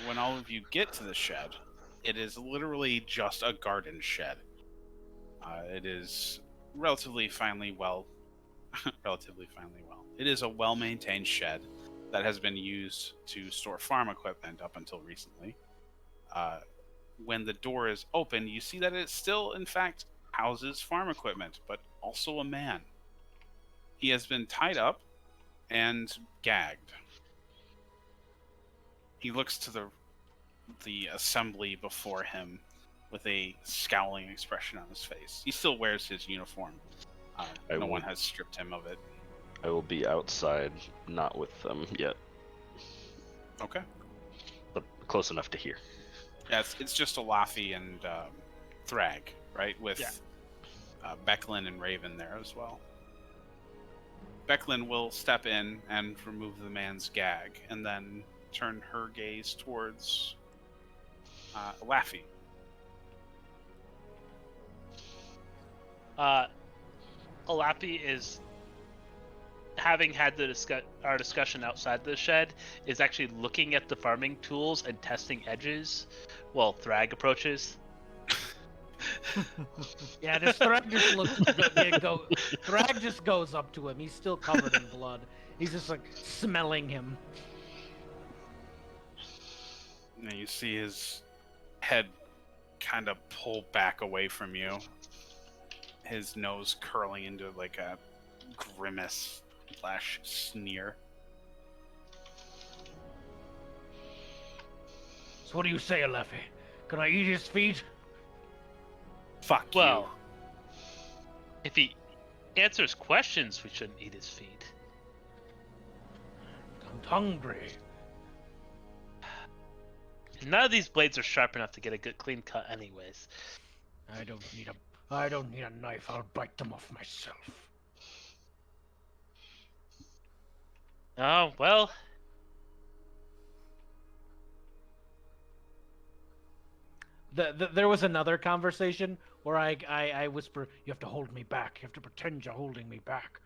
When all of you get to the shed, it is literally just a garden shed. It is relatively finely well. It is a well-maintained shed that has been used to store farm equipment up until recently. When the door is open, you see that it still, in fact, houses farm equipment, but also a man. He has been tied up and gagged. He looks to the assembly before him with a scowling expression on his face. He still wears his uniform. No one has stripped him of it. I will be outside, not with them yet, Okay. but close enough to hear. Yeah, it's just Olafi and Thrag, right? With Becklin and Raven there as well. Becklin will step in and remove the man's gag, and then turn her gaze towards Olafi. Alapi is, having had our discussion outside the shed, is actually looking at the farming tools and testing edges while Thrag approaches. Yeah, this Thrag just looks. Thrag just goes up to him. He's still covered in blood. He's just like smelling him. And you see his head kind of pull back away from you. His nose curling into like a grimace / sneer. So what do you say, Alefi? Can I eat his feet? Fuck Well, if he answers questions, we shouldn't eat his feet. I'm hungry. None of these blades are sharp enough to get a good clean cut anyways. I don't need a knife. I'll bite them off myself. Oh, well. There was another conversation where I whisper, "You have to hold me back. You have to pretend you're holding me back."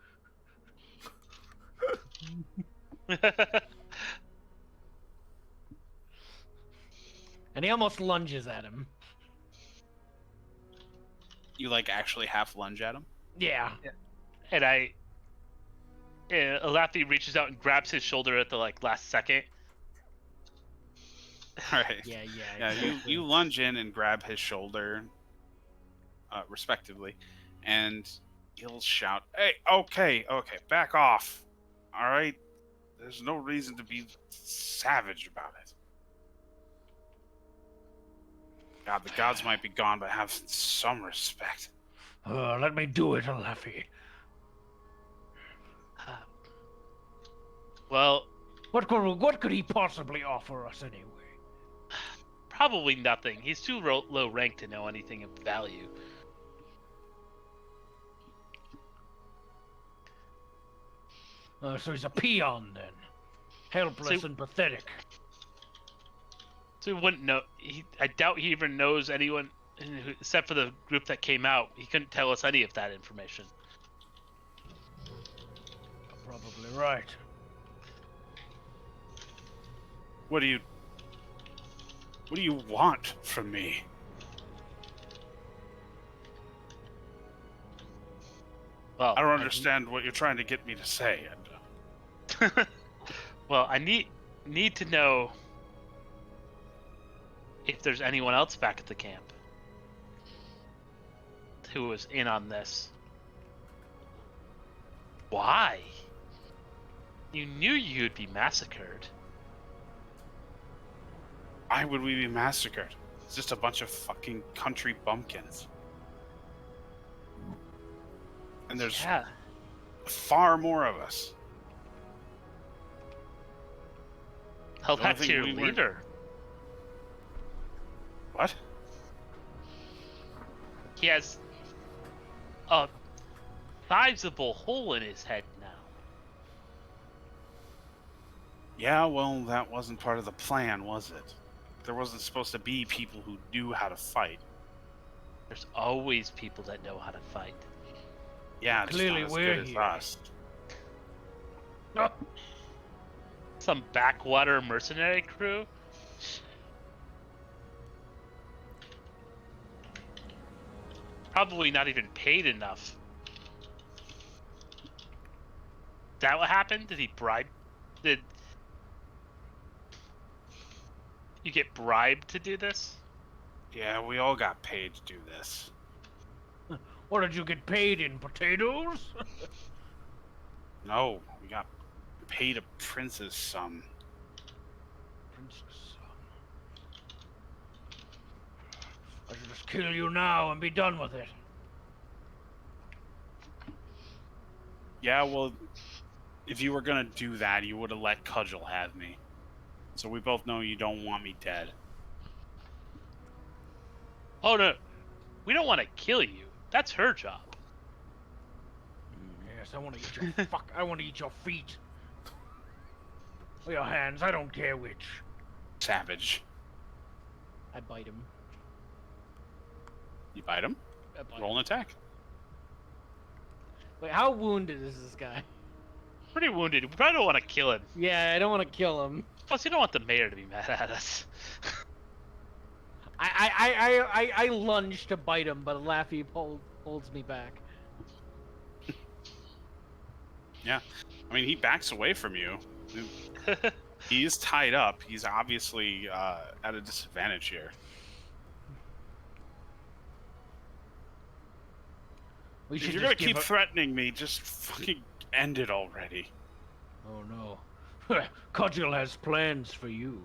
And he almost lunges at him. You like actually half lunge at him? Yeah. And Alafi reaches out and grabs his shoulder at the last second. Alright. Yeah. Yeah, you lunge in and grab his shoulder, respectively, and he'll shout, "Hey, okay, back off. Alright? There's no reason to be savage about it. God, the gods might be gone, but have some respect." Let me do it, Alefi. Well, What could he possibly offer us anyway? probably nothing. He's too low ranked to know anything of value. So he's a peon then. Helpless So- and pathetic. So he wouldn't know. I doubt he even knows anyone except for the group that came out. He couldn't tell us any of that information. Probably right. What do you want from me? Well, I don't understand what you're trying to get me to say. Well, I need to know if there's anyone else back at the camp who was in on this. Why? You knew you'd be massacred. Why would we be massacred? It's just a bunch of fucking country bumpkins. And there's Yeah. far more of us. Hell, The only that's thing your we weren't- leader. What? He has a sizable hole in his head now. Yeah, well, that wasn't part of the plan, was it? There wasn't supposed to be people who knew how to fight. There's always people that know how to fight. Yeah, just Clearly not as we're good here. as us. Some backwater mercenary crew? Probably not even paid enough. Is that what happened? Did he bribe? Did you get bribed to do this? Yeah, we all got paid to do this. What did you get paid in? Potatoes? No, we got paid a prince's sum. Princess son. I should just kill you now and be done with it. Yeah, well, if you were gonna do that, you would have let Cudgel have me. So we both know you don't want me dead. Oh no, we don't want to kill you. That's her job. Yes, I want to eat your I want to eat your feet. Or your hands, I don't care which. Savage. I bite him. You bite him? I bite Roll him. an attack. Wait, how wounded is this guy? Pretty wounded. We probably don't want to kill him. Yeah, I don't want to kill him. Plus, you don't want the mayor to be mad at us. I lunge to bite him, but Laffy holds me back. Yeah. I mean, he backs away from you. He is tied up. He's obviously at a disadvantage here. We If should you're just gonna keep give threatening me, just fucking end it already. Oh no. Cudgel has plans for you.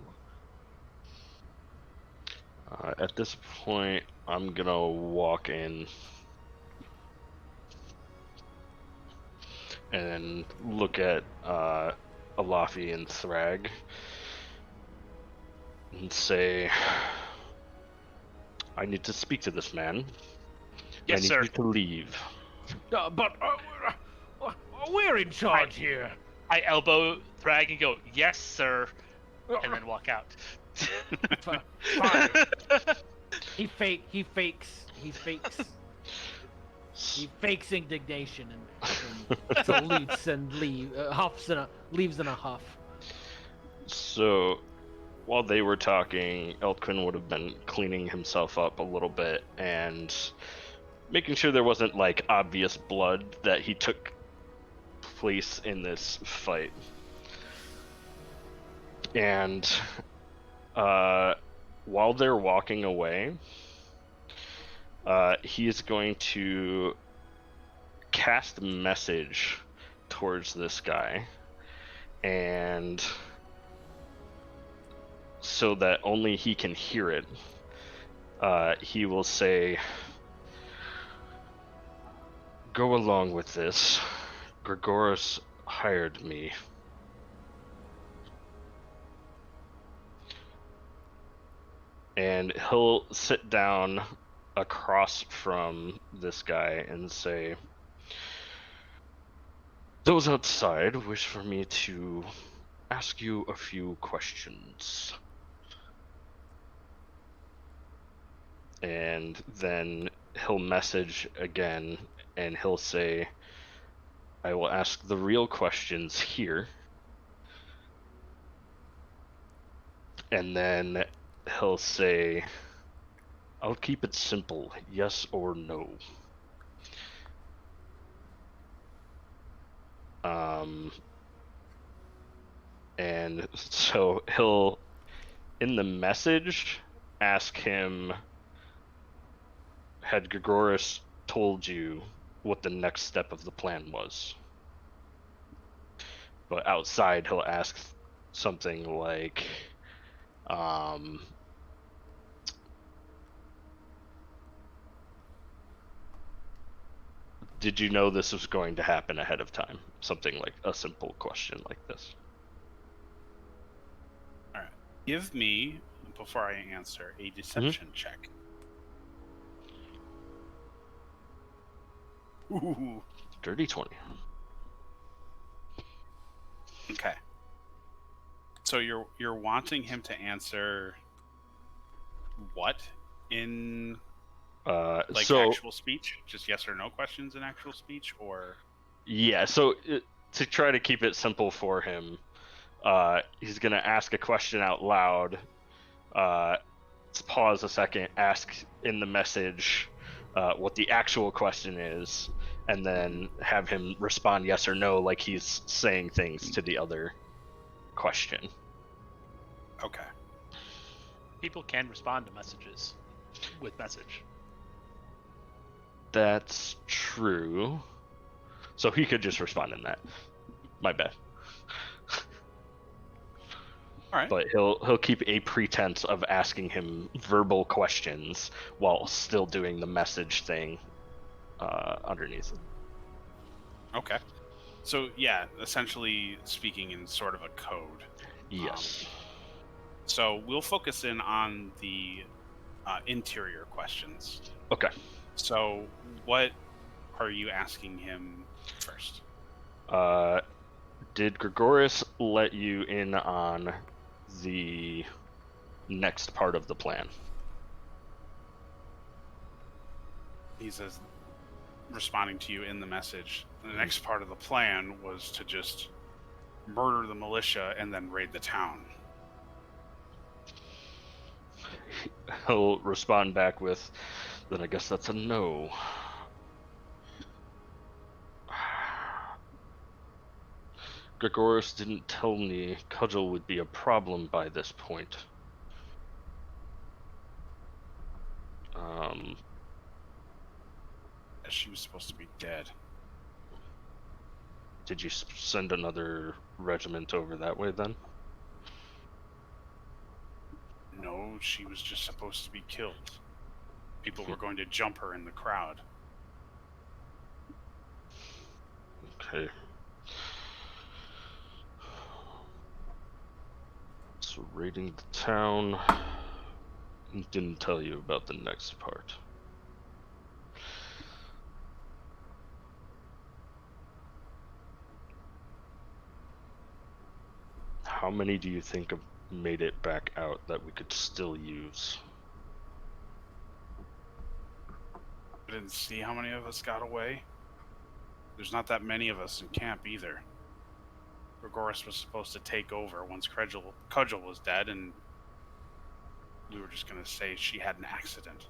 At this point, I'm gonna walk in and look at Alafi and Thrag and say, I need to speak to this man. Yes, I need sir. you to leave. But we're in charge here. I elbow Thrag and go, "Yes, sir," and then walk out. Fine. He fakes indignation and salutes and leaves in a huff. So, while they were talking, Eltquin would have been cleaning himself up a little bit and making sure there wasn't like obvious blood that he took place in this fight. And while they're walking away, he is going to cast a message towards this guy, and so that only he can hear it, he will say, "Go along with this. Gregoris hired me." And he'll sit down across from this guy and say, "Those outside wish for me to ask you a few questions." And then he'll message again and he'll say, I will ask the real questions here. And then he'll say, I'll keep it simple, yes or no. And so he'll, in the message, ask him, had Gregoris told you what the next step of the plan was? But outside, he'll ask something like, did you know this was going to happen ahead of time? Something like a simple question like this. All right. Give me, before I answer, a deception check. Ooh. Dirty 20. Okay. So you're wanting him to answer what in actual speech? Just yes or no questions in actual speech, or? Yeah. So to try to keep it simple for him, he's gonna ask a question out loud. Let's pause a second. Ask in the message what the actual question is, and then have him respond yes or no, like he's saying things to the other question. Okay. People can respond to messages with message. That's true. So he could just respond in that. My bad. All right. But he'll keep a pretense of asking him verbal questions while still doing the message thing underneath it. Okay. So yeah, essentially speaking in sort of a code. Yes. So we'll focus in on the interior questions. Okay. So what are you asking him first? Did Gregoris let you in on the next part of the plan? He says, responding to you in the message, the next part of the plan was to just murder the militia and then raid the town. He'll respond back with, then I guess that's a no. Gregoris didn't tell me Cudgel would be a problem by this point. She was supposed to be dead. Did you send another regiment over that way then? No, she was just supposed to be killed. People were going to jump her in the crowd. Okay. So raiding the town. Didn't tell you about the next part. How many do you think have made it back out that we could still use? I didn't see how many of us got away. There's not that many of us in camp either. Gregoris was supposed to take over once Cudgel was dead, and we were just going to say she had an accident.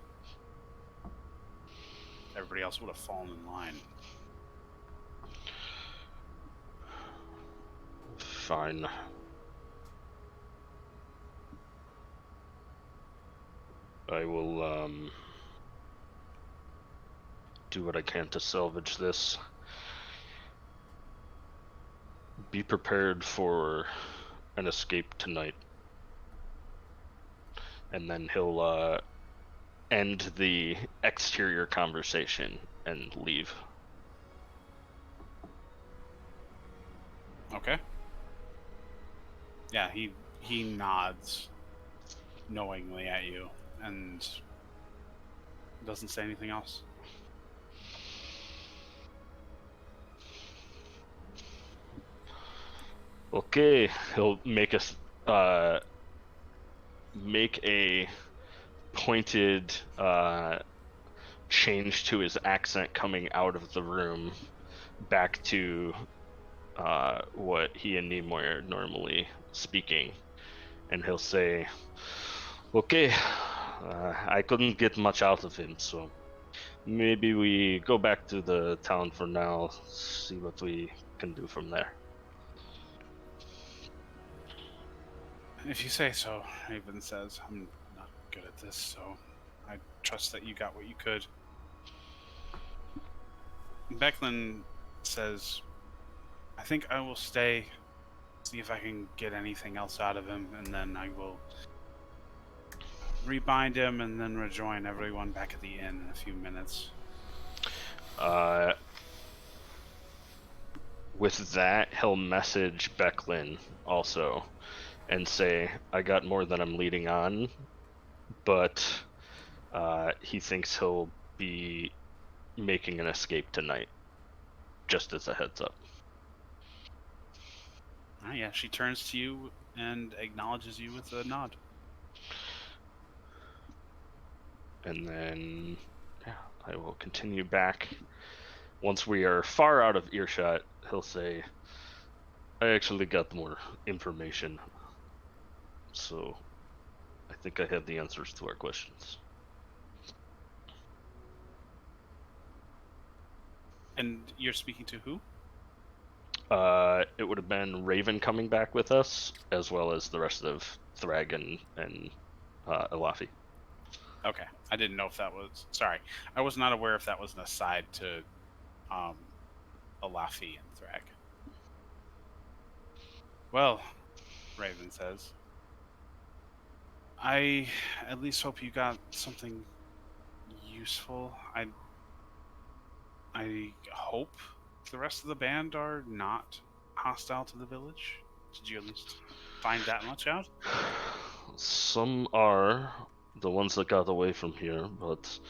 Everybody else would have fallen in line. Fine. I will do what I can to salvage this. Be prepared for an escape tonight. And then he'll end the exterior conversation and leave. Okay. Yeah, he nods knowingly at you and doesn't say anything else. Okay, he'll make a pointed change to his accent coming out of the room back to what he and Nimoy are normally speaking, and he'll say, "Okay, I couldn't get much out of him, so maybe we go back to the town for now, see what we can do from there." If you say so, Raven says. I'm not good at this, so I trust that you got what you could. Becklin says, I think I will stay, see if I can get anything else out of him, and then I will rebind him and then rejoin everyone back at the inn in a few minutes. With that, he'll message Becklin also and say, "I got more than I'm leading on, but he thinks he'll be making an escape tonight, just as a heads up." Yeah, she turns to you and acknowledges you with a nod. And then, yeah, I will continue back. Once we are far out of earshot, he'll say, "I actually got more information, so I think I have the answers to our questions." And you're speaking to who? It would have been Raven coming back with us, as well as the rest of Thrag and Elafi. Okay, I didn't know if that was... Sorry, I was not aware if that was an aside to Elafi and Thrag. Well, Raven says, I at least hope you got something useful. I hope the rest of the band are not hostile to the village. Did you at least find that much out? Some are the ones that got away from here, but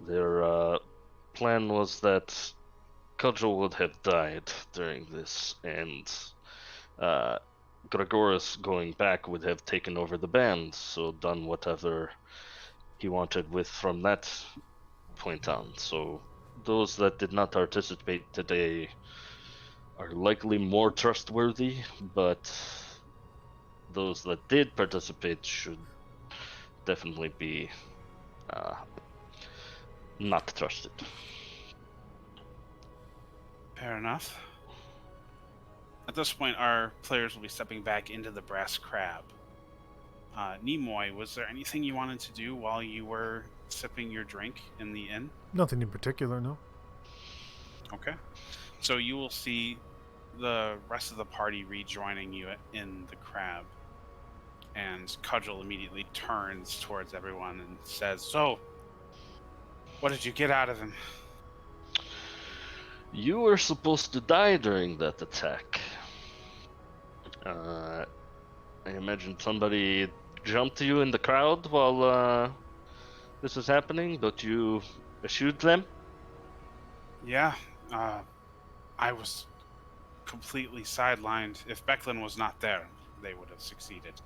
their plan was that Cudgel would have died during this, and Gregoris going back would have taken over the band, so done whatever he wanted with from that point on. So those that did not participate today are likely more trustworthy, but those that did participate should definitely be not trusted. Fair enough. At this point, our players will be stepping back into the Brass Crab. Nimoy, was there anything you wanted to do while you were sipping your drink in the inn? Nothing in particular, no. Okay. So you will see the rest of the party rejoining you in the crab. And Cudgel immediately turns towards everyone and says, So, what did you get out of him? You were supposed to die during that attack. I imagine somebody jumped you in the crowd while this was happening, but you eschewed them? Yeah, I was completely sidelined. If Becklin was not there, they would have succeeded.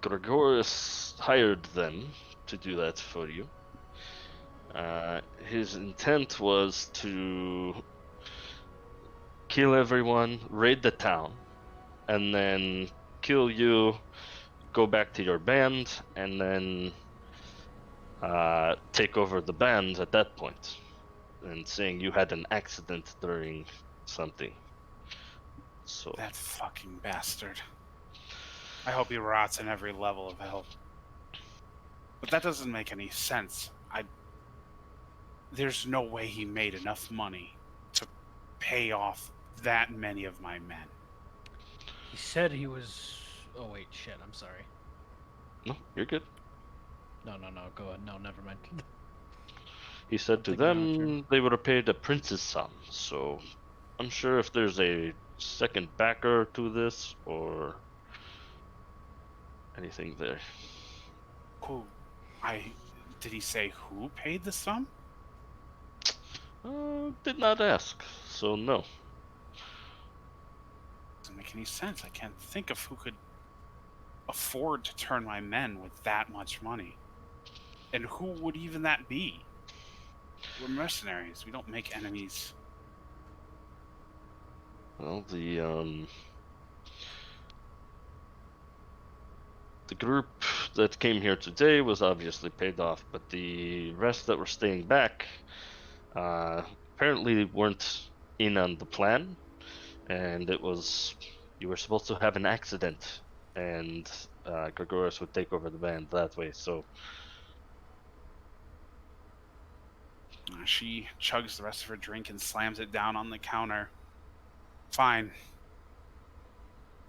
Gregoris hired them to do that for you. His intent was to kill everyone, raid the town, and then kill you, go back to your band, and then take over the band at that point, and saying you had an accident during something. So That fucking bastard. I hope he rots in every level of hell. But that doesn't make any sense. There's no way he made enough money to pay off that many of my men. He said he was. Oh wait, shit. I'm sorry. no, you're good. No, go ahead. No, never mind. He said to Thinking out of them they would have paid a prince's sum, so I'm sure if there's a second backer to this or anything there. Who? Did he say who paid the sum? Did not ask, so no. Doesn't make any sense. I can't think of who could afford to turn my men with that much money. And who would even that be? We're mercenaries. We don't make enemies. Well, the group that came here today was obviously paid off, but the rest that were staying back apparently weren't in on the plan, and you were supposed to have an accident, and Gregoris would take over the band that way. So She chugs the rest of her drink and slams it down on the counter. Fine.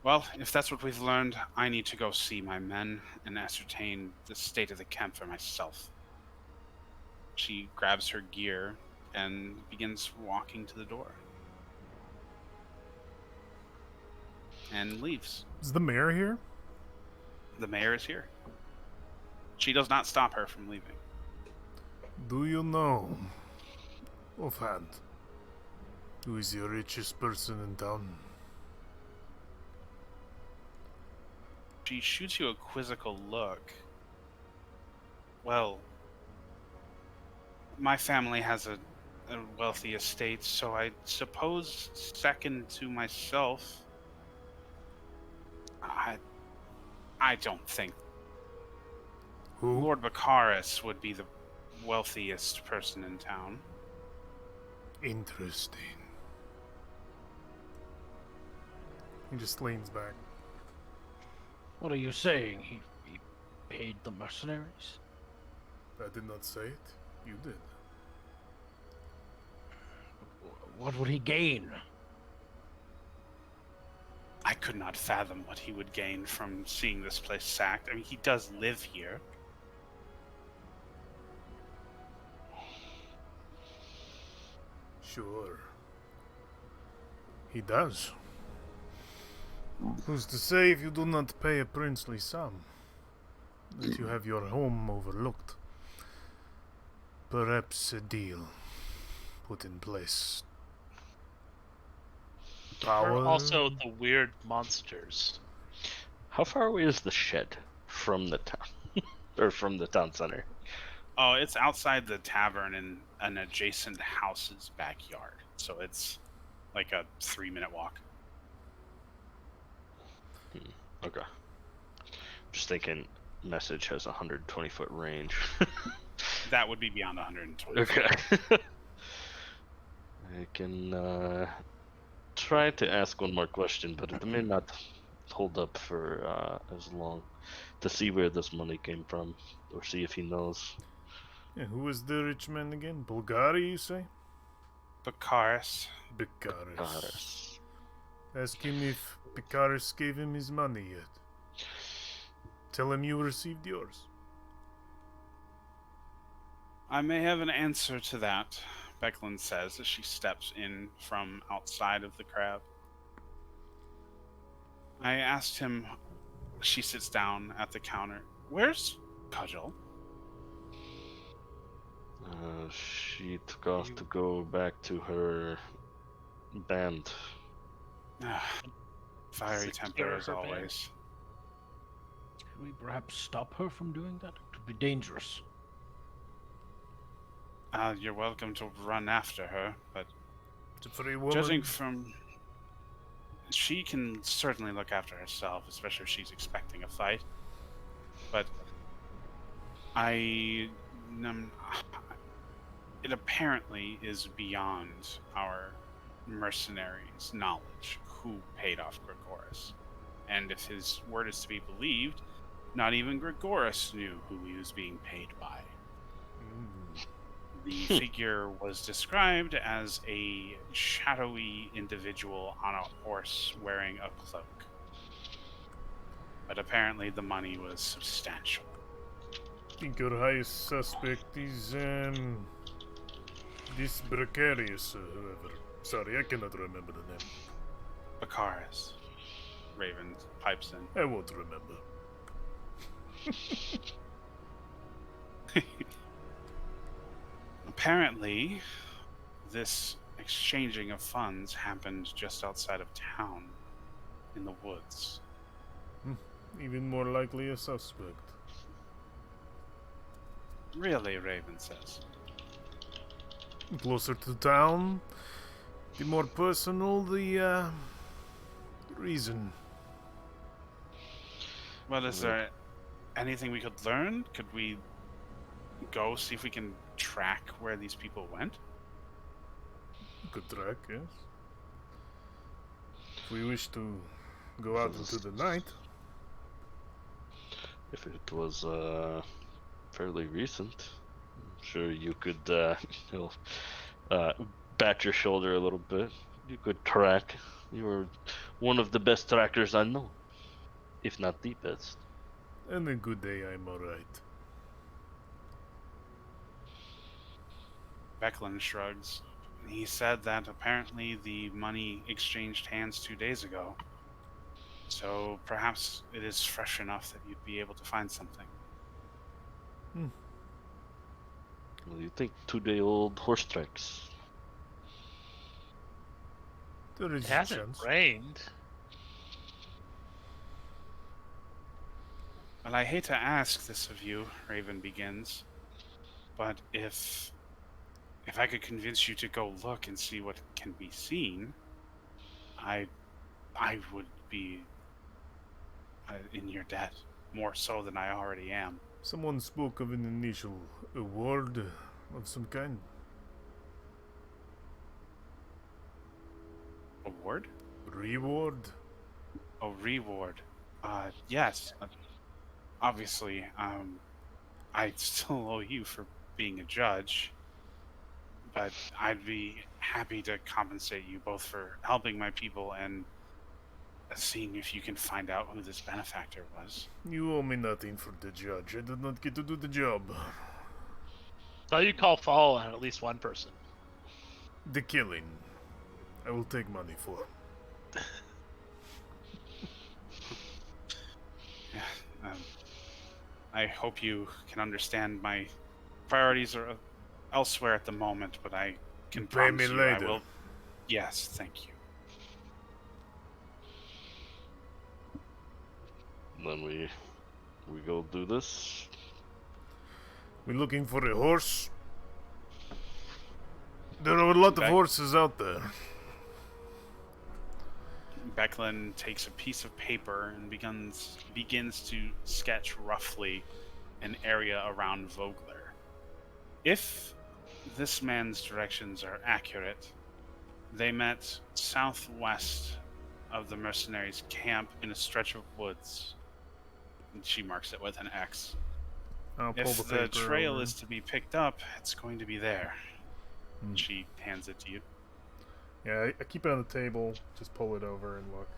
Well, if that's what we've learned, I need to go see my men and ascertain the state of the camp for myself. She grabs her gear and begins walking to the door. And leaves. Is the mayor here? The mayor is here. She does not stop her from leaving. Do you know, offhand, who is the richest person in town? She shoots you a quizzical look. Well, my family has a wealthy estate, so I suppose second to myself, I don't think Who? Lord Baccharis would be the wealthiest person in town. Interesting. He just leans back. What are you saying? He paid the mercenaries? I did not say it. You did. What would he gain? I could not fathom what he would gain from seeing this place sacked. I mean, he does live here. Sure. He does. Who's to say if you do not pay a princely sum, that you have your home overlooked? Perhaps a deal put in place. We're Power. also the weird monsters. how far away is the shed from the town, or from the town center? Oh, it's outside the tavern in an adjacent house's backyard. So it's like a 3-minute walk. Okay. Just thinking, message has 120-foot range. That would be beyond 120. Okay. I can try to ask one more question, but it may not hold up for as long, to see where this money came from, or see if he knows. Yeah, who is the rich man again? Bulgari, you say? Baccharis. Biccaris. Goddess. Ask him if Biccaris gave him his money yet. Tell him you received yours. I may have an answer to that, Becklin says as she steps in from outside of the crab. I asked him. She sits down at the counter. Where's Cudgel? She took off to go back to her band. Fiery temper Secure as her band. always. Could we perhaps stop her from doing that? It could be dangerous. You're welcome to run after her, but It's a free woman. judging from... She can certainly look after herself, especially if she's expecting a fight. But it apparently is beyond our mercenaries' knowledge who paid off Gregoris. And if his word is to be believed, not even Gregoris knew who he was being paid by. The figure was described as a shadowy individual on a horse wearing a cloak. But apparently the money was substantial. I think your highest suspect is, this Precarious, whoever. Sorry, I cannot remember the name. Baccharis. Raven pipes in. I won't remember. Apparently, this exchanging of funds happened just outside of town, in the woods. Even more likely a suspect. Really, Raven says. closer to town, the more personal the reason. Well, is there anything we could learn? Could we go see if we can track where these people went? Good track, yes. If we wish to go out into the night, If it was fairly recent, I'm sure you could you know, bat your shoulder a little bit. You could track. You are one of the best trackers I know, if not the best. and a good day I'm alright. Becklin shrugs. He said that apparently the money exchanged hands 2 days ago. So perhaps it is fresh enough that you'd be able to find something. Well, you think 2-day-old horse tracks? There is It a hasn't chance. rained. Well, I hate to ask this of you, Raven begins, but if I could convince you to go look and see what can be seen, I would be in your debt more so than I already am. Someone spoke of an initial award of some kind. Award? Reward? A reward. Yes. Obviously, I still owe you for being a judge, but I'd be happy to compensate you both for helping my people and seeing if you can find out who this benefactor was. You owe me nothing for the judge. I did not get to do the job. So you call foul on at least one person. The killing. I will take money for. I hope you can understand my priorities are elsewhere at the moment, but I can Pay promise me you I later. will. Yes, thank you. Then we go do this. We're looking for a horse. There are a lot of Back- horses out there. Becklin takes a piece of paper and begins to sketch roughly an area around Vogler. If this man's directions are accurate, they met southwest of the mercenaries' camp in a stretch of woods. And she marks it with an X. I'll pull If the the paper trail over. is to be picked up, it's going to be there. Hmm. She hands it to you. Yeah, I keep it on the table. Just pull it over and look.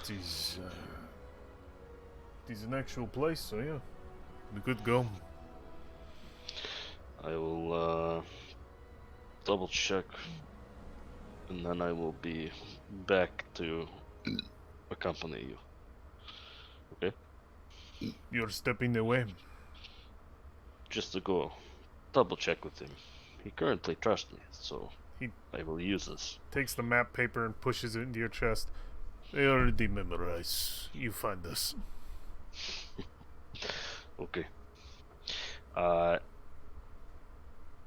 It is an actual place, so yeah. We could go. I will double check, and then I will be back to accompany you. Okay? You're stepping away. Just to go double check with him. He currently trusts me, so He- I will use this. Takes the map paper and pushes it into your chest. They already memorize. You find us. Okay.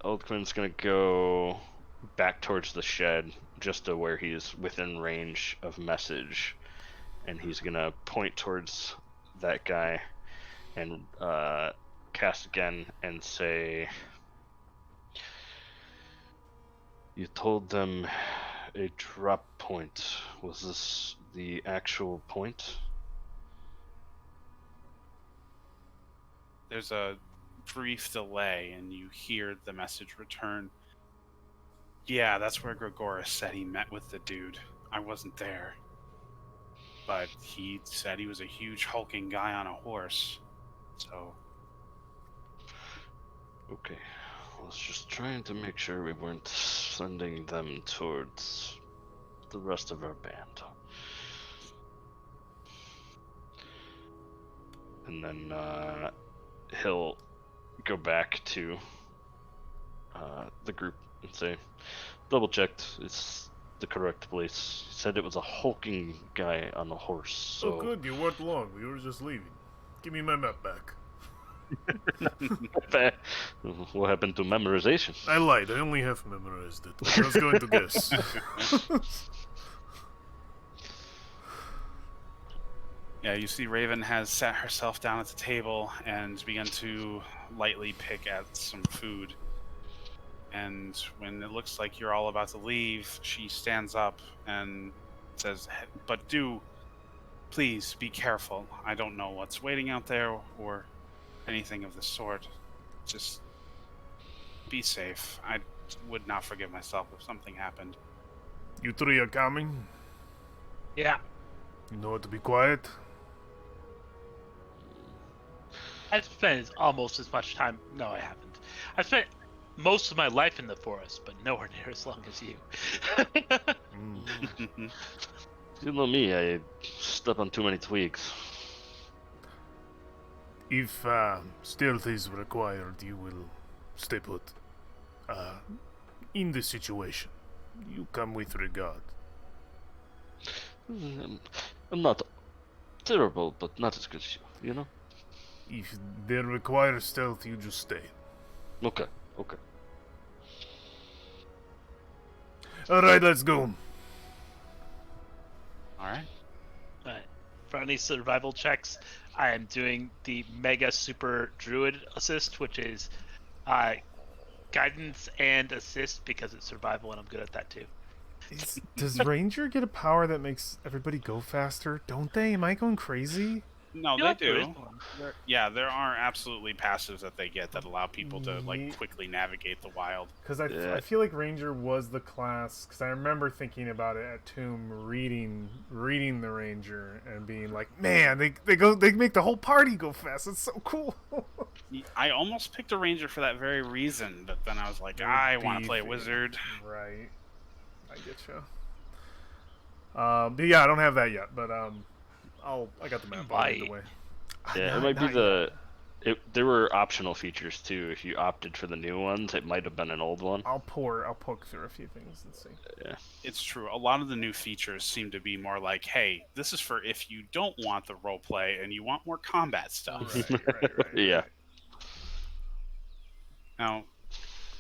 Oldquin's gonna go back towards the shed, just to where he's within range of message, and he's gonna point towards that guy and cast again and say, "You told them a drop point. Was this the actual point?" There's a brief delay, and you hear the message return. Yeah, that's where Gregoris said he met with the dude. I wasn't there. But he said he was a huge hulking guy on a horse. So, Okay, I was just trying to make sure we weren't sending them towards the rest of our band. And then he'll go back to the group and say, double checked, it's the correct place. He said it was a hulking guy on a horse, so... Oh, good. You weren't long. We were just leaving. Give me my map back. What happened to memorization? I lied. I only half memorized it. I was going to guess. Yeah, you see Raven has sat herself down at the table and begun to lightly pick at some food. And when it looks like you're all about to leave, she stands up and says, "But do, please be careful. I don't know what's waiting out there or anything of the sort. Just be safe. I would not forgive myself if something happened." You three are coming? Yeah. You know what to be quiet? I've spent almost as much time. No, I haven't. I've spent most of my life in the forest, but nowhere near as long as you. You know me, I step on too many twigs. If stealth is required, you will stay put. In this situation, you come with regard. I'm not terrible, but not as good as you know? If they require stealth, you just stay. Okay. Alright, let's go. All right. Right. For any survival checks, I am doing the Mega Super Druid Assist, which is guidance and assist because it's survival, and I'm good at that too. Does Ranger get a power that makes everybody go faster? Don't they? Am I going crazy? No, You they like there is do. one. There are absolutely passives that they get that allow people to like quickly navigate the wild. Because Yeah. I feel like Ranger was the class. Because I remember thinking about it at Tomb, reading the Ranger and being like, man, they make the whole party go fast. It's so cool. I almost picked a ranger for that very reason, but then I was like, They're I want to play a beefy. wizard. Right. I get you. But yeah, I don't have that yet. But I got the map. I'll lead the way. Yeah, it Not- might be not the. There were optional features too. If you opted for the new ones, it might have been an old one. I'll poke through a few things and see. Yeah. It's true. A lot of the new features seem to be more like, hey, this is for if you don't want the role play and you want more combat stuff. Right. Yeah. Now,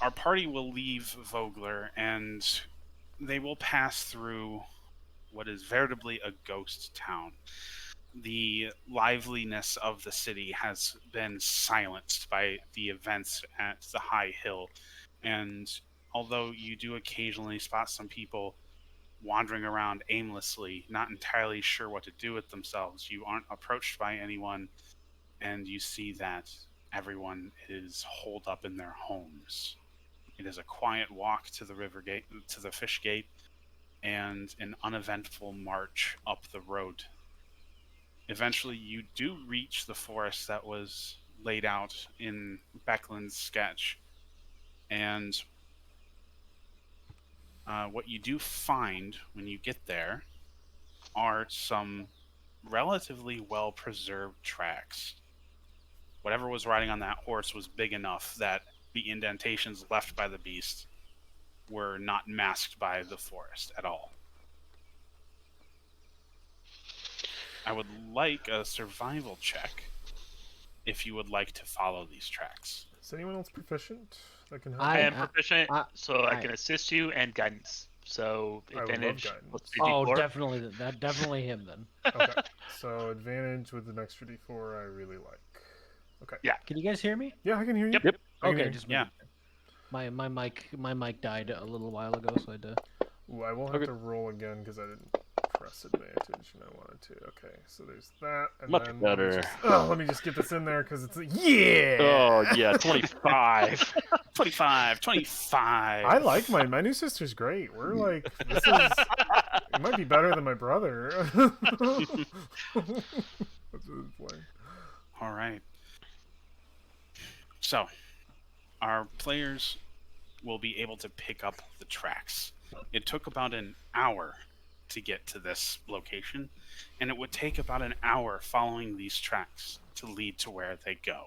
our party will leave Vogler and they will pass through what is veritably a ghost town. The liveliness of the city has been silenced by the events at the high hill. And although you do occasionally spot some people wandering around aimlessly, not entirely sure what to do with themselves, you aren't approached by anyone, and you see that everyone is holed up in their homes. It is a quiet walk to the river gate, to the fish gate, and an uneventful march up the road. Eventually, you do reach the forest that was laid out in Beckland's sketch, and what you do find when you get there are some relatively well preserved tracks. Whatever was riding on that horse was big enough that the indentations left by the beast were not masked by the forest at all. I would like a survival check if you would like to follow these tracks. Is anyone else proficient that can help? I I- am proficient, so I I- can assist you and guidance. So I would love advantage. guidance. What's Oh, 3d4? definitely him then. Okay, so advantage with an extra d4 I really like. Okay. Yeah. Can you guys hear me? Yeah, I can hear you. Yep. Yep. I can hear Okay, you. just Yeah. my mic died a little while ago, so I had to. Ooh, I will have Okay. to roll again because I didn't press advantage and I wanted to. Okay, so there's that. And Much then better. Let me just get this in there because it's yeah. Oh yeah, 25. 25. I like my new sister's great. We're like this is it might be better than my brother. That's what it's like. All right. So, our players will be able to pick up the tracks. It took about an hour to get to this location, and it would take about an hour following these tracks to lead to where they go.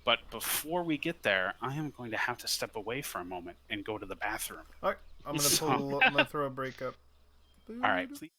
But before we get there, I am going to have to step away for a moment and go to the bathroom. All right, I'm gonna throw a break up. All right, please.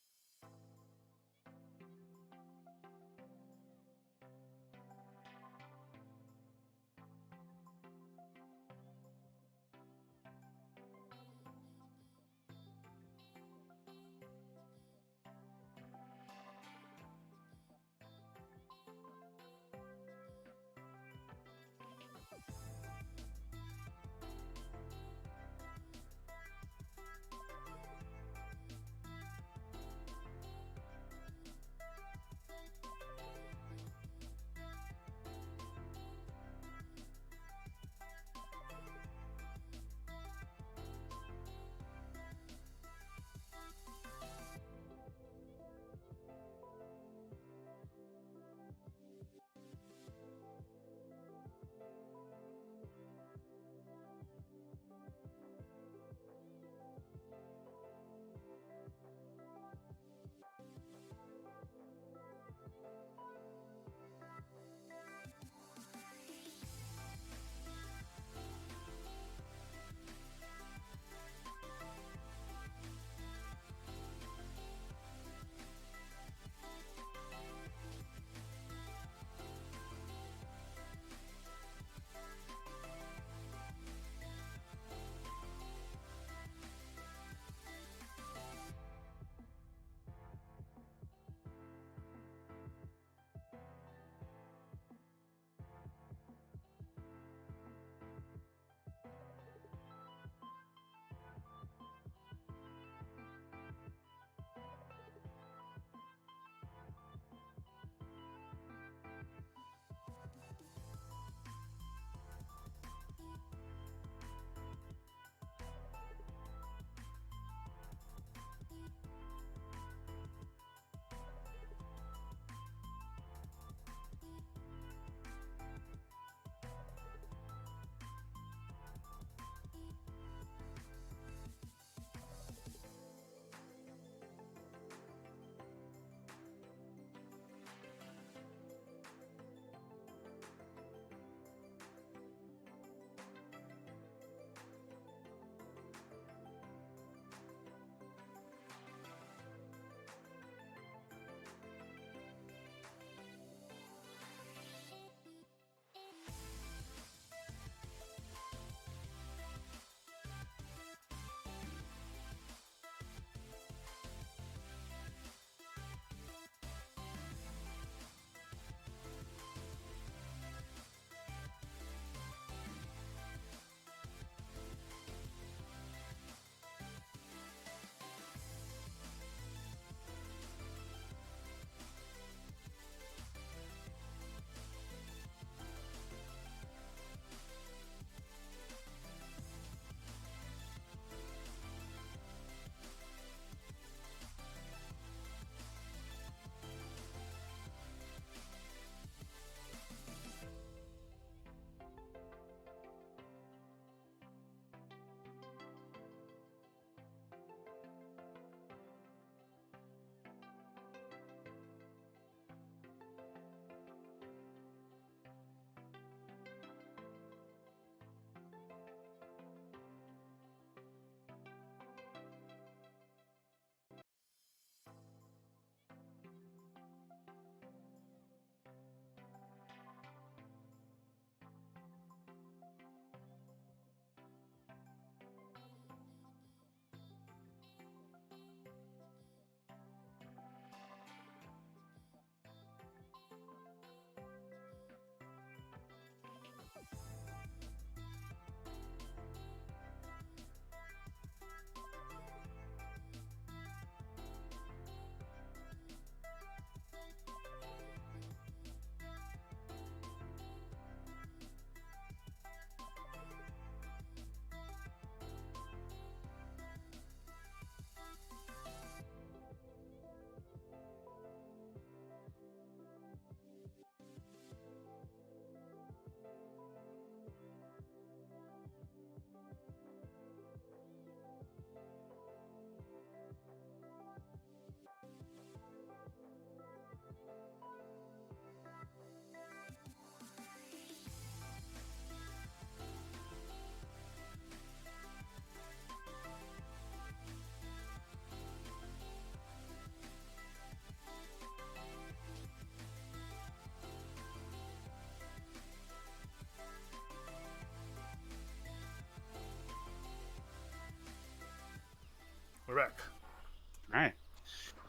Correct. All right.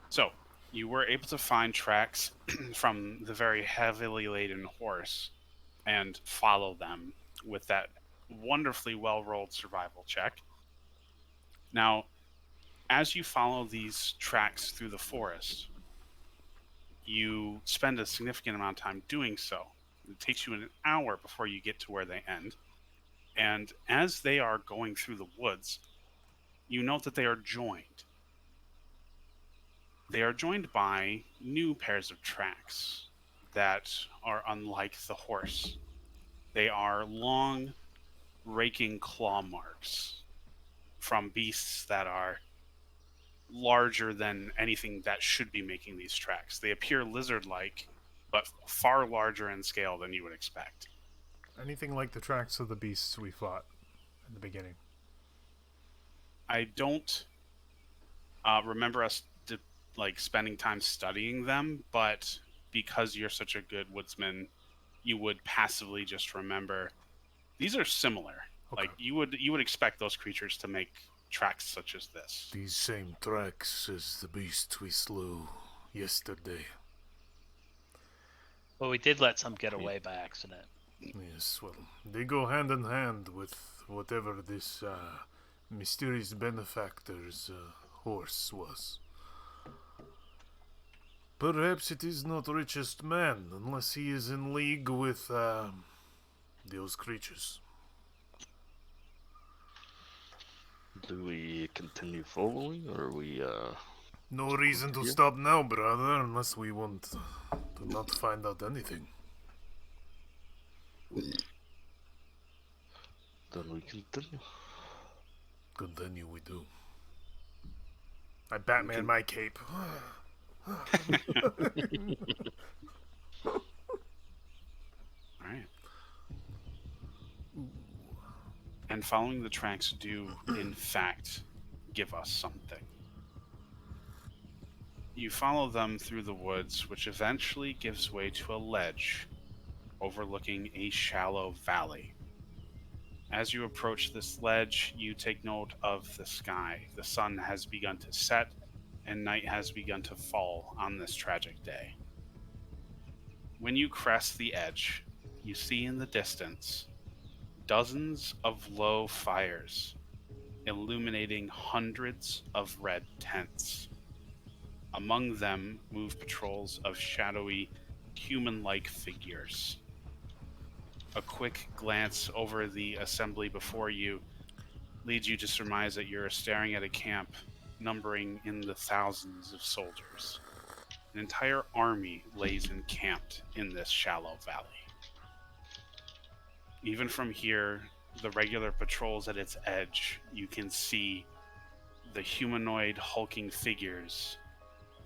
So you were able to find tracks from the very heavily laden horse and follow them with that wonderfully well rolled survival check. Now, as you follow these tracks through the forest, you spend a significant amount of time doing so. It takes you an hour before you get to where they end. And as they are going through the woods, you note that they are joined. They are joined by new pairs of tracks that are unlike the horse. They are long, raking claw marks from beasts that are larger than anything that should be making these tracks. They appear lizard-like, but far larger in scale than you would expect. Anything like the tracks of the beasts we fought in the beginning. I don't remember us spending time studying them, but because you're such a good woodsman, you would passively just remember these are similar. Okay. Like you would expect those creatures to make tracks such as this. These same tracks as the beast we slew yesterday. Well, we did let some get away by accident. Yes, well, they go hand in hand with whatever this mysterious benefactor's horse was. Perhaps it is not richest man, unless he is in league with those creatures. Do we continue following, or are we, No reason to Yeah. stop now, brother, unless we want to not find out anything. then we continue? Continue we do. I Batman my cape. All right. And following the tracks do, in fact, give us something. You follow them through the woods, which eventually gives way to a ledge overlooking a shallow valley. As you approach this ledge, you take note of the sky. The sun has begun to set, and night has begun to fall on this tragic day. When you crest the edge, you see in the distance dozens of low fires illuminating hundreds of red tents. Among them move patrols of shadowy, human-like figures. A quick glance over the assembly before you leads you to surmise that you're staring at a camp numbering in the thousands of soldiers. An entire army lays encamped in this shallow valley. Even from here, the regular patrols at its edge, you can see the humanoid hulking figures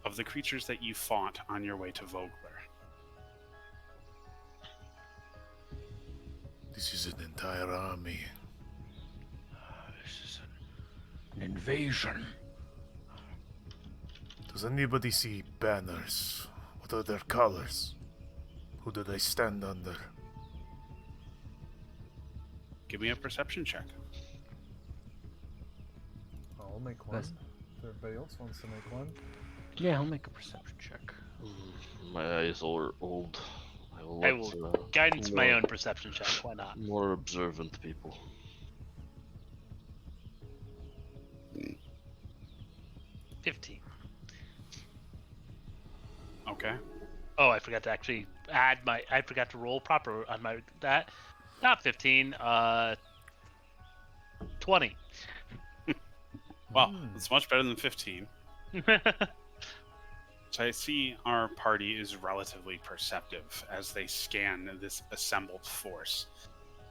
of the creatures that you fought on your way to Vogler. This is an entire army. This is an invasion. Does anybody see banners? What are their colors? Who do they stand under? Give me a perception check. I'll make one. If everybody else wants to make one. Yeah, I'll make a perception check. My eyes are old. I will guidance my own perception check. Why not? More observant people. 15. Okay. Oh, I forgot to actually add my. I forgot to roll proper on my that. Not 15. 20. Well, it's much better than 15. So I see our party is relatively perceptive as they scan this assembled force.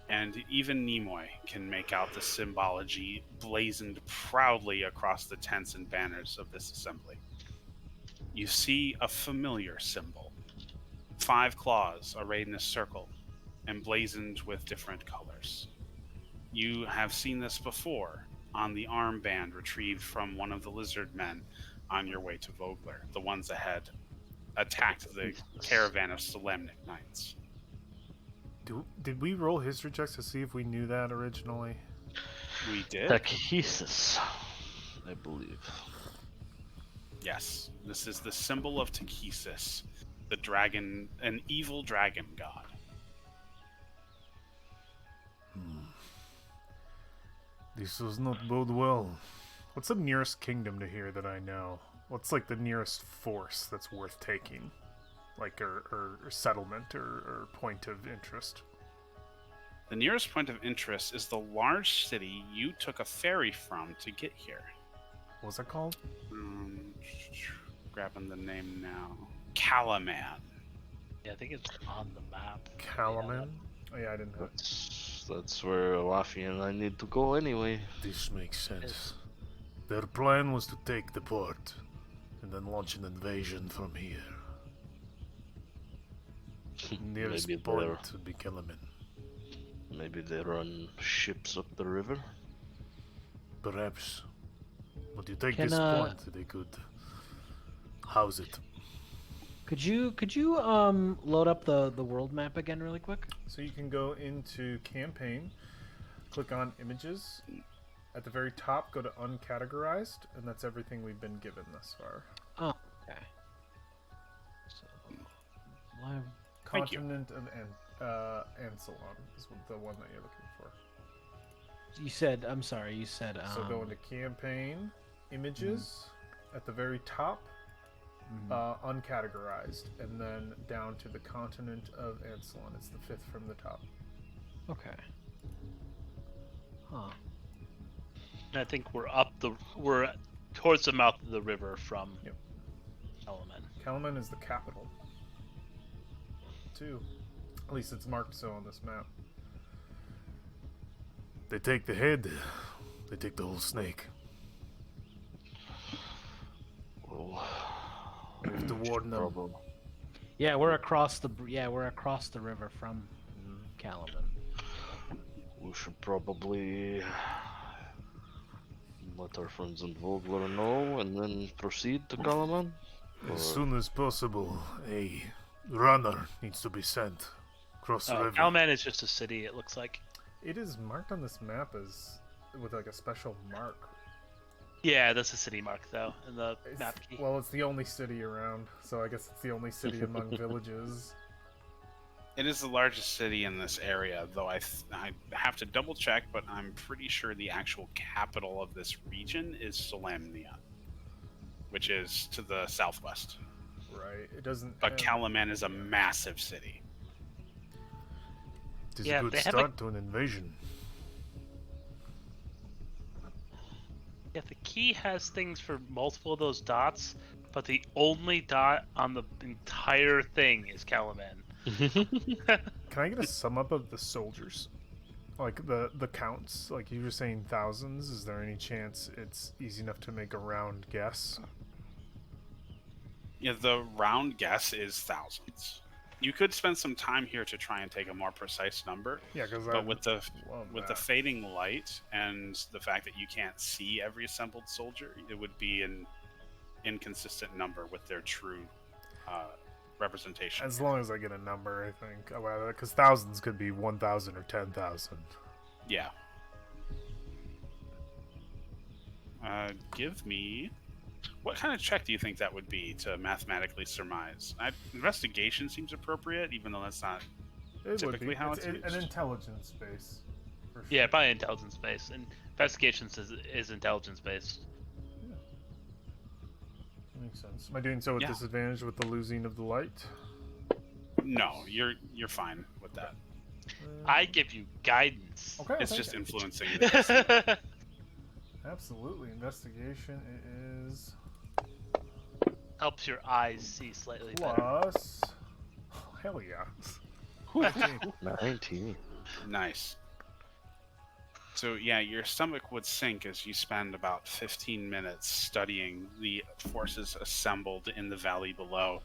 And even Nimoy can make out the symbology blazoned proudly across the tents and banners of this assembly. You see a familiar symbol. 5 claws arrayed in a circle, emblazoned with different colors. You have seen this before on the armband retrieved from one of the lizard men on your way to Vogler, the ones that had attacked the caravan of Solemnic Knights. Did we roll history checks to see if we knew that originally? We did. Tachesis. I believe. Yes, this is the symbol of Takesis, the dragon, an evil dragon god. This does not bode well. What's the nearest kingdom to here that I know? What's like the nearest force that's worth taking? Like, or settlement or point of interest? The nearest point of interest is the large city you took a ferry from to get here. What's that called? Grabbing the name now. Calaman. Yeah, I think it's on the map. Kalaman? Oh, yeah, I didn't know. That's where Laffy and I need to go anyway. This makes sense. Their plan was to take the port and then launch an invasion from here. Nearest Maybe point would be Kalaman. Maybe they run ships up the river. Perhaps. But you take Can, this point, they could house it. Could you load up the world map again really quick? So you can go into campaign, click on images. At the very top, go to uncategorized, and that's everything we've been given thus far. Oh, okay. So, live. Thank you. Continent of Ancelon is the one that you're looking for. You said, I'm sorry, you said. So go into campaign, images, at the very top, uncategorized, and then down to the continent of Ancelon. It's the fifth from the top. Okay. Huh. And I think we're towards the mouth of the river from Yep. Element. Kalaman is the capital. Too. At least it's marked so on this map. They take the head, they take the whole snake. Well, We have to warn them. problem. Yeah, we're across the river from Calaman. We should probably let our friends in Vogler know and then proceed to Kalaman. As soon as possible, a runner needs to be sent across the river. Alman is just a city, it looks like. It is marked on this map as with like a special mark. Yeah, that's a city mark though in the map key. Well, it's the only city around, so I guess it's the only city among villages. It is the largest city in this area, though I have to double check, but I'm pretty sure the actual capital of this region is Solamnia, which is to the southwest. Right. It doesn't. But Kalaman is a massive city. It is Yeah, a good they have start to an invasion. Yeah, the key has things for multiple of those dots, but the only dot on the entire thing is Calaman. Can I get a sum up of the soldiers? Like the counts? Like you were saying thousands. Is there any chance it's easy enough to make a round guess? Yeah, the round guess is thousands. You could spend some time here to try and take a more precise number, Yeah, because but with the fading light and the fact that you can't see every assembled soldier, it would be an inconsistent number with their true representation. As long as I get a number, I think. Because thousands could be 1,000 or 10,000. Yeah. Give me... What kind of check do you think that would be to mathematically surmise? Investigation seems appropriate, even though that's not It would typically be. how It's it's an used. intelligence base. For sure. Yeah, probably intelligence based. And investigations is intelligence based. Makes sense. Am I doing so with Yeah. disadvantage with the losing of the light? No, you're fine with that. I give you guidance. Okay. It's I'll just take it. influencing the Absolutely. Investigation is Helps your eyes see slightly better. plus. Oh, hell yeah. 19. Nice. So yeah, your stomach would sink as you spend about 15 minutes studying the forces assembled in the valley below.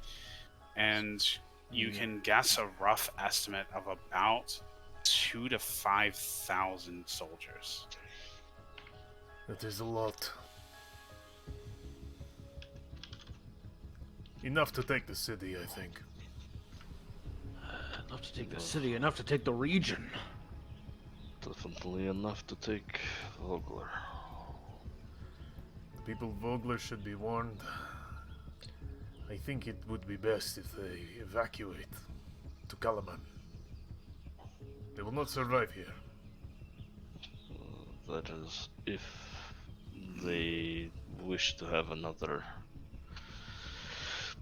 And you can guess a rough estimate of about 2,000 to 5,000 soldiers. That is a lot. Enough to take the city, I think. Enough to take the city, enough to take the region. Definitely enough to take Vogler. People of Vogler should be warned. I think it would be best if they evacuate to Kalaman. They will not survive here. That is, if they wish to have another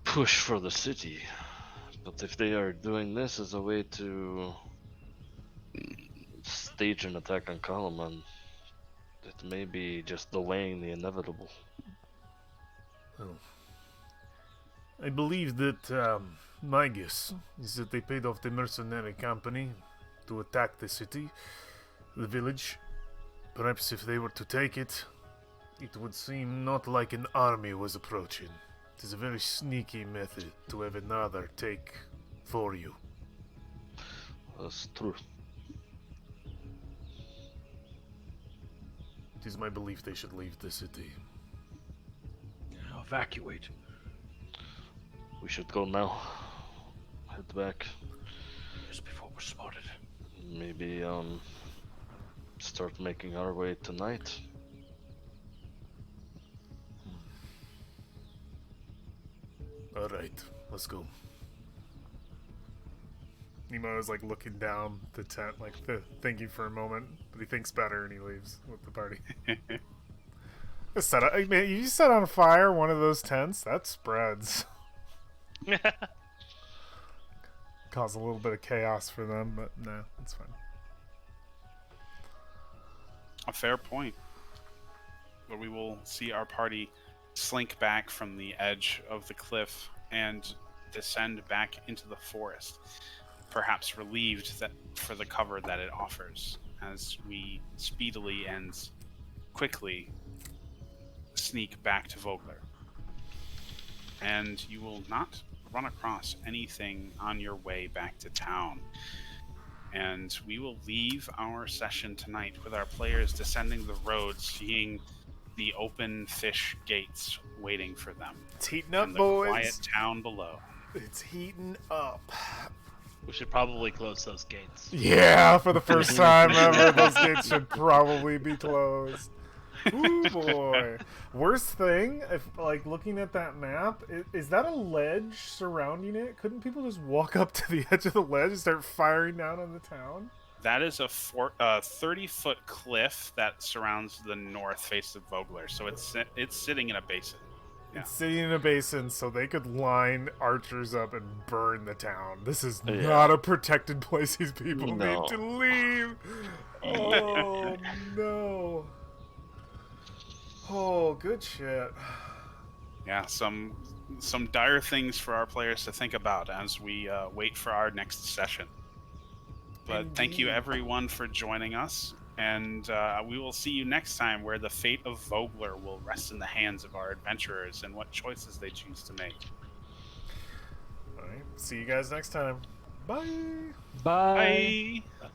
push for the city. But if they are doing this as a way to stage an attack on Kalaman, it may be just delaying the inevitable. Well, I believe that my guess is that they paid off the mercenary company to attack the city, the village. Perhaps if they were to take it, it would seem not like an army was approaching. It is a very sneaky method to have another take for you. That's true. It is my belief they should leave the city. Evacuate. We should go now. Head back. Just before we're spotted. Maybe start making our way tonight. Alright, let's go. Nemo is like looking down the tent, like thinking for a moment, but he thinks better and he leaves with the party. Man, you set on fire one of those tents, that spreads. Cause a little bit of chaos for them, but no, it's fine. A fair point. But we will see our party slink back from the edge of the cliff and descend back into the forest, perhaps relieved for the cover that it offers, as we speedily and quickly sneak back to Vogler. And you will not run across anything on your way back to town. And we will leave our session tonight with our players descending the road, seeing the open fish gates waiting for them. It's heating up, and the boys. quiet town below. It's heating up. We should probably close those gates. Yeah, for the first time ever, those gates should probably be closed. Ooh boy. Worst thing, if like looking at that map, is that a ledge surrounding it? Couldn't people just walk up to the edge of the ledge and start firing down on the town? That is a 30-foot cliff that surrounds the north face of Vogler, so it's sitting in a basin. Yeah. It's sitting in a basin, so they could line archers up and burn the town. This is not a protected place. These people need to leave. Oh no. Oh, good shit. Yeah, some dire things for our players to think about as we wait for our next session. But thank you everyone for joining us, and we will see you next time, where the fate of Vogler will rest in the hands of our adventurers and what choices they choose to make. All right. See you guys next time. Bye. Bye. Bye.